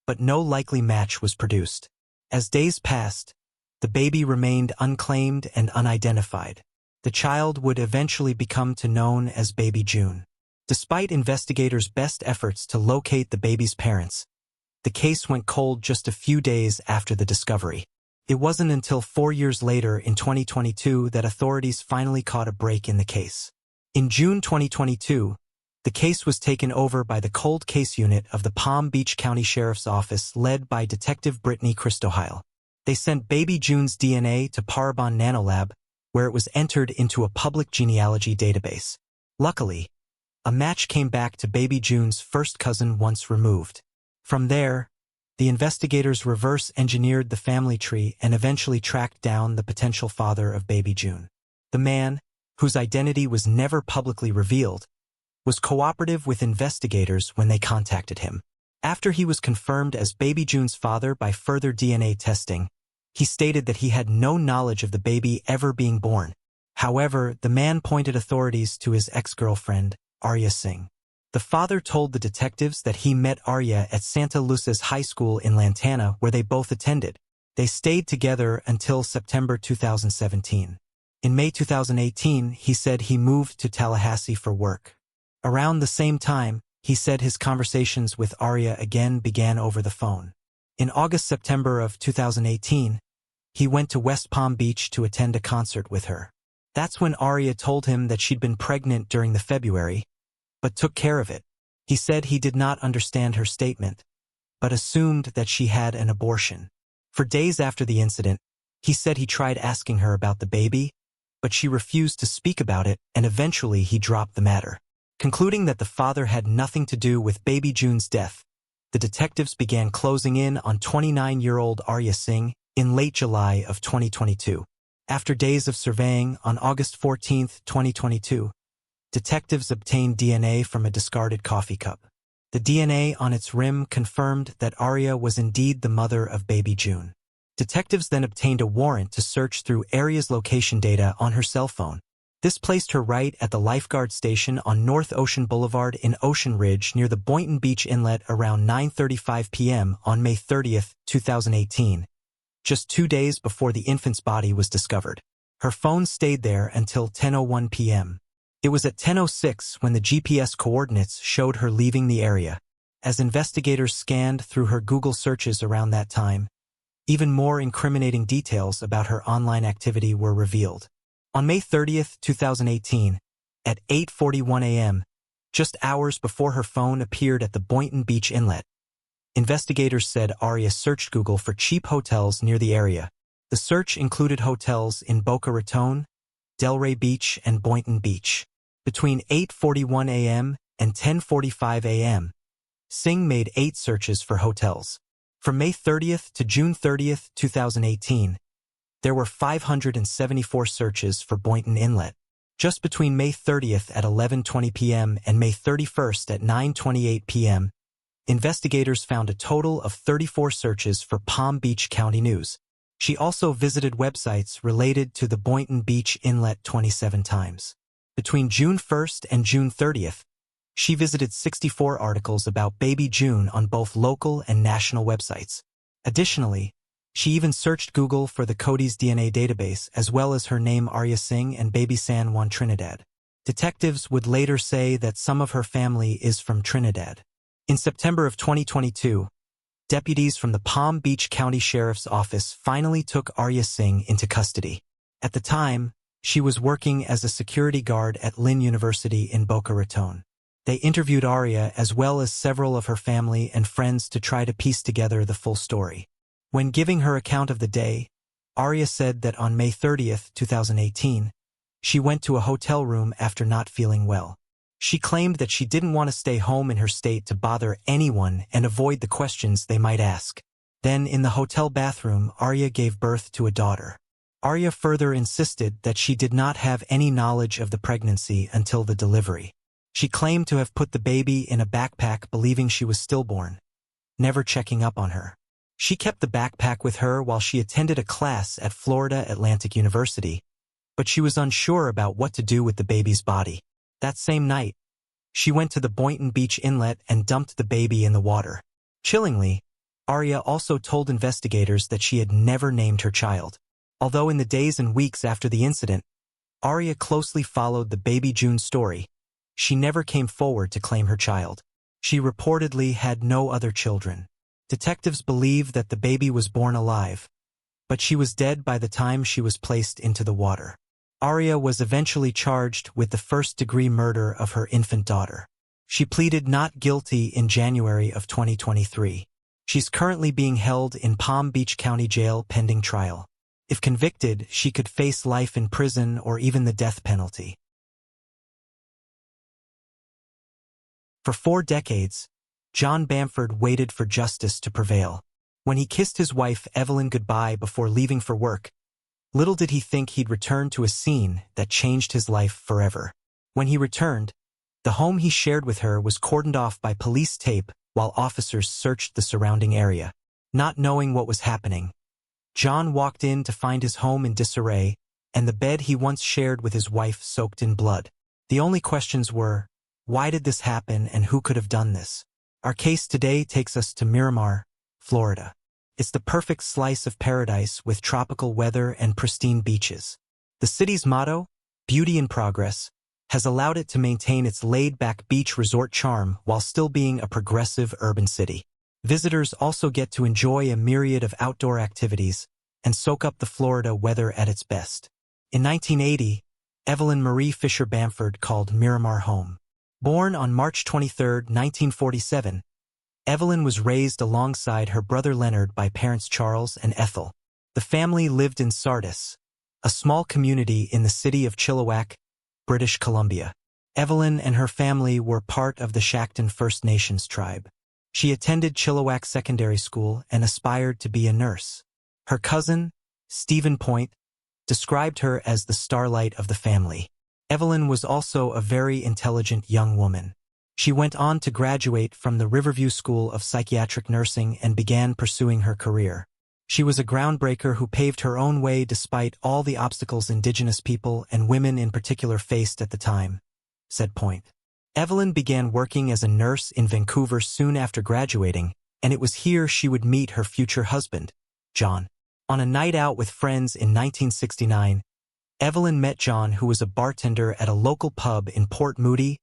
but no likely match was produced. As days passed, the baby remained unclaimed and unidentified. The child would eventually become known as Baby June. Despite investigators' best efforts to locate the baby's parents, the case went cold just a few days after the discovery. It wasn't until 4 years later in 2022 that authorities finally caught a break in the case. In June 2022, the case was taken over by the Cold Case Unit of the Palm Beach County Sheriff's Office led by Detective Brittany Christohile. They sent Baby June's DNA to Parabon Nanolab, where it was entered into a public genealogy database. Luckily, a match came back to Baby June's first cousin once removed. From there, the investigators reverse-engineered the family tree and eventually tracked down the potential father of Baby June. The man, whose identity was never publicly revealed, was cooperative with investigators when they contacted him. After he was confirmed as Baby June's father by further DNA testing, he stated that he had no knowledge of the baby ever being born. However, the man pointed authorities to his ex-girlfriend, Arya Singh. The father told the detectives that he met Arya at Santa Luces High School in Lantana, where they both attended. They stayed together until September 2017. In May 2018, he said he moved to Tallahassee for work. Around the same time, he said his conversations with Arya again began over the phone. In August-September of 2018, he went to West Palm Beach to attend a concert with her. That's when Arya told him that she'd been pregnant during the February, but took care of it. He said he did not understand her statement, but assumed that she had an abortion. For days after the incident, He said he tried asking her about the baby, but she refused to speak about it, and eventually he dropped the matter. Concluding that the father had nothing to do with baby June's death, the detectives began closing in on 29-year-old Arya Singh in late July of 2022. After days of surveying, on August 14, 2022, detectives obtained DNA from a discarded coffee cup. The DNA on its rim confirmed that Arya was indeed the mother of baby June. Detectives then obtained a warrant to search through Arya's location data on her cell phone. This placed her right at the lifeguard station on North Ocean Boulevard in Ocean Ridge near the Boynton Beach Inlet around 9:35 p.m. on May 30, 2018, just 2 days before the infant's body was discovered. Her phone stayed there until 10:01 p.m. It was at 10:06 when the GPS coordinates showed her leaving the area. As investigators scanned through her Google searches around that time, even more incriminating details about her online activity were revealed. On May 30, 2018, at 8:41 a.m., just hours before her phone appeared at the Boynton Beach Inlet, investigators said Arya searched Google for cheap hotels near the area. The search included hotels in Boca Raton, Delray Beach, and Boynton Beach. Between 8:41 a.m. and 10:45 a.m., Singh made 8 searches for hotels. From May 30th to June 30th, 2018, there were 574 searches for Boynton Inlet. Just between May 30th at 11:20 p.m. and May 31st at 9:28 p.m., investigators found a total of 34 searches for Palm Beach County News. She also visited websites related to the Boynton Beach Inlet 27 times. Between June 1st and June 30th, she visited 64 articles about baby June on both local and national websites. Additionally, she even searched Google for the Cody's DNA database as well as her name Arya Singh and baby San Juan Trinidad. Detectives would later say that some of her family is from Trinidad. In September of 2022, deputies from the Palm Beach County Sheriff's Office finally took Arya Singh into custody. At the time, she was working as a security guard at Lynn University in Boca Raton. They interviewed Arya as well as several of her family and friends to try to piece together the full story. When giving her account of the day, Arya said that on May 30, 2018, she went to a hotel room after not feeling well. She claimed that she didn't want to stay home in her state to bother anyone and avoid the questions they might ask. Then, in the hotel bathroom, Arya gave birth to a daughter. Arya further insisted that she did not have any knowledge of the pregnancy until the delivery. She claimed to have put the baby in a backpack believing she was stillborn, never checking up on her. She kept the backpack with her while she attended a class at Florida Atlantic University, but she was unsure about what to do with the baby's body. That same night, she went to the Boynton Beach Inlet and dumped the baby in the water. Chillingly, Arya also told investigators that she had never named her child. Although in the days and weeks after the incident, Arya closely followed the baby June story, she never came forward to claim her child. She reportedly had no other children. Detectives believe that the baby was born alive, but she was dead by the time she was placed into the water. Arya was eventually charged with the first-degree murder of her infant daughter. She pleaded not guilty in January of 2023. She's currently being held in Palm Beach County Jail pending trial. If convicted, she could face life in prison or even the death penalty. For 4 decades, John Bamford waited for justice to prevail. When he kissed his wife Evelyn goodbye before leaving for work, little did he think he'd return to a scene that changed his life forever. When he returned, the home he shared with her was cordoned off by police tape while officers searched the surrounding area. Not knowing what was happening, John walked in to find his home in disarray and the bed he once shared with his wife soaked in blood. The only questions were, why did this happen and who could have done this? Our case today takes us to Miramar, Florida. It's the perfect slice of paradise with tropical weather and pristine beaches. The city's motto, Beauty in Progress, has allowed it to maintain its laid-back beach resort charm while still being a progressive urban city. Visitors also get to enjoy a myriad of outdoor activities and soak up the Florida weather at its best. In 1980, Evelyn Marie Fisher Bamford called Miramar home. Born on March 23, 1947, Evelyn was raised alongside her brother Leonard by parents Charles and Ethel. The family lived in Sardis, a small community in the city of Chilliwack, British Columbia. Evelyn and her family were part of the Shackton First Nations tribe. She attended Chilliwack Secondary School and aspired to be a nurse. Her cousin, Stephen Point, described her as the starlight of the family. Evelyn was also a very intelligent young woman. She went on to graduate from the Riverview School of Psychiatric Nursing and began pursuing her career. She was a groundbreaker who paved her own way despite all the obstacles Indigenous people and women in particular faced at the time, said Point. Evelyn began working as a nurse in Vancouver soon after graduating, and it was here she would meet her future husband, John. On a night out with friends in 1969, Evelyn met John, who was a bartender at a local pub in Port Moody,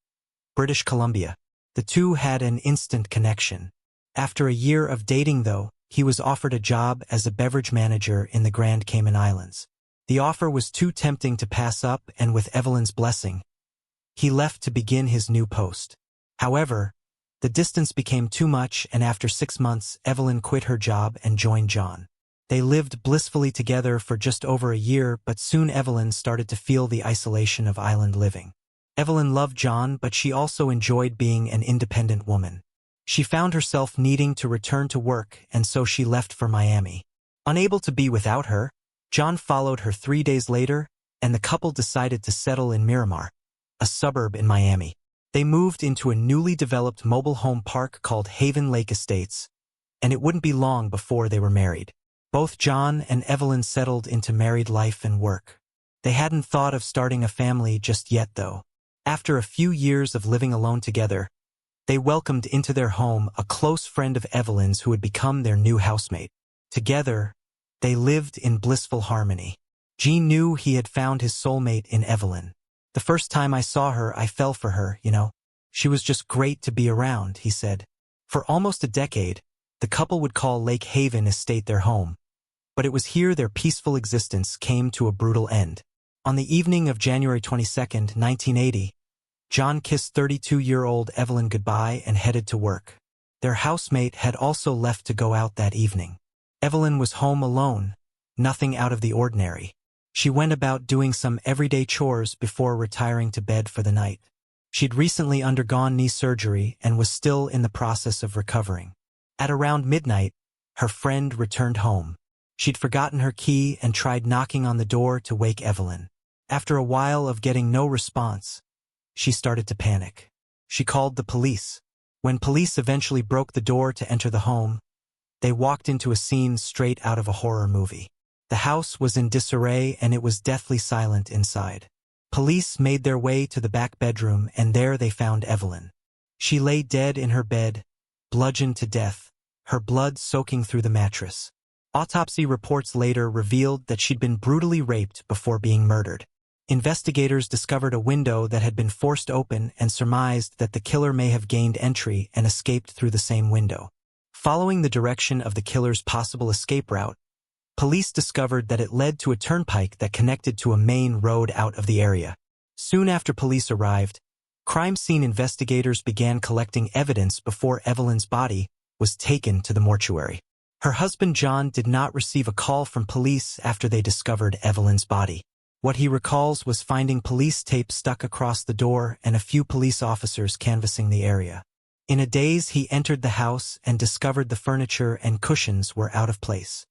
British Columbia. The two had an instant connection. After a year of dating, though, he was offered a job as a beverage manager in the Grand Cayman Islands. The offer was too tempting to pass up, and with Evelyn's blessing, he left to begin his new post. However, the distance became too much, and after 6 months, Evelyn quit her job and joined John. They lived blissfully together for just over a year, but soon Evelyn started to feel the isolation of island living. Evelyn loved John, but she also enjoyed being an independent woman. She found herself needing to return to work, and so she left for Miami. Unable to be without her, John followed her 3 days later, and the couple decided to settle in Miramar, a suburb in Miami. They moved into a newly developed mobile home park called Haven Lake Estates, and it wouldn't be long before they were married. Both John and Evelyn settled into married life and work. They hadn't thought of starting a family just yet, though. After a few years of living alone together, they welcomed into their home a close friend of Evelyn's who had become their new housemate. Together, they lived in blissful harmony. Gene knew he had found his soulmate in Evelyn. "The first time I saw her, I fell for her, you know. She was just great to be around," he said. For almost a decade, the couple would call Lake Haven Estate their home. But it was here their peaceful existence came to a brutal end. On the evening of January 22, 1980, John kissed 32-year-old Evelyn goodbye and headed to work. Their housemate had also left to go out that evening. Evelyn was home alone, nothing out of the ordinary. She went about doing some everyday chores before retiring to bed for the night. She'd recently undergone knee surgery and was still in the process of recovering. At around midnight, her friend returned home. She'd forgotten her key and tried knocking on the door to wake Evelyn. After a while of getting no response, she started to panic. She called the police. When police eventually broke the door to enter the home, they walked into a scene straight out of a horror movie. The house was in disarray and it was deathly silent inside. Police made their way to the back bedroom, and there they found Evelyn. She lay dead in her bed, bludgeoned to death, her blood soaking through the mattress. Autopsy reports later revealed that she'd been brutally raped before being murdered. Investigators discovered a window that had been forced open and surmised that the killer may have gained entry and escaped through the same window. Following the direction of the killer's possible escape route, police discovered that it led to a turnpike that connected to a main road out of the area. Soon after police arrived, crime scene investigators began collecting evidence before Evelyn's body was taken to the mortuary. Her husband John did not receive a call from police after they discovered Evelyn's body. What he recalls was finding police tape stuck across the door and a few police officers canvassing the area. In a daze, he entered the house and discovered the furniture and cushions were out of place.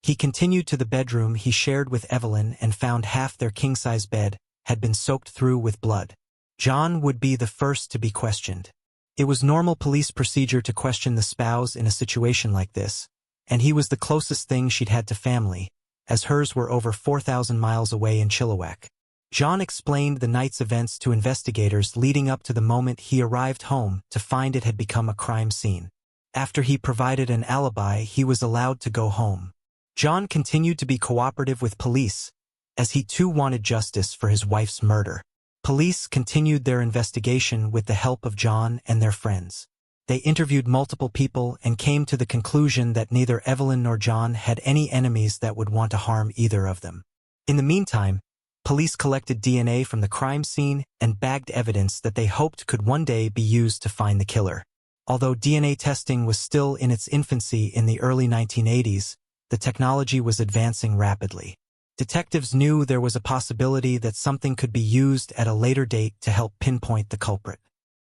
He continued to the bedroom he shared with Evelyn and found half their king-size bed had been soaked through with blood. John would be the first to be questioned. It was normal police procedure to question the spouse in a situation like this, and he was the closest thing she'd had to family, as hers were over 4,000 miles away in Chilliwack. John explained the night's events to investigators leading up to the moment he arrived home to find it had become a crime scene. After he provided an alibi, he was allowed to go home. John continued to be cooperative with police, as he too wanted justice for his wife's murder. Police continued their investigation with the help of John and their friends. They interviewed multiple people and came to the conclusion that neither Evelyn nor John had any enemies that would want to harm either of them. In the meantime, police collected DNA from the crime scene and bagged evidence that they hoped could one day be used to find the killer. Although DNA testing was still in its infancy in the early 1980s, The technology was advancing rapidly. Detectives knew there was a possibility that something could be used at a later date to help pinpoint the culprit.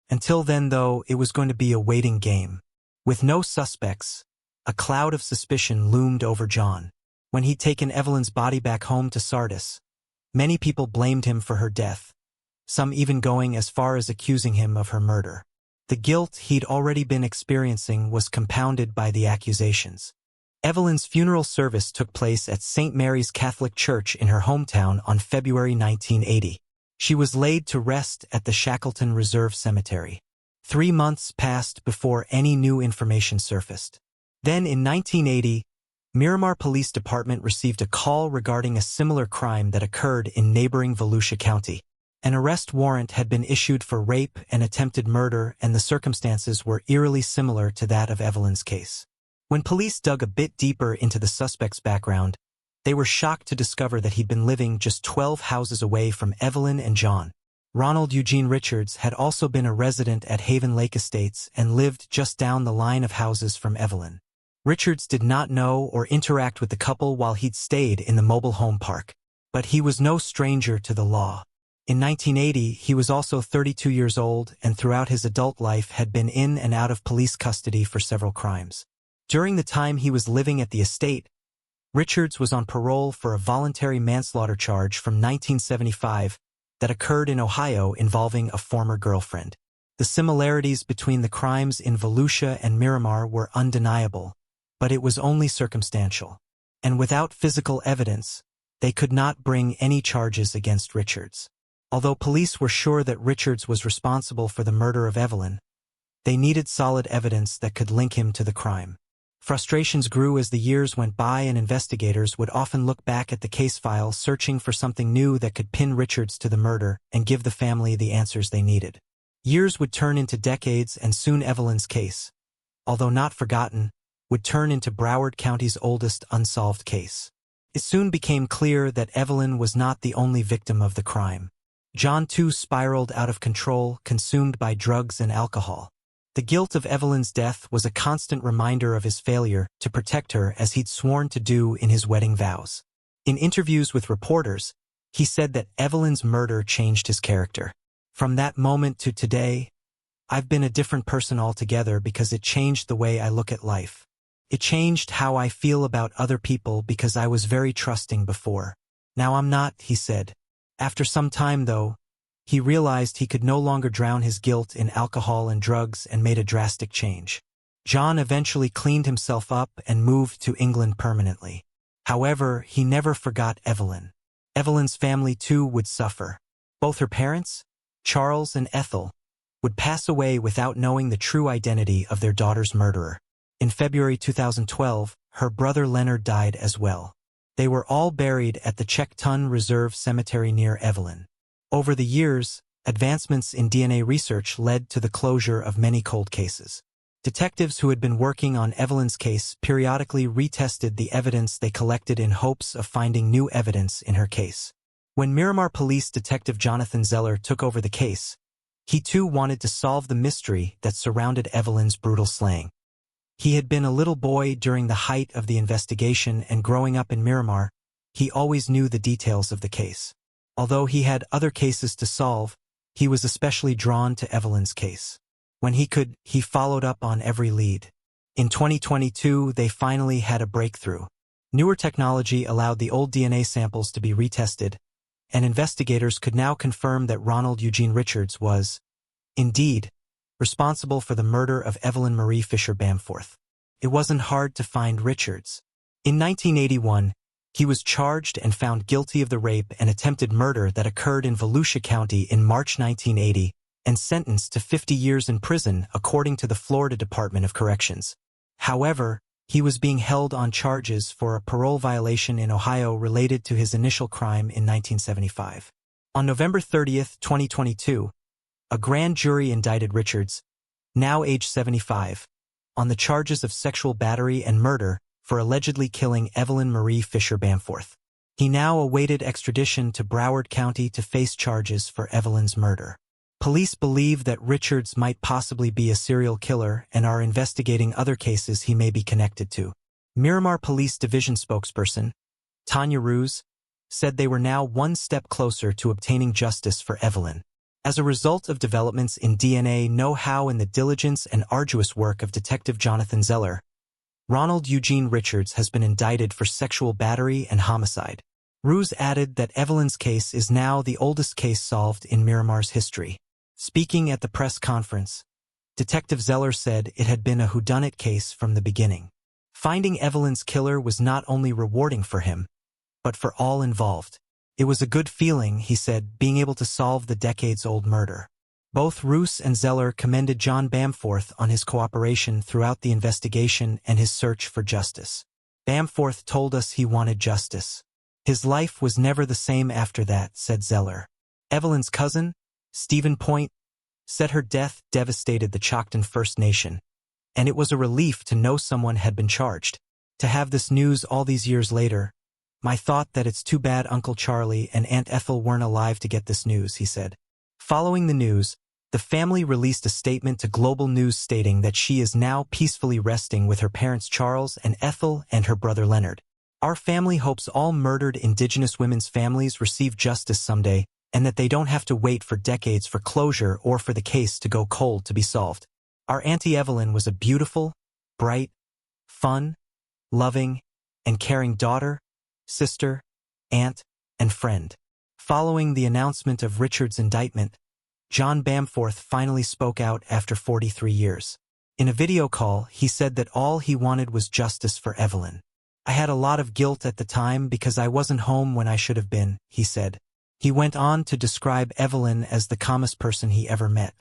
Until then, though, it was going to be a waiting game. With no suspects, a cloud of suspicion loomed over John. When he'd taken Evelyn's body back home to Sardis, many people blamed him for her death, some even going as far as accusing him of her murder. The guilt he'd already been experiencing was compounded by the accusations. Evelyn's funeral service took place at St. Mary's Catholic Church in her hometown on February 1980. She was laid to rest at the Shackleton Reserve Cemetery. 3 months passed before any new information surfaced. Then in 1980, Miramar Police Department received a call regarding a similar crime that occurred in neighboring Volusia County. An arrest warrant had been issued for rape and attempted murder, and the circumstances were eerily similar to that of Evelyn's case. When police dug a bit deeper into the suspect's background, they were shocked to discover that he'd been living just 12 houses away from Evelyn and John. Ronald Eugene Richards had also been a resident at Haven Lake Estates and lived just down the line of houses from Evelyn. Richards did not know or interact with the couple while he'd stayed in the mobile home park, but he was no stranger to the law. In 1980, he was also 32 years old and throughout his adult life had been in and out of police custody for several crimes. During the time he was living at the estate, Richards was on parole for a voluntary manslaughter charge from 1975 that occurred in Ohio involving a former girlfriend. The similarities between the crimes in Volusia and Miramar were undeniable, but it was only circumstantial. And without physical evidence, they could not bring any charges against Richards. Although police were sure that Richards was responsible for the murder of Evelyn, they needed solid evidence that could link him to the crime. Frustrations grew as the years went by, and investigators would often look back at the case file searching for something new that could pin Richards to the murder and give the family the answers they needed. Years would turn into decades, and soon Evelyn's case, although not forgotten, would turn into Broward County's oldest unsolved case. It soon became clear that Evelyn was not the only victim of the crime. John too spiraled out of control, consumed by drugs and alcohol. The guilt of Evelyn's death was a constant reminder of his failure to protect her, as he'd sworn to do in his wedding vows. In interviews with reporters, he said that Evelyn's murder changed his character. From that moment to today, I've been a different person altogether because it changed the way I look at life. It changed how I feel about other people because I was very trusting before. Now I'm not, he said. After some time, though, he realized he could no longer drown his guilt in alcohol and drugs and made a drastic change. John eventually cleaned himself up and moved to England permanently. However, he never forgot Evelyn. Evelyn's family too would suffer. Both her parents, Charles and Ethel, would pass away without knowing the true identity of their daughter's murderer. In February 2012, her brother Leonard died as well. They were all buried at the Checkton Reserve Cemetery near Evelyn. Over the years, advancements in DNA research led to the closure of many cold cases. Detectives who had been working on Evelyn's case periodically retested the evidence they collected in hopes of finding new evidence in her case. When Miramar Police Detective Jonathan Zeller took over the case, he too wanted to solve the mystery that surrounded Evelyn's brutal slaying. He had been a little boy during the height of the investigation, and growing up in Miramar, he always knew the details of the case. Although he had other cases to solve, he was especially drawn to Evelyn's case. When he could, he followed up on every lead. In 2022, they finally had a breakthrough. Newer technology allowed the old DNA samples to be retested, and investigators could now confirm that Ronald Eugene Richards was, indeed, responsible for the murder of Evelyn Marie Fisher Bamforth. It wasn't hard to find Richards. In 1981, he was charged and found guilty of the rape and attempted murder that occurred in Volusia County in March 1980 and sentenced to 50 years in prison according to the Florida Department of Corrections. However, he was being held on charges for a parole violation in Ohio related to his initial crime in 1975. On November 30, 2022, a grand jury indicted Richards, now age 75, on the charges of sexual battery and murder for allegedly killing Evelyn Marie Fisher Bamforth. He now awaited extradition to Broward County to face charges for Evelyn's murder. Police believe that Richards might possibly be a serial killer and are investigating other cases he may be connected to. Miramar Police Division spokesperson, Tanya Ruse, said they were now one step closer to obtaining justice for Evelyn. As a result of developments in DNA know-how and the diligence and arduous work of Detective Jonathan Zeller, Ronald Eugene Richards has been indicted for sexual battery and homicide. Ruse added that Evelyn's case is now the oldest case solved in Miramar's history. Speaking at the press conference, Detective Zeller said it had been a whodunit case from the beginning. Finding Evelyn's killer was not only rewarding for him, but for all involved. It was a good feeling, he said, being able to solve the decades-old murder. Both Ruse and Zeller commended John Bamforth on his cooperation throughout the investigation and his search for justice. Bamforth told us he wanted justice. His life was never the same after that, said Zeller. Evelyn's cousin, Stephen Point, said her death devastated the Choctaw First Nation, and it was a relief to know someone had been charged. To have this news all these years later, my thought that it's too bad Uncle Charlie and Aunt Ethel weren't alive to get this news, he said. Following the news, the family released a statement to Global News stating that she is now peacefully resting with her parents Charles and Ethel and her brother Leonard. Our family hopes all murdered Indigenous women's families receive justice someday and that they don't have to wait for decades for closure or for the case to go cold to be solved. Our Auntie Evelyn was a beautiful, bright, fun, loving, and caring daughter, sister, aunt, and friend. Following the announcement of Richard's indictment, John Bamforth finally spoke out after 43 years. In a video call, he said that all he wanted was justice for Evelyn. I had a lot of guilt at the time because I wasn't home when I should have been, he said. He went on to describe Evelyn as the calmest person he ever met.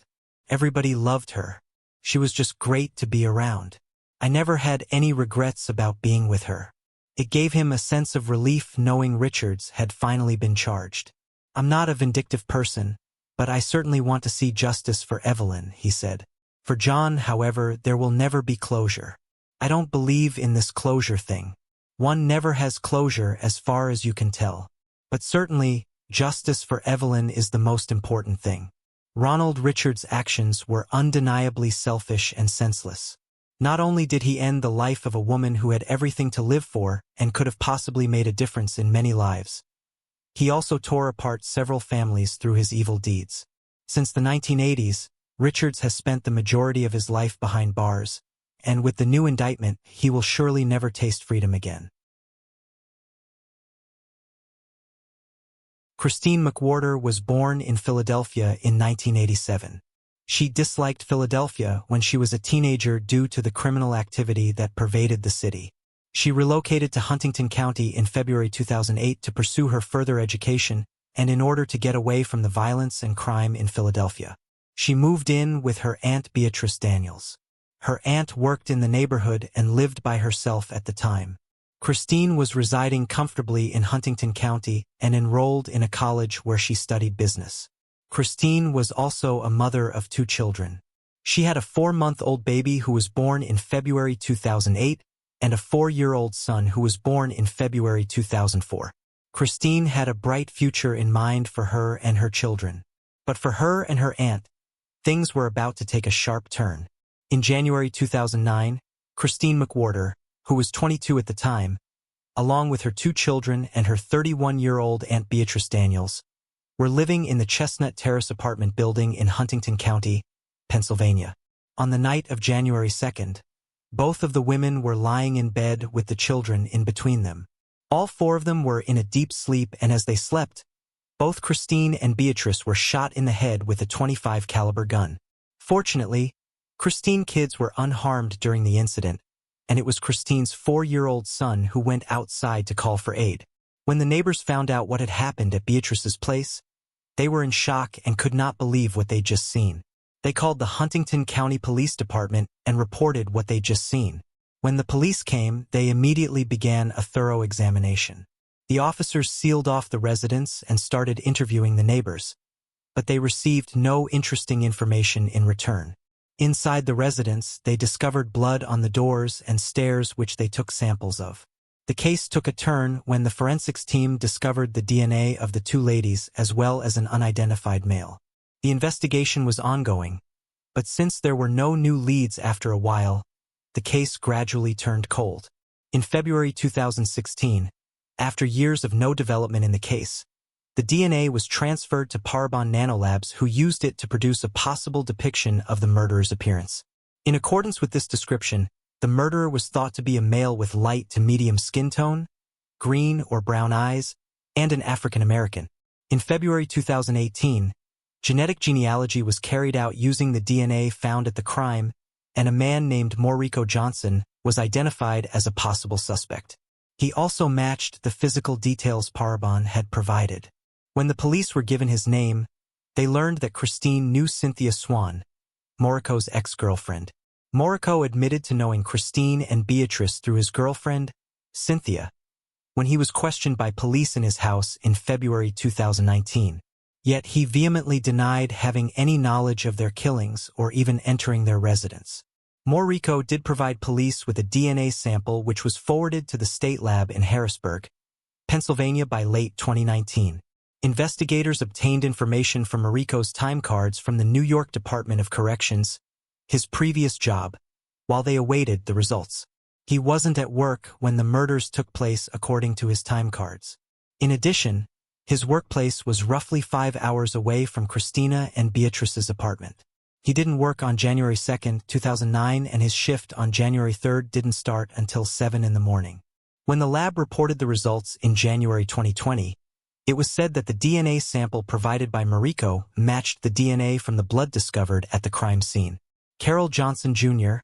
Everybody loved her. She was just great to be around. I never had any regrets about being with her. It gave him a sense of relief knowing Richards had finally been charged. I'm not a vindictive person, but I certainly want to see justice for Evelyn, he said. For John, however, there will never be closure. I don't believe in this closure thing. One never has closure as far as you can tell. But certainly, justice for Evelyn is the most important thing. Ronald Richards' actions were undeniably selfish and senseless. Not only did he end the life of a woman who had everything to live for and could have possibly made a difference in many lives, he also tore apart several families through his evil deeds. Since the 1980s, Richards has spent the majority of his life behind bars, and with the new indictment, he will surely never taste freedom again. Christine McWhorter was born in Philadelphia in 1987. She disliked Philadelphia when she was a teenager due to the criminal activity that pervaded the city. She relocated to Huntington County in February 2008 to pursue her further education and in order to get away from the violence and crime in Philadelphia. She moved in with her Aunt Beatrice Daniels. Her aunt worked in the neighborhood and lived by herself at the time. Christine was residing comfortably in Huntington County and enrolled in a college where she studied business. Christine was also a mother of 2 children. She had a 4-month-old baby who was born in February 2008 and a 4-year-old son who was born in February 2004. Christine had a bright future in mind for her and her children. But for her and her aunt, things were about to take a sharp turn. In January 2009, Christine McWhorter, who was 22 at the time, along with her 2 children and her 31-year-old Aunt Beatrice Daniels, were living in the Chestnut Terrace apartment building in Huntington County, Pennsylvania. On the night of January 2nd, both of the women were lying in bed with the children in between them. All 4 of them were in a deep sleep, and as they slept, both Christine and Beatrice were shot in the head with a .25 caliber gun. Fortunately, Christine kids were unharmed during the incident, and it was Christine's 4-year-old son who went outside to call for aid. When the neighbors found out what had happened at Beatrice's place, they were in shock and could not believe what they'd just seen. They called the Huntington County Police Department and reported what they'd just seen. When the police came, they immediately began a thorough examination. The officers sealed off the residence and started interviewing the neighbors, but they received no interesting information in return. Inside the residence, they discovered blood on the doors and stairs which they took samples of. The case took a turn when the forensics team discovered the DNA of the 2 ladies as well as an unidentified male. The investigation was ongoing, but since there were no new leads after a while, the case gradually turned cold. In February 2016, after years of no development in the case, the DNA was transferred to Parabon Nanolabs, who used it to produce a possible depiction of the murderer's appearance. In accordance with this description, the murderer was thought to be a male with light to medium skin tone, green or brown eyes, and an African American. In February 2018, genetic genealogy was carried out using the DNA found at the crime, and a man named Maurico Johnson was identified as a possible suspect. He also matched the physical details Parabon had provided. When the police were given his name, they learned that Christine knew Cynthia Swan, Maurico's ex-girlfriend. Maurico admitted to knowing Christine and Beatrice through his girlfriend, Cynthia, when he was questioned by police in his house in February 2019. Yet he vehemently denied having any knowledge of their killings or even entering their residence. Maurico did provide police with a DNA sample which was forwarded to the state lab in Harrisburg, Pennsylvania by late 2019. Investigators obtained information from Maurico's time cards from the New York Department of Corrections, his previous job, while they awaited the results. He wasn't at work when the murders took place according to his time cards. In addition, his workplace was roughly 5 hours away from Christina and Beatrice's apartment. He didn't work on January 2, 2009, and his shift on January 3 didn't start until 7 in the morning. When the lab reported the results in January 2020, it was said that the DNA sample provided by Maurico matched the DNA from the blood discovered at the crime scene. Carroll Johnson Jr.,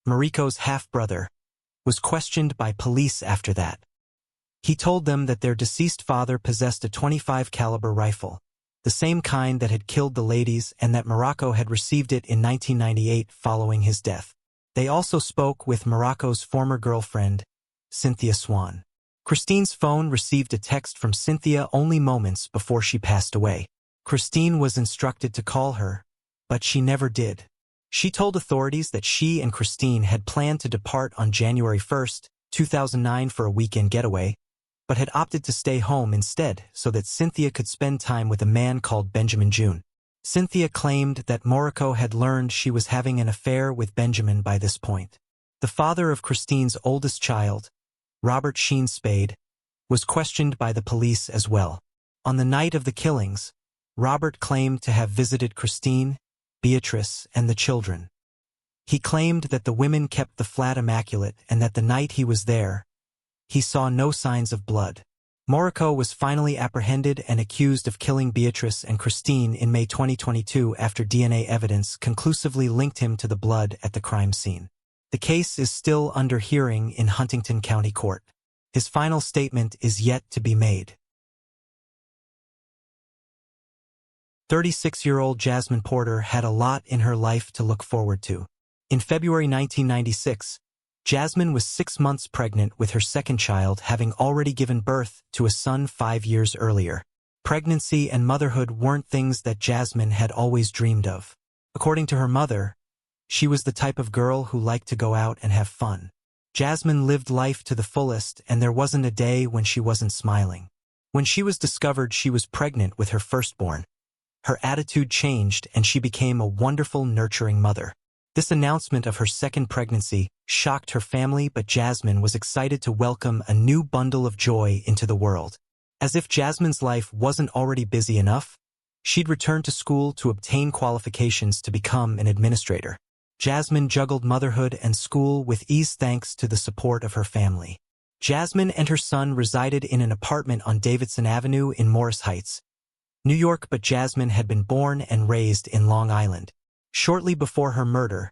Maurico's half-brother, was questioned by police after that. He told them that their deceased father possessed a .25 caliber rifle, the same kind that had killed the ladies, and that Maurico had received it in 1998 following his death. They also spoke with Maurico's former girlfriend, Cynthia Swan. Christine's phone received a text from Cynthia only moments before she passed away. Christine was instructed to call her, but she never did. She told authorities that she and Christine had planned to depart on January 1, 2009 for a weekend getaway, but had opted to stay home instead so that Cynthia could spend time with a man called Benjamin June. Cynthia claimed that Maurico had learned she was having an affair with Benjamin by this point. The father of Christine's oldest child, Robert Sheen Spade, was questioned by the police as well. On the night of the killings, Robert claimed to have visited Christine, Beatrice, and the children. He claimed that the women kept the flat immaculate and that the night he was there, he saw no signs of blood. Maurico was finally apprehended and accused of killing Beatrice and Christine in May 2022 after DNA evidence conclusively linked him to the blood at the crime scene. The case is still under hearing in Huntington County Court. His final statement is yet to be made. 36-year-old Jasmine Porter had a lot in her life to look forward to. In February 1996, Jasmine was 6 months pregnant with her second child, having already given birth to a son 5 years earlier. Pregnancy and motherhood weren't things that Jasmine had always dreamed of. According to her mother, she was the type of girl who liked to go out and have fun. Jasmine lived life to the fullest, and there wasn't a day when she wasn't smiling. When she was discovered she was pregnant with her firstborn, her attitude changed and she became a wonderful, nurturing mother. This announcement of her second pregnancy shocked her family, but Jasmine was excited to welcome a new bundle of joy into the world. As if Jasmine's life wasn't already busy enough, she'd returned to school to obtain qualifications to become an administrator. Jasmine juggled motherhood and school with ease thanks to the support of her family. Jasmine and her son resided in an apartment on Davidson Avenue in Morris Heights, New York, but Jasmine had been born and raised in Long Island. Shortly before her murder,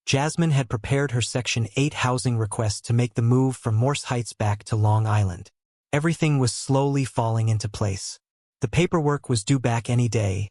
Jasmine had prepared her Section 8 housing request to make the move from Morris Heights back to Long Island. Everything was slowly falling into place. The paperwork was due back any day,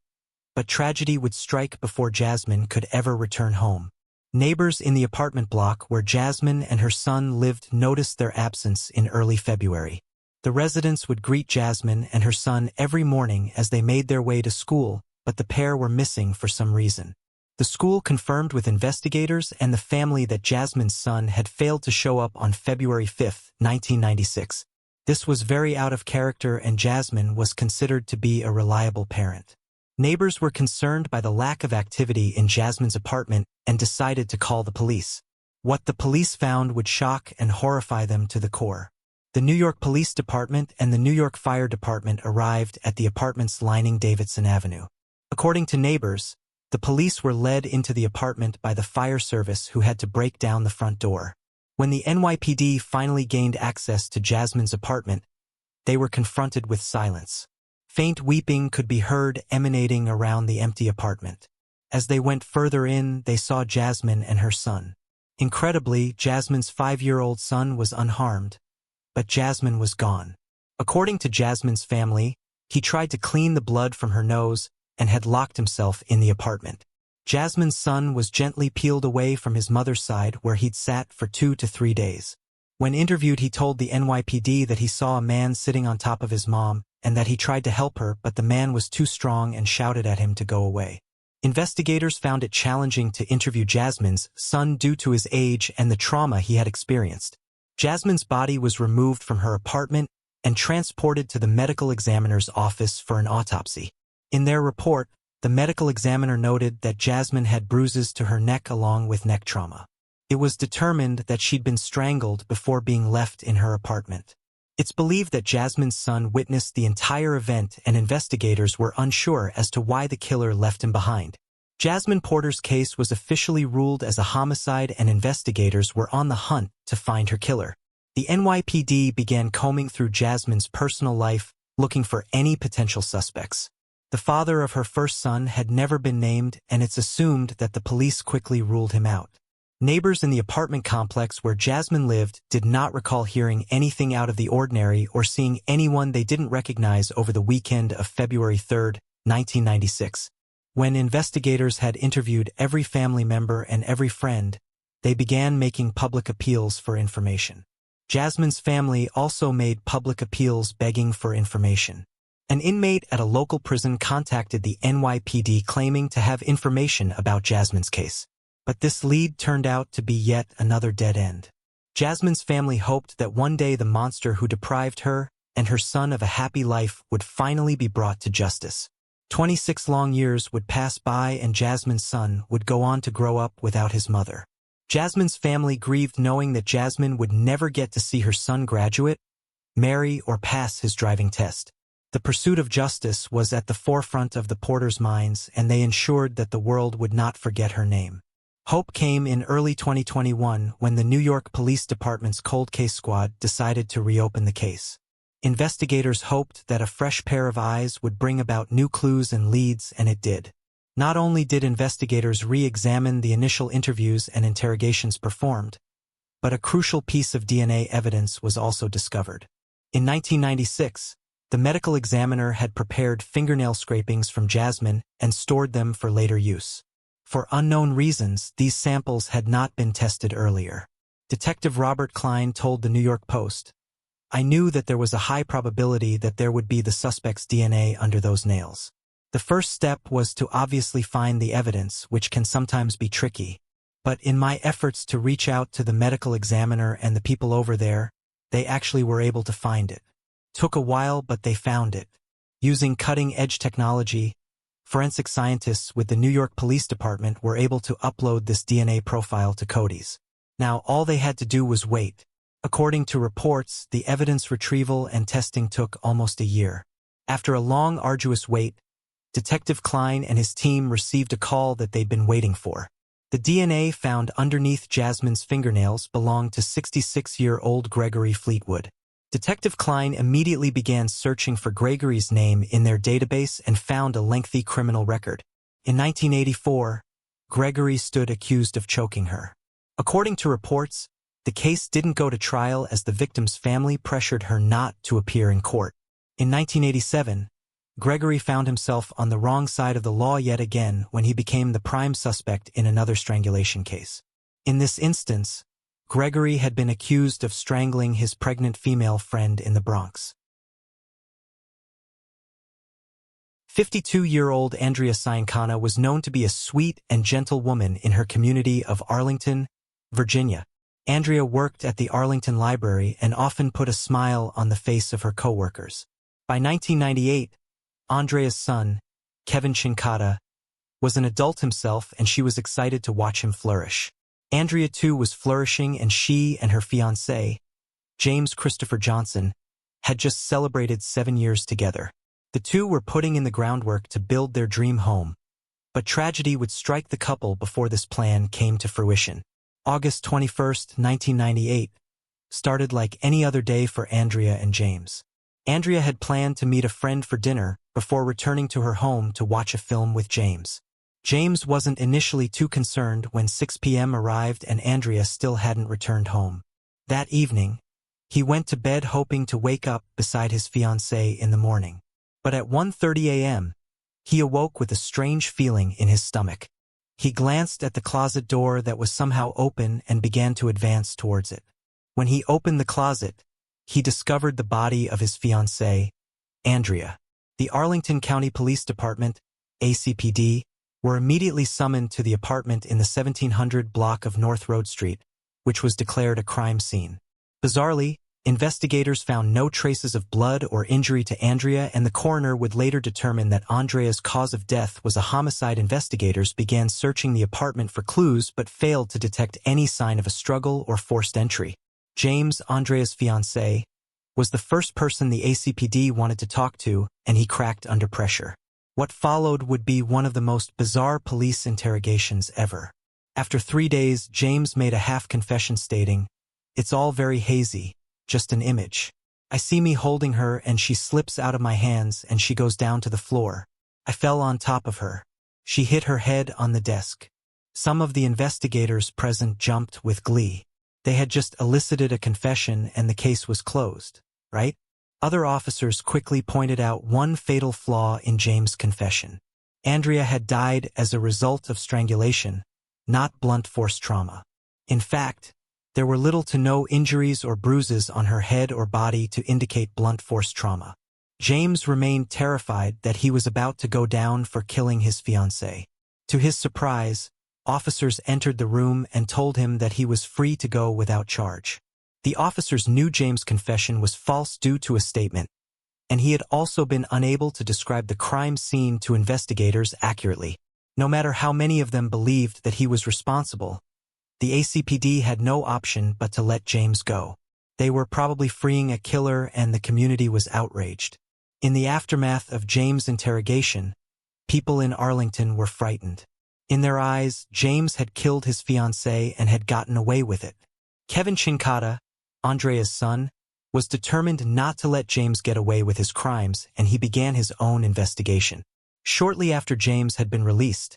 but tragedy would strike before Jasmine could ever return home. Neighbors in the apartment block where Jasmine and her son lived noticed their absence in early February. The residents would greet Jasmine and her son every morning as they made their way to school, but the pair were missing for some reason. The school confirmed with investigators and the family that Jasmine's son had failed to show up on February 5, 1996. This was very out of character, and Jasmine was considered to be a reliable parent. Neighbors were concerned by the lack of activity in Jasmine's apartment and decided to call the police. What the police found would shock and horrify them to the core. The New York Police Department and the New York Fire Department arrived at the apartments lining Davidson Avenue. According to neighbors, the police were led into the apartment by the fire service, who had to break down the front door. When the NYPD finally gained access to Jasmine's apartment, they were confronted with silence. Faint weeping could be heard emanating around the empty apartment. As they went further in, they saw Jasmine and her son. Incredibly, Jasmine's 5-year-old son was unharmed, but Jasmine was gone. According to Jasmine's family, he tried to clean the blood from her nose and had locked himself in the apartment. Jasmine's son was gently peeled away from his mother's side, where he'd sat for 2 to 3 days. When interviewed, he told the NYPD that he saw a man sitting on top of his mom and that he tried to help her, but the man was too strong and shouted at him to go away. Investigators found it challenging to interview Jasmine's son due to his age and the trauma he had experienced. Jasmine's body was removed from her apartment and transported to the medical examiner's office for an autopsy. In their report, the medical examiner noted that Jasmine had bruises to her neck along with neck trauma. It was determined that she'd been strangled before being left in her apartment. It's believed that Jasmine's son witnessed the entire event, and investigators were unsure as to why the killer left him behind. Jasmine Porter's case was officially ruled as a homicide, and investigators were on the hunt to find her killer. The NYPD began combing through Jasmine's personal life, looking for any potential suspects. The father of her first son had never been named, and it's assumed that the police quickly ruled him out. Neighbors in the apartment complex where Jasmine lived did not recall hearing anything out of the ordinary or seeing anyone they didn't recognize over the weekend of February 3, 1996. When investigators had interviewed every family member and every friend, they began making public appeals for information. Jasmine's family also made public appeals begging for information. An inmate at a local prison contacted the NYPD claiming to have information about Jasmine's case. But this lead turned out to be yet another dead end. Jasmine's family hoped that one day the monster who deprived her and her son of a happy life would finally be brought to justice. 26 long years would pass by, and Jasmine's son would go on to grow up without his mother. Jasmine's family grieved knowing that Jasmine would never get to see her son graduate, marry, or pass his driving test. The pursuit of justice was at the forefront of the Porters' minds, and they ensured that the world would not forget her name. Hope came in early 2021 when the New York Police Department's Cold Case Squad decided to reopen the case. Investigators hoped that a fresh pair of eyes would bring about new clues and leads, and it did. Not only did investigators re-examine the initial interviews and interrogations performed, but a crucial piece of DNA evidence was also discovered. In 1996, the medical examiner had prepared fingernail scrapings from Jasmine and stored them for later use. For unknown reasons, these samples had not been tested earlier. Detective Robert Klein told the New York Post, "I knew that there was a high probability that there would be the suspect's DNA under those nails. The first step was to obviously find the evidence, which can sometimes be tricky. But in my efforts to reach out to the medical examiner and the people over there, they actually were able to find it. Took a while, but they found it. Using cutting-edge technology, forensic scientists with the New York Police Department were able to upload this DNA profile to Cody's. Now all they had to do was wait. According to reports, the evidence retrieval and testing took almost a year. After a long, arduous wait, Detective Klein and his team received a call that they'd been waiting for. The DNA found underneath Jasmine's fingernails belonged to 66-year-old Gregory Fleetwood. Detective Klein immediately began searching for Gregory's name in their database and found a lengthy criminal record. In 1984, Gregory stood accused of choking her. According to reports, the case didn't go to trial as the victim's family pressured her not to appear in court. In 1987, Gregory found himself on the wrong side of the law yet again when he became the prime suspect in another strangulation case. In this instance, Gregory had been accused of strangling his pregnant female friend in the Bronx. 52-year-old Andrea Ciancana was known to be a sweet and gentle woman in her community of Arlington, Virginia. Andrea worked at the Arlington Library and often put a smile on the face of her coworkers. By 1998, Andrea's son, Kevin Ciancana, was an adult himself, and she was excited to watch him flourish. Andrea too was flourishing, and she and her fiancé, James Christopher Johnson, had just celebrated 7 years together. The two were putting in the groundwork to build their dream home, but tragedy would strike the couple before this plan came to fruition. August 21st, 1998, started like any other day for Andrea and James. Andrea had planned to meet a friend for dinner before returning to her home to watch a film with James. James wasn't initially too concerned when 6 p.m. arrived and Andrea still hadn't returned home. That evening, he went to bed hoping to wake up beside his fiancée in the morning. But at 1:30 a.m., he awoke with a strange feeling in his stomach. He glanced at the closet door that was somehow open and began to advance towards it. When he opened the closet, he discovered the body of his fiancée, Andrea. The Arlington County Police Department, ACPD, were immediately summoned to the apartment in the 1700 block of North Road Street, which was declared a crime scene. Bizarrely, investigators found no traces of blood or injury to Andrea, and the coroner would later determine that Andrea's cause of death was a homicide. Investigators began searching the apartment for clues but failed to detect any sign of a struggle or forced entry. James, Andrea's fiancé, was the first person the ACPD wanted to talk to, and he cracked under pressure. What followed would be one of the most bizarre police interrogations ever. After 3 days, James made a half-confession stating, "It's all very hazy, just an image. I see me holding her and she slips out of my hands and she goes down to the floor. I fell on top of her. She hit her head on the desk." Some of the investigators present jumped with glee. They had just elicited a confession and the case was closed, right? Other officers quickly pointed out one fatal flaw in James' confession. Andrea had died as a result of strangulation, not blunt force trauma. In fact, there were little to no injuries or bruises on her head or body to indicate blunt force trauma. James remained terrified that he was about to go down for killing his fiancée. To his surprise, officers entered the room and told him that he was free to go without charge. The officers knew James' confession was false due to a statement, and he had also been unable to describe the crime scene to investigators accurately. No matter how many of them believed that he was responsible, the ACPD had no option but to let James go. They were probably freeing a killer, and the community was outraged. In the aftermath of James' interrogation, people in Arlington were frightened. In their eyes, James had killed his fiancée and had gotten away with it. Kevin Chincata, Andrea's son, was determined not to let James get away with his crimes, and he began his own investigation. Shortly after James had been released,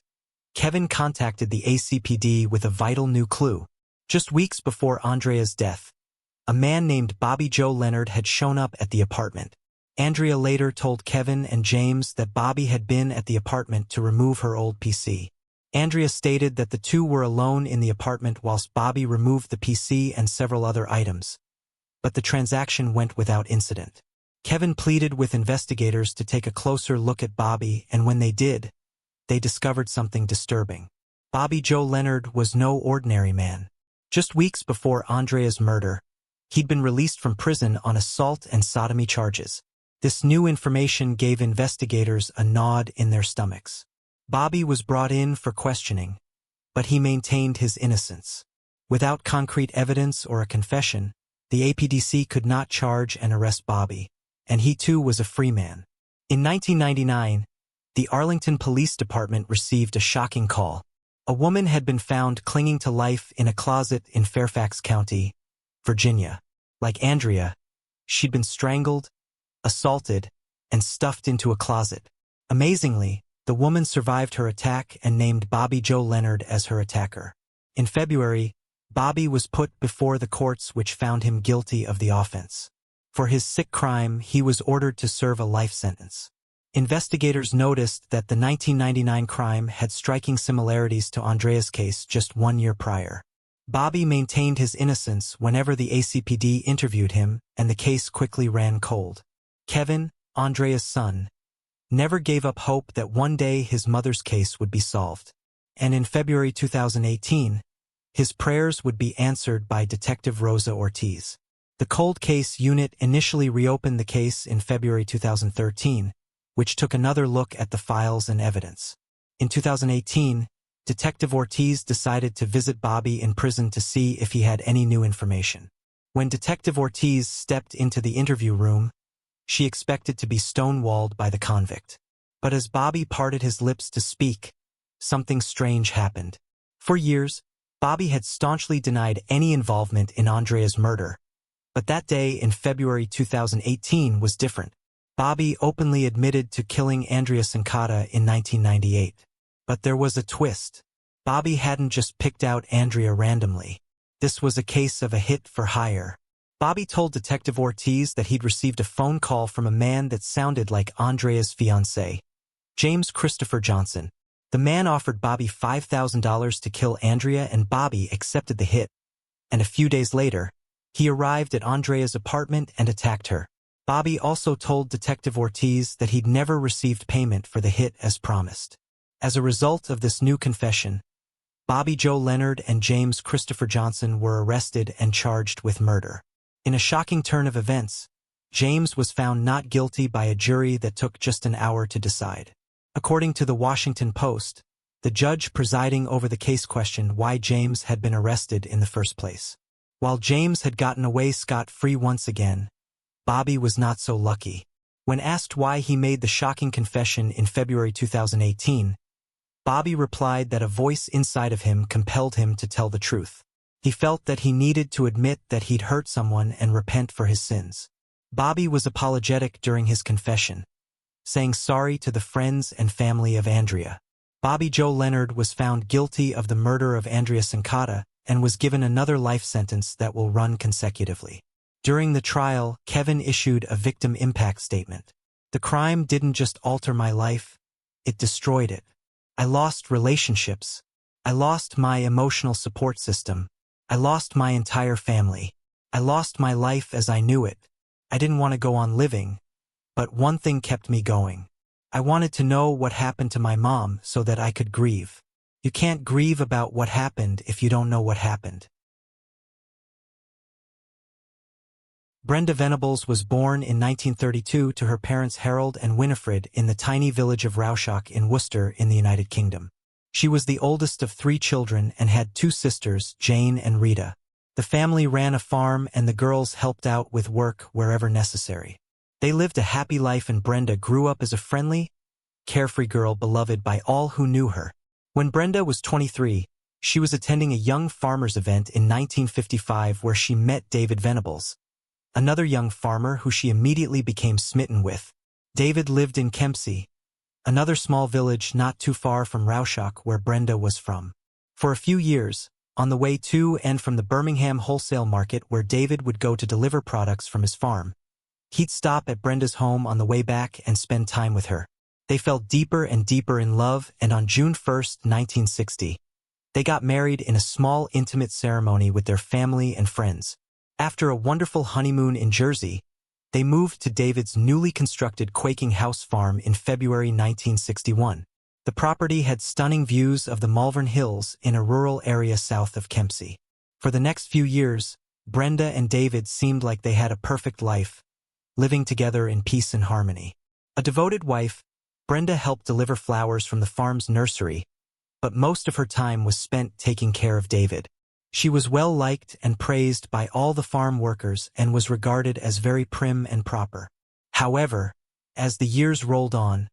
Kevin contacted the ACPD with a vital new clue. Just weeks before Andrea's death, a man named Bobby Joe Leonard had shown up at the apartment. Andrea later told Kevin and James that Bobby had been at the apartment to remove her old PC. Andrea stated that the two were alone in the apartment whilst Bobby removed the PC and several other items, but the transaction went without incident. Kevin pleaded with investigators to take a closer look at Bobby, and when they did, they discovered something disturbing. Bobby Joe Leonard was no ordinary man. Just weeks before Andrea's murder, he'd been released from prison on assault and sodomy charges. This new information gave investigators a nod in their stomachs. Bobby was brought in for questioning, but he maintained his innocence. Without concrete evidence or a confession, the APDC could not charge and arrest Bobby, and he too was a free man. In 1999, the Arlington Police Department received a shocking call. A woman had been found clinging to life in a closet in Fairfax County, Virginia. Like Andrea, she'd been strangled, assaulted, and stuffed into a closet. Amazingly, the woman survived her attack and named Bobby Joe Leonard as her attacker. In February, Bobby was put before the courts, which found him guilty of the offense. For his sick crime, he was ordered to serve a life sentence. Investigators noticed that the 1999 crime had striking similarities to Andrea's case just 1 year prior. Bobby maintained his innocence whenever the ACPD interviewed him, and the case quickly ran cold. Kevin, Andrea's son, never gave up hope that one day his mother's case would be solved. And in February 2018, his prayers would be answered by Detective Rosa Ortiz. The cold case unit initially reopened the case in February 2013, which took another look at the files and evidence. In 2018, Detective Ortiz decided to visit Bobby in prison to see if he had any new information. When Detective Ortiz stepped into the interview room, she expected to be stonewalled by the convict. But as Bobby parted his lips to speak, something strange happened. For years, Bobby had staunchly denied any involvement in Andrea's murder. But that day in February 2018 was different. Bobby openly admitted to killing Andrea Sincata in 1998. But there was a twist. Bobby hadn't just picked out Andrea randomly. This was a case of a hit for hire. Bobby told Detective Ortiz that he'd received a phone call from a man that sounded like Andrea's fiancé, James Christopher Johnson. The man offered Bobby $5,000 to kill Andrea, and Bobby accepted the hit. And a few days later, he arrived at Andrea's apartment and attacked her. Bobby also told Detective Ortiz that he'd never received payment for the hit as promised. As a result of this new confession, Bobby Joe Leonard and James Christopher Johnson were arrested and charged with murder. In a shocking turn of events, James was found not guilty by a jury that took just an hour to decide. According to the Washington Post, the judge presiding over the case questioned why James had been arrested in the first place. While James had gotten away scot-free once again, Bobby was not so lucky. When asked why he made the shocking confession in February 2018, Bobby replied that a voice inside of him compelled him to tell the truth. He felt that he needed to admit that he'd hurt someone and repent for his sins. Bobby was apologetic during his confession, saying sorry to the friends and family of Andrea. Bobby Joe Leonard was found guilty of the murder of Andrea Sincata and was given another life sentence that will run consecutively. During the trial, Kevin issued a victim impact statement. "The crime didn't just alter my life, it destroyed it. I lost relationships. I lost my emotional support system. I lost my entire family. I lost my life as I knew it. I didn't want to go on living, but one thing kept me going. I wanted to know what happened to my mom so that I could grieve. You can't grieve about what happened if you don't know what happened." Brenda Venables was born in 1932 to her parents Harold and Winifred in the tiny village of Rauschach in Worcester in the United Kingdom. She was the oldest of 3 children and had 2 sisters, Jane and Rita. The family ran a farm and the girls helped out with work wherever necessary. They lived a happy life, and Brenda grew up as a friendly, carefree girl beloved by all who knew her. When Brenda was 23, she was attending a young farmers event in 1955 where she met David Venables, another young farmer who she immediately became smitten with. David lived in Kempsey, another small village not too far from Rauschach where Brenda was from. For a few years, on the way to and from the Birmingham wholesale market where David would go to deliver products from his farm, he'd stop at Brenda's home on the way back and spend time with her. They fell deeper and deeper in love, and on June 1, 1960, they got married in a small intimate ceremony with their family and friends. After a wonderful honeymoon in Jersey, they moved to David's newly constructed Quaking House farm in February 1961. The property had stunning views of the Malvern Hills in a rural area south of Kempsey. For the next few years, Brenda and David seemed like they had a perfect life, living together in peace and harmony. A devoted wife, Brenda helped deliver flowers from the farm's nursery, but most of her time was spent taking care of David. She was well liked and praised by all the farm workers and was regarded as very prim and proper. However, as the years rolled on,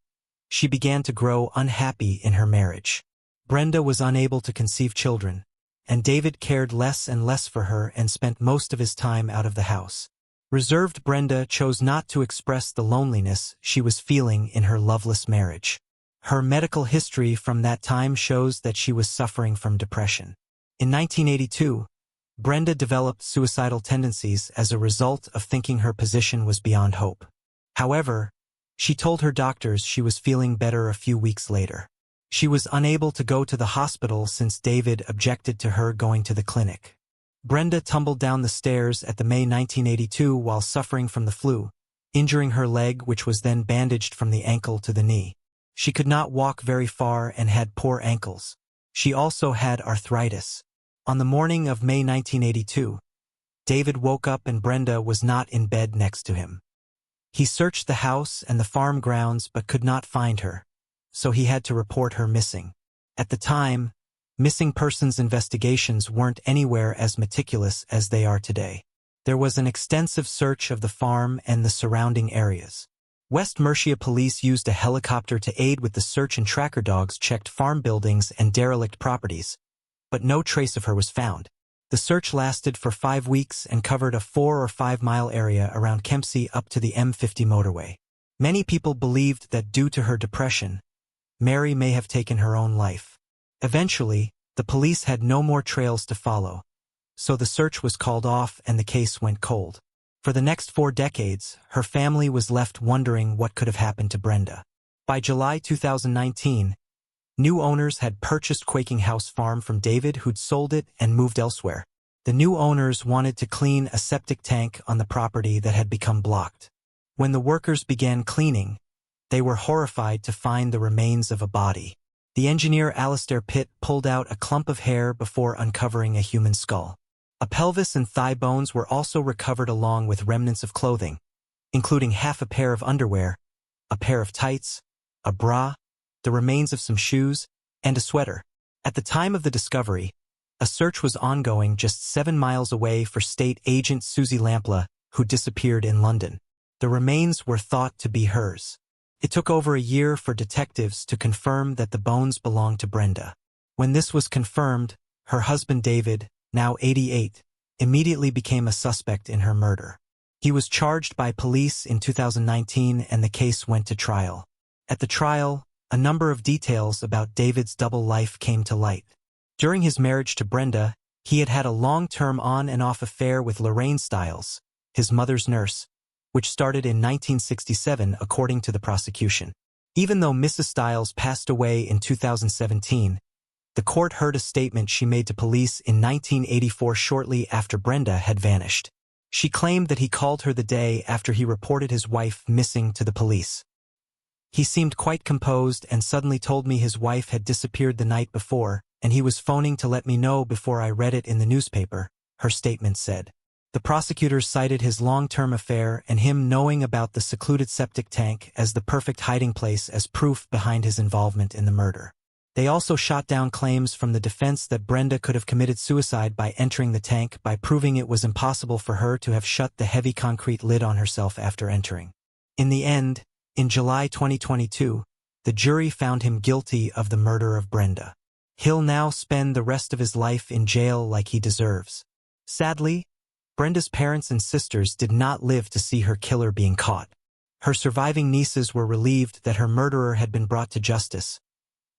she began to grow unhappy in her marriage. Brenda was unable to conceive children, and David cared less and less for her and spent most of his time out of the house. Reserved Brenda chose not to express the loneliness she was feeling in her loveless marriage. Her medical history from that time shows that she was suffering from depression. In 1982, Brenda developed suicidal tendencies as a result of thinking her position was beyond hope. However, she told her doctors she was feeling better a few weeks later. She was unable to go to the hospital since David objected to her going to the clinic. Brenda tumbled down the stairs at the May 1982 while suffering from the flu, injuring her leg, which was then bandaged from the ankle to the knee. She could not walk very far and had poor ankles. She also had arthritis. On the morning of May 1982, David woke up and Brenda was not in bed next to him. He searched the house and the farm grounds but could not find her, so he had to report her missing. At the time, Missing persons investigations weren't anywhere as meticulous as they are today. There was an extensive search of the farm and the surrounding areas. West Mercia police used a helicopter to aid with the search, and tracker dogs checked farm buildings and derelict properties, but no trace of her was found. The search lasted for 5 weeks and covered a 4 or 5 mile area around Kempsey up to the M50 motorway. Many people believed that due to her depression, Mary may have taken her own life. Eventually, the police had no more trails to follow, so the search was called off and the case went cold. For the next 4 decades, her family was left wondering what could have happened to Brenda. By July 2019, new owners had purchased Quaking House Farm from David, who'd sold it and moved elsewhere. The new owners wanted to clean a septic tank on the property that had become blocked. When the workers began cleaning, they were horrified to find the remains of a body. The engineer Alistair Pitt pulled out a clump of hair before uncovering a human skull. A pelvis and thigh bones were also recovered, along with remnants of clothing, including half a pair of underwear, a pair of tights, a bra, the remains of some shoes, and a sweater. At the time of the discovery, a search was ongoing just 7 miles away for state agent Susie Lampla, who disappeared in London. The remains were thought to be hers. It took over a year for detectives to confirm that the bones belonged to Brenda. When this was confirmed, her husband David, now 88, immediately became a suspect in her murder. He was charged by police in 2019 and the case went to trial. At the trial, a number of details about David's double life came to light. During his marriage to Brenda, he had had a long-term on and off affair with Lorraine Stiles, his mother's nurse, which started in 1967 according to the prosecution. Even though Mrs. Stiles passed away in 2017, the court heard a statement she made to police in 1984 shortly after Brenda had vanished. She claimed that he called her the day after he reported his wife missing to the police. He seemed quite composed and suddenly told me his wife had disappeared the night before, and he was phoning to let me know before I read it in the newspaper, her statement said. The prosecutors cited his long-term affair and him knowing about the secluded septic tank as the perfect hiding place as proof behind his involvement in the murder. They also shot down claims from the defense that Brenda could have committed suicide by entering the tank by proving it was impossible for her to have shut the heavy concrete lid on herself after entering. In the end, in July 2022, the jury found him guilty of the murder of Brenda. He'll now spend the rest of his life in jail like he deserves. Sadly, Brenda's parents and sisters did not live to see her killer being caught. Her surviving nieces were relieved that her murderer had been brought to justice,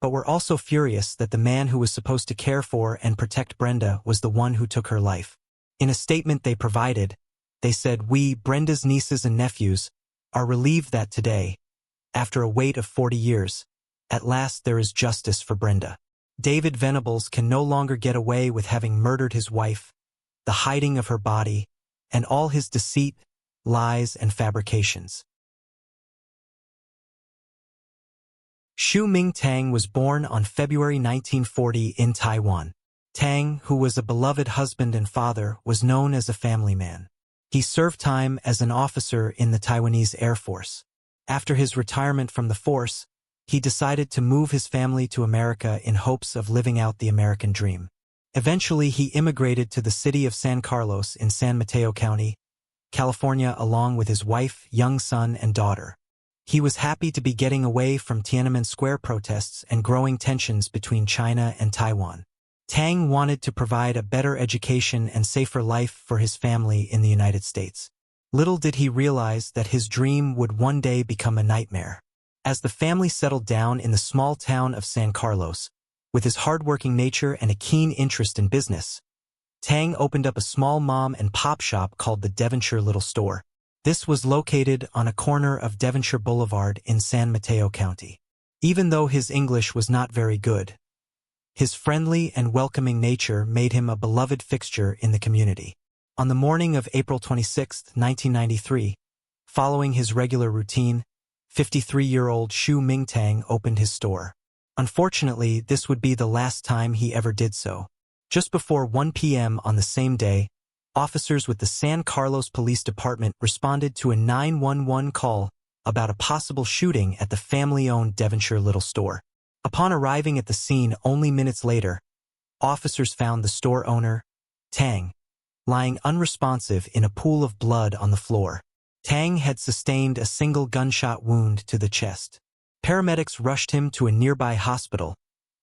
but were also furious that the man who was supposed to care for and protect Brenda was the one who took her life. In a statement they provided, they said, "We, Brenda's nieces and nephews, are relieved that today, after a wait of 40 years, at last there is justice for Brenda. David Venables can no longer get away with having murdered his wife, the hiding of her body, and all his deceit, lies, and fabrications." Xu Ming Tang was born on February 1940 in Taiwan. Tang, who was a beloved husband and father, was known as a family man. He served time as an officer in the Taiwanese Air Force. After his retirement from the force, he decided to move his family to America in hopes of living out the American dream. Eventually, he immigrated to the city of San Carlos in San Mateo County, California, along with his wife, young son, and daughter. He was happy to be getting away from Tiananmen Square protests and growing tensions between China and Taiwan. Tang wanted to provide a better education and safer life for his family in the United States. Little did he realize that his dream would one day become a nightmare. As the family settled down in the small town of San Carlos, with his hardworking nature and a keen interest in business, Tang opened up a small mom and pop shop called the Devonshire Little Store. This was located on a corner of Devonshire Boulevard in San Mateo County. Even though his English was not very good, his friendly and welcoming nature made him a beloved fixture in the community. On the morning of April 26, 1993, following his regular routine, 53-year-old Xu Mingtang opened his store. Unfortunately, this would be the last time he ever did so. Just before 1 p.m. on the same day, officers with the San Carlos Police Department responded to a 911 call about a possible shooting at the family-owned Devonshire Little Store. Upon arriving at the scene only minutes later, officers found the store owner, Tang, lying unresponsive in a pool of blood on the floor. Tang had sustained a single gunshot wound to the chest. Paramedics rushed him to a nearby hospital,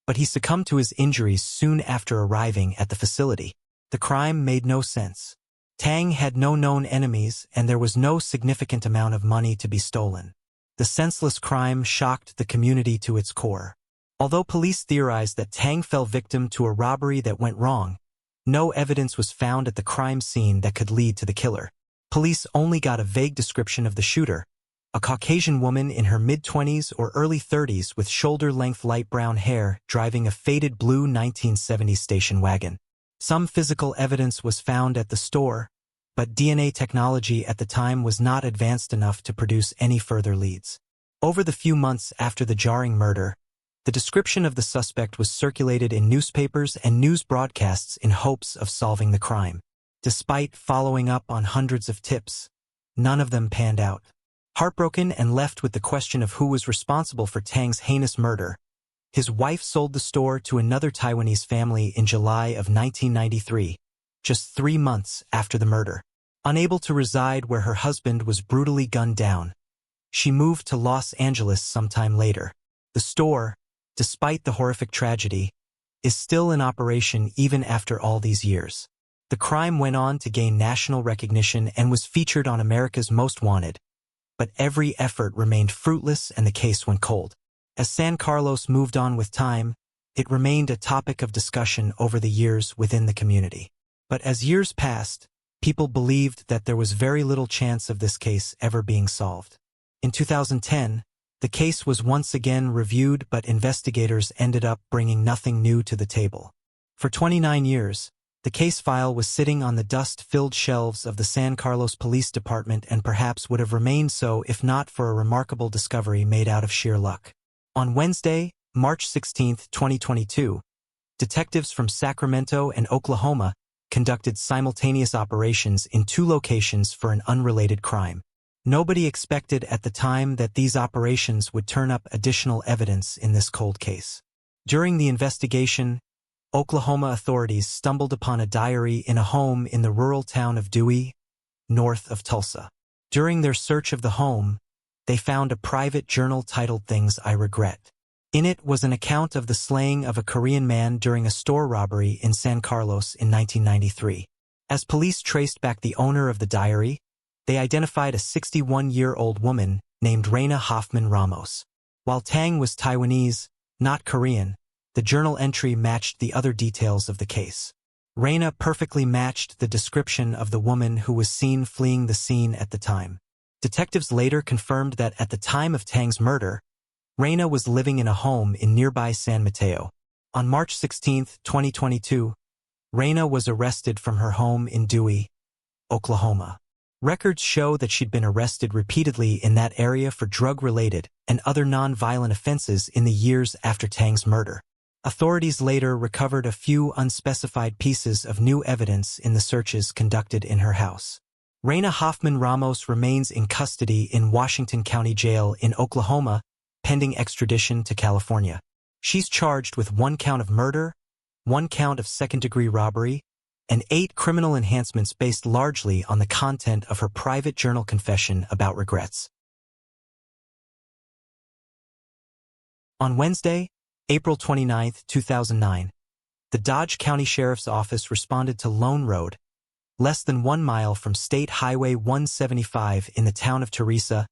but he succumbed to his injuries soon after arriving at the facility. The crime made no sense. Tang had no known enemies, and there was no significant amount of money to be stolen. The senseless crime shocked the community to its core. Although police theorized that Tang fell victim to a robbery that went wrong, no evidence was found at the crime scene that could lead to the killer. Police only got a vague description of the shooter, a Caucasian woman in her mid-20s or early 30s with shoulder-length light brown hair driving a faded blue 1970s station wagon. Some physical evidence was found at the store, but DNA technology at the time was not advanced enough to produce any further leads. Over the few months after the jarring murder, the description of the suspect was circulated in newspapers and news broadcasts in hopes of solving the crime. Despite following up on hundreds of tips, none of them panned out. Heartbroken and left with the question of who was responsible for Tang's heinous murder, his wife sold the store to another Taiwanese family in July of 1993, just 3 months after the murder. Unable to reside where her husband was brutally gunned down, she moved to Los Angeles sometime later. The store, despite the horrific tragedy, is still in operation even after all these years. The crime went on to gain national recognition and was featured on America's Most Wanted, but every effort remained fruitless and the case went cold. As San Carlos moved on with time, it remained a topic of discussion over the years within the community. But as years passed, people believed that there was very little chance of this case ever being solved. In 2010, the case was once again reviewed, but investigators ended up bringing nothing new to the table. For 29 years, the case file was sitting on the dust-filled shelves of the San Carlos Police Department and perhaps would have remained so if not for a remarkable discovery made out of sheer luck. On Wednesday, March 16, 2022, detectives from Sacramento and Oklahoma conducted simultaneous operations in 2 locations for an unrelated crime. Nobody expected at the time that these operations would turn up additional evidence in this cold case. During the investigation, Oklahoma authorities stumbled upon a diary in a home in the rural town of Dewey, north of Tulsa. During their search of the home, they found a private journal titled "Things I Regret." In it was an account of the slaying of a Korean man during a store robbery in San Carlos in 1993. As police traced back the owner of the diary, they identified a 61-year-old woman named Reina Hoffman Ramos. While Tang was Taiwanese, not Korean, the journal entry matched the other details of the case. Reina perfectly matched the description of the woman who was seen fleeing the scene at the time. Detectives later confirmed that at the time of Tang's murder, Reina was living in a home in nearby San Mateo. On March 16, 2022, Reina was arrested from her home in Dewey, Oklahoma. Records show that she'd been arrested repeatedly in that area for drug-related and other non-violent offenses in the years after Tang's murder. Authorities later recovered a few unspecified pieces of new evidence in the searches conducted in her house. Reina Hoffman Ramos remains in custody in Washington County Jail in Oklahoma, pending extradition to California. She's charged with 1 count of murder, 1 count of second-degree robbery, and 8 criminal enhancements based largely on the content of her private journal confession about regrets. On Wednesday, April 29, 2009, the Dodge County Sheriff's Office responded to Lone Road, less than 1 mile from State Highway 175 in the town of Teresa,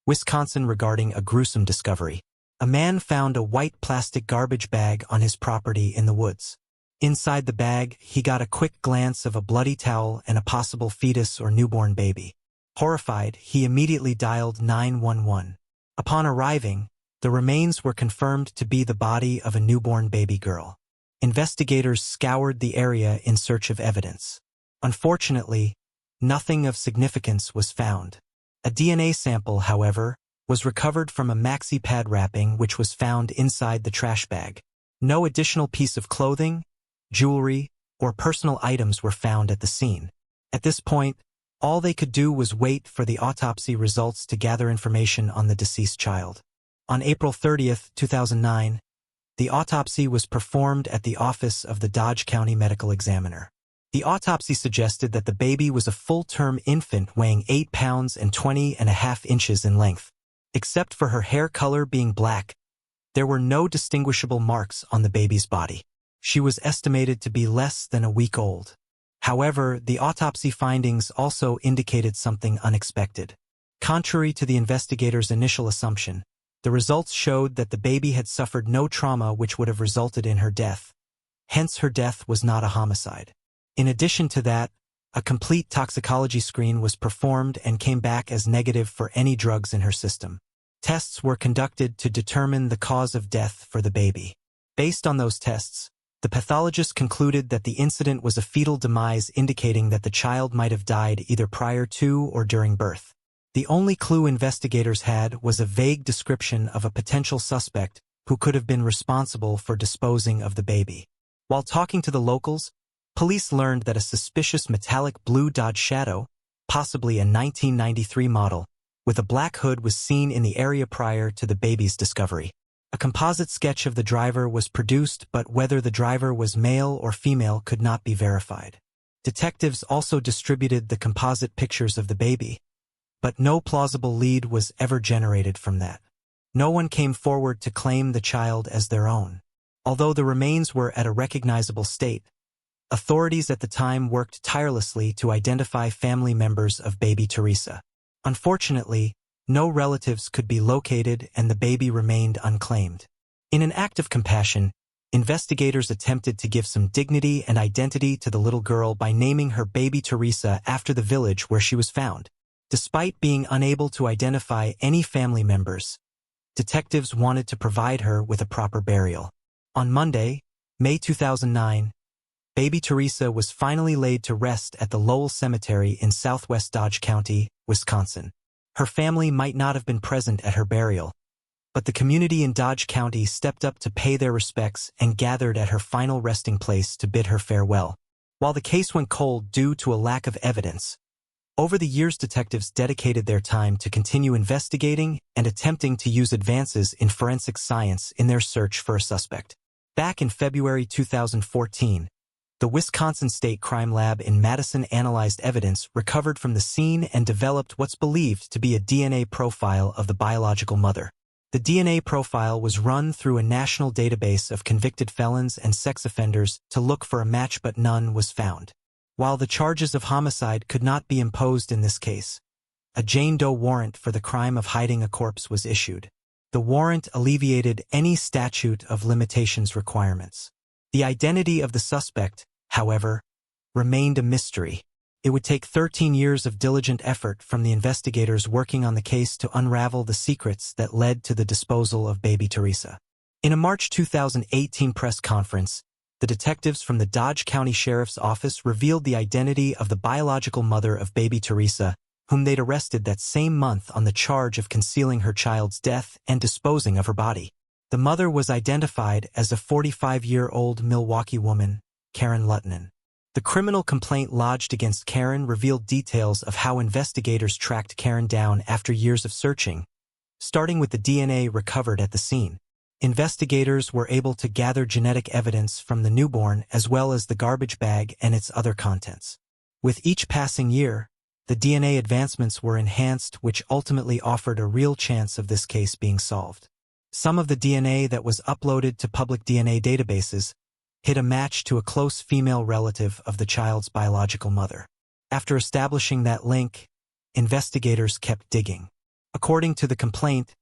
Wisconsin, regarding a gruesome discovery. A man found a white plastic garbage bag on his property in the woods. Inside the bag, he got a quick glance of a bloody towel and a possible fetus or newborn baby. Horrified, he immediately dialed 911. Upon arriving, the remains were confirmed to be the body of a newborn baby girl. Investigators scoured the area in search of evidence. Unfortunately, nothing of significance was found. A DNA sample, however, was recovered from a maxi pad wrapping which was found inside the trash bag. No additional piece of clothing, jewelry, or personal items were found at the scene. At this point, all they could do was wait for the autopsy results to gather information on the deceased child. On April 30, 2009, The autopsy was performed at the office of the Dodge County Medical Examiner. The autopsy suggested that the baby was a full-term infant weighing 8 pounds and 20.5 inches in length. Except for her hair color being black, there were no distinguishable marks on the baby's body. She was estimated to be less than a week old. However, the autopsy findings also indicated something unexpected. Contrary to the investigators' initial assumption, the results showed that the baby had suffered no trauma which would have resulted in her death. Hence, her death was not a homicide. In addition to that, a complete toxicology screen was performed and came back as negative for any drugs in her system. Tests were conducted to determine the cause of death for the baby. Based on those tests, the pathologist concluded that the incident was a fetal demise, indicating that the child might have died either prior to or during birth. The only clue investigators had was a vague description of a potential suspect who could have been responsible for disposing of the baby. While talking to the locals, police learned that a suspicious metallic blue Dodge Shadow, possibly a 1993 model, with a black hood was seen in the area prior to the baby's discovery. A composite sketch of the driver was produced, but whether the driver was male or female could not be verified. Detectives also distributed the composite pictures of the baby, but no plausible lead was ever generated from that. No one came forward to claim the child as their own. Although the remains were at a recognizable state, authorities at the time worked tirelessly to identify family members of baby Teresa. Unfortunately, no relatives could be located and the baby remained unclaimed. In an act of compassion, investigators attempted to give some dignity and identity to the little girl by naming her baby Teresa after the village where she was found. Despite being unable to identify any family members, detectives wanted to provide her with a proper burial. On Monday, May 2009, baby Teresa was finally laid to rest at the Lowell Cemetery in southwest Dodge County, Wisconsin. Her family might not have been present at her burial, but the community in Dodge County stepped up to pay their respects and gathered at her final resting place to bid her farewell. While the case went cold due to a lack of evidence, over the years detectives dedicated their time to continue investigating and attempting to use advances in forensic science in their search for a suspect. Back in February 2014, the Wisconsin State Crime Lab in Madison analyzed evidence recovered from the scene and developed what's believed to be a DNA profile of the biological mother. The DNA profile was run through a national database of convicted felons and sex offenders to look for a match, but none was found. While the charges of homicide could not be imposed in this case, a Jane Doe warrant for the crime of hiding a corpse was issued. The warrant alleviated any statute of limitations requirements. The identity of the suspect, however, remained a mystery. It would take 13 years of diligent effort from the investigators working on the case to unravel the secrets that led to the disposal of baby Teresa. In a March 2018 press conference, the detectives from the Dodge County Sheriff's Office revealed the identity of the biological mother of baby Teresa, whom they'd arrested that same month on the charge of concealing her child's death and disposing of her body. The mother was identified as a 45-year-old Milwaukee woman, Karen Luttinen. The criminal complaint lodged against Karen revealed details of how investigators tracked Karen down after years of searching, starting with the DNA recovered at the scene. Investigators were able to gather genetic evidence from the newborn as well as the garbage bag and its other contents. With each passing year, the DNA advancements were enhanced, which ultimately offered a real chance of this case being solved. Some of the DNA that was uploaded to public DNA databases hit a match to a close female relative of the child's biological mother. After establishing that link, investigators kept digging. According to the complaint,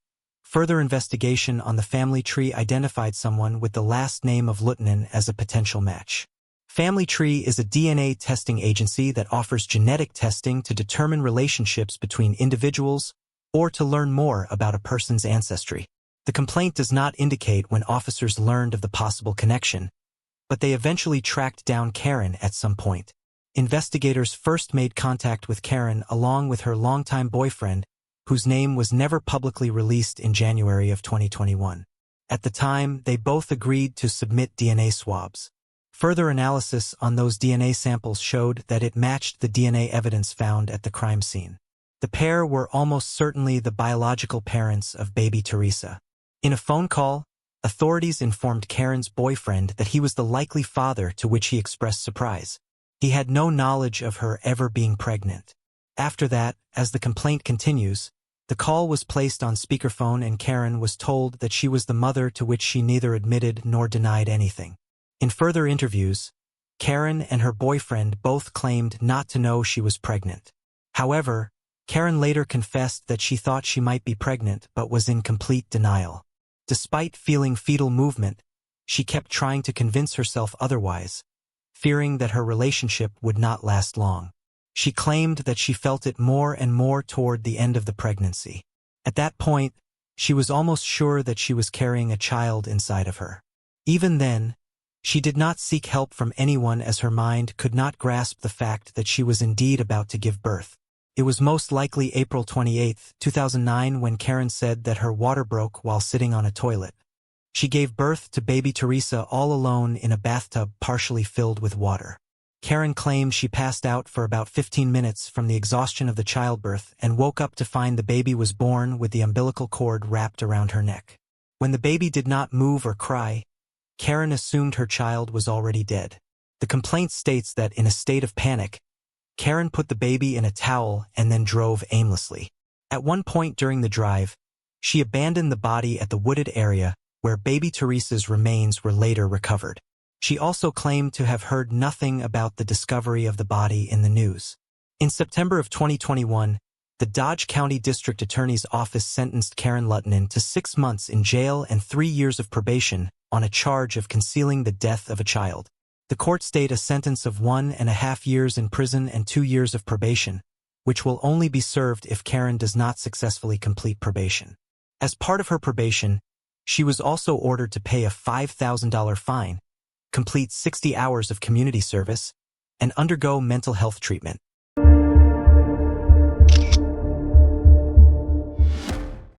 further investigation on the family tree identified someone with the last name of Luttinen as a potential match. Family Tree is a DNA testing agency that offers genetic testing to determine relationships between individuals or to learn more about a person's ancestry. The complaint does not indicate when officers learned of the possible connection, but they eventually tracked down Karen at some point. Investigators first made contact with Karen along with her longtime boyfriend, whose name was never publicly released, in January of 2021. At the time, they both agreed to submit DNA swabs. Further analysis on those DNA samples showed that it matched the DNA evidence found at the crime scene. The pair were almost certainly the biological parents of baby Teresa. In a phone call, Authorities informed Karen's boyfriend that he was the likely father, to which he expressed surprise. He had no knowledge of her ever being pregnant. After that, as the complaint continues, the call was placed on speakerphone and Karen was told that she was the mother, to which she neither admitted nor denied anything. In further interviews, Karen and her boyfriend both claimed not to know she was pregnant. However, Karen later confessed that she thought she might be pregnant but was in complete denial. Despite feeling fetal movement, she kept trying to convince herself otherwise, fearing that her relationship would not last long. She claimed that she felt it more and more toward the end of the pregnancy. At that point, she was almost sure that she was carrying a child inside of her. Even then, she did not seek help from anyone, as her mind could not grasp the fact that she was indeed about to give birth. It was most likely April 28, 2009 when Karen said that her water broke while sitting on a toilet. She gave birth to baby Teresa all alone in a bathtub partially filled with water. Karen claimed she passed out for about 15 minutes from the exhaustion of the childbirth and woke up to find the baby was born with the umbilical cord wrapped around her neck. When the baby did not move or cry, Karen assumed her child was already dead. The complaint states that in a state of panic, Karen put the baby in a towel and then drove aimlessly. At one point during the drive, she abandoned the body at the wooded area where baby Teresa's remains were later recovered. She also claimed to have heard nothing about the discovery of the body in the news. In September of 2021, the Dodge County District Attorney's Office sentenced Karen Luttinen to 6 months in jail and 3 years of probation on a charge of concealing the death of a child. The court stayed a sentence of 1.5 years in prison and 2 years of probation, which will only be served if Karen does not successfully complete probation. As part of her probation, she was also ordered to pay a $5,000 fine, complete 60 hours of community service, and undergo mental health treatment.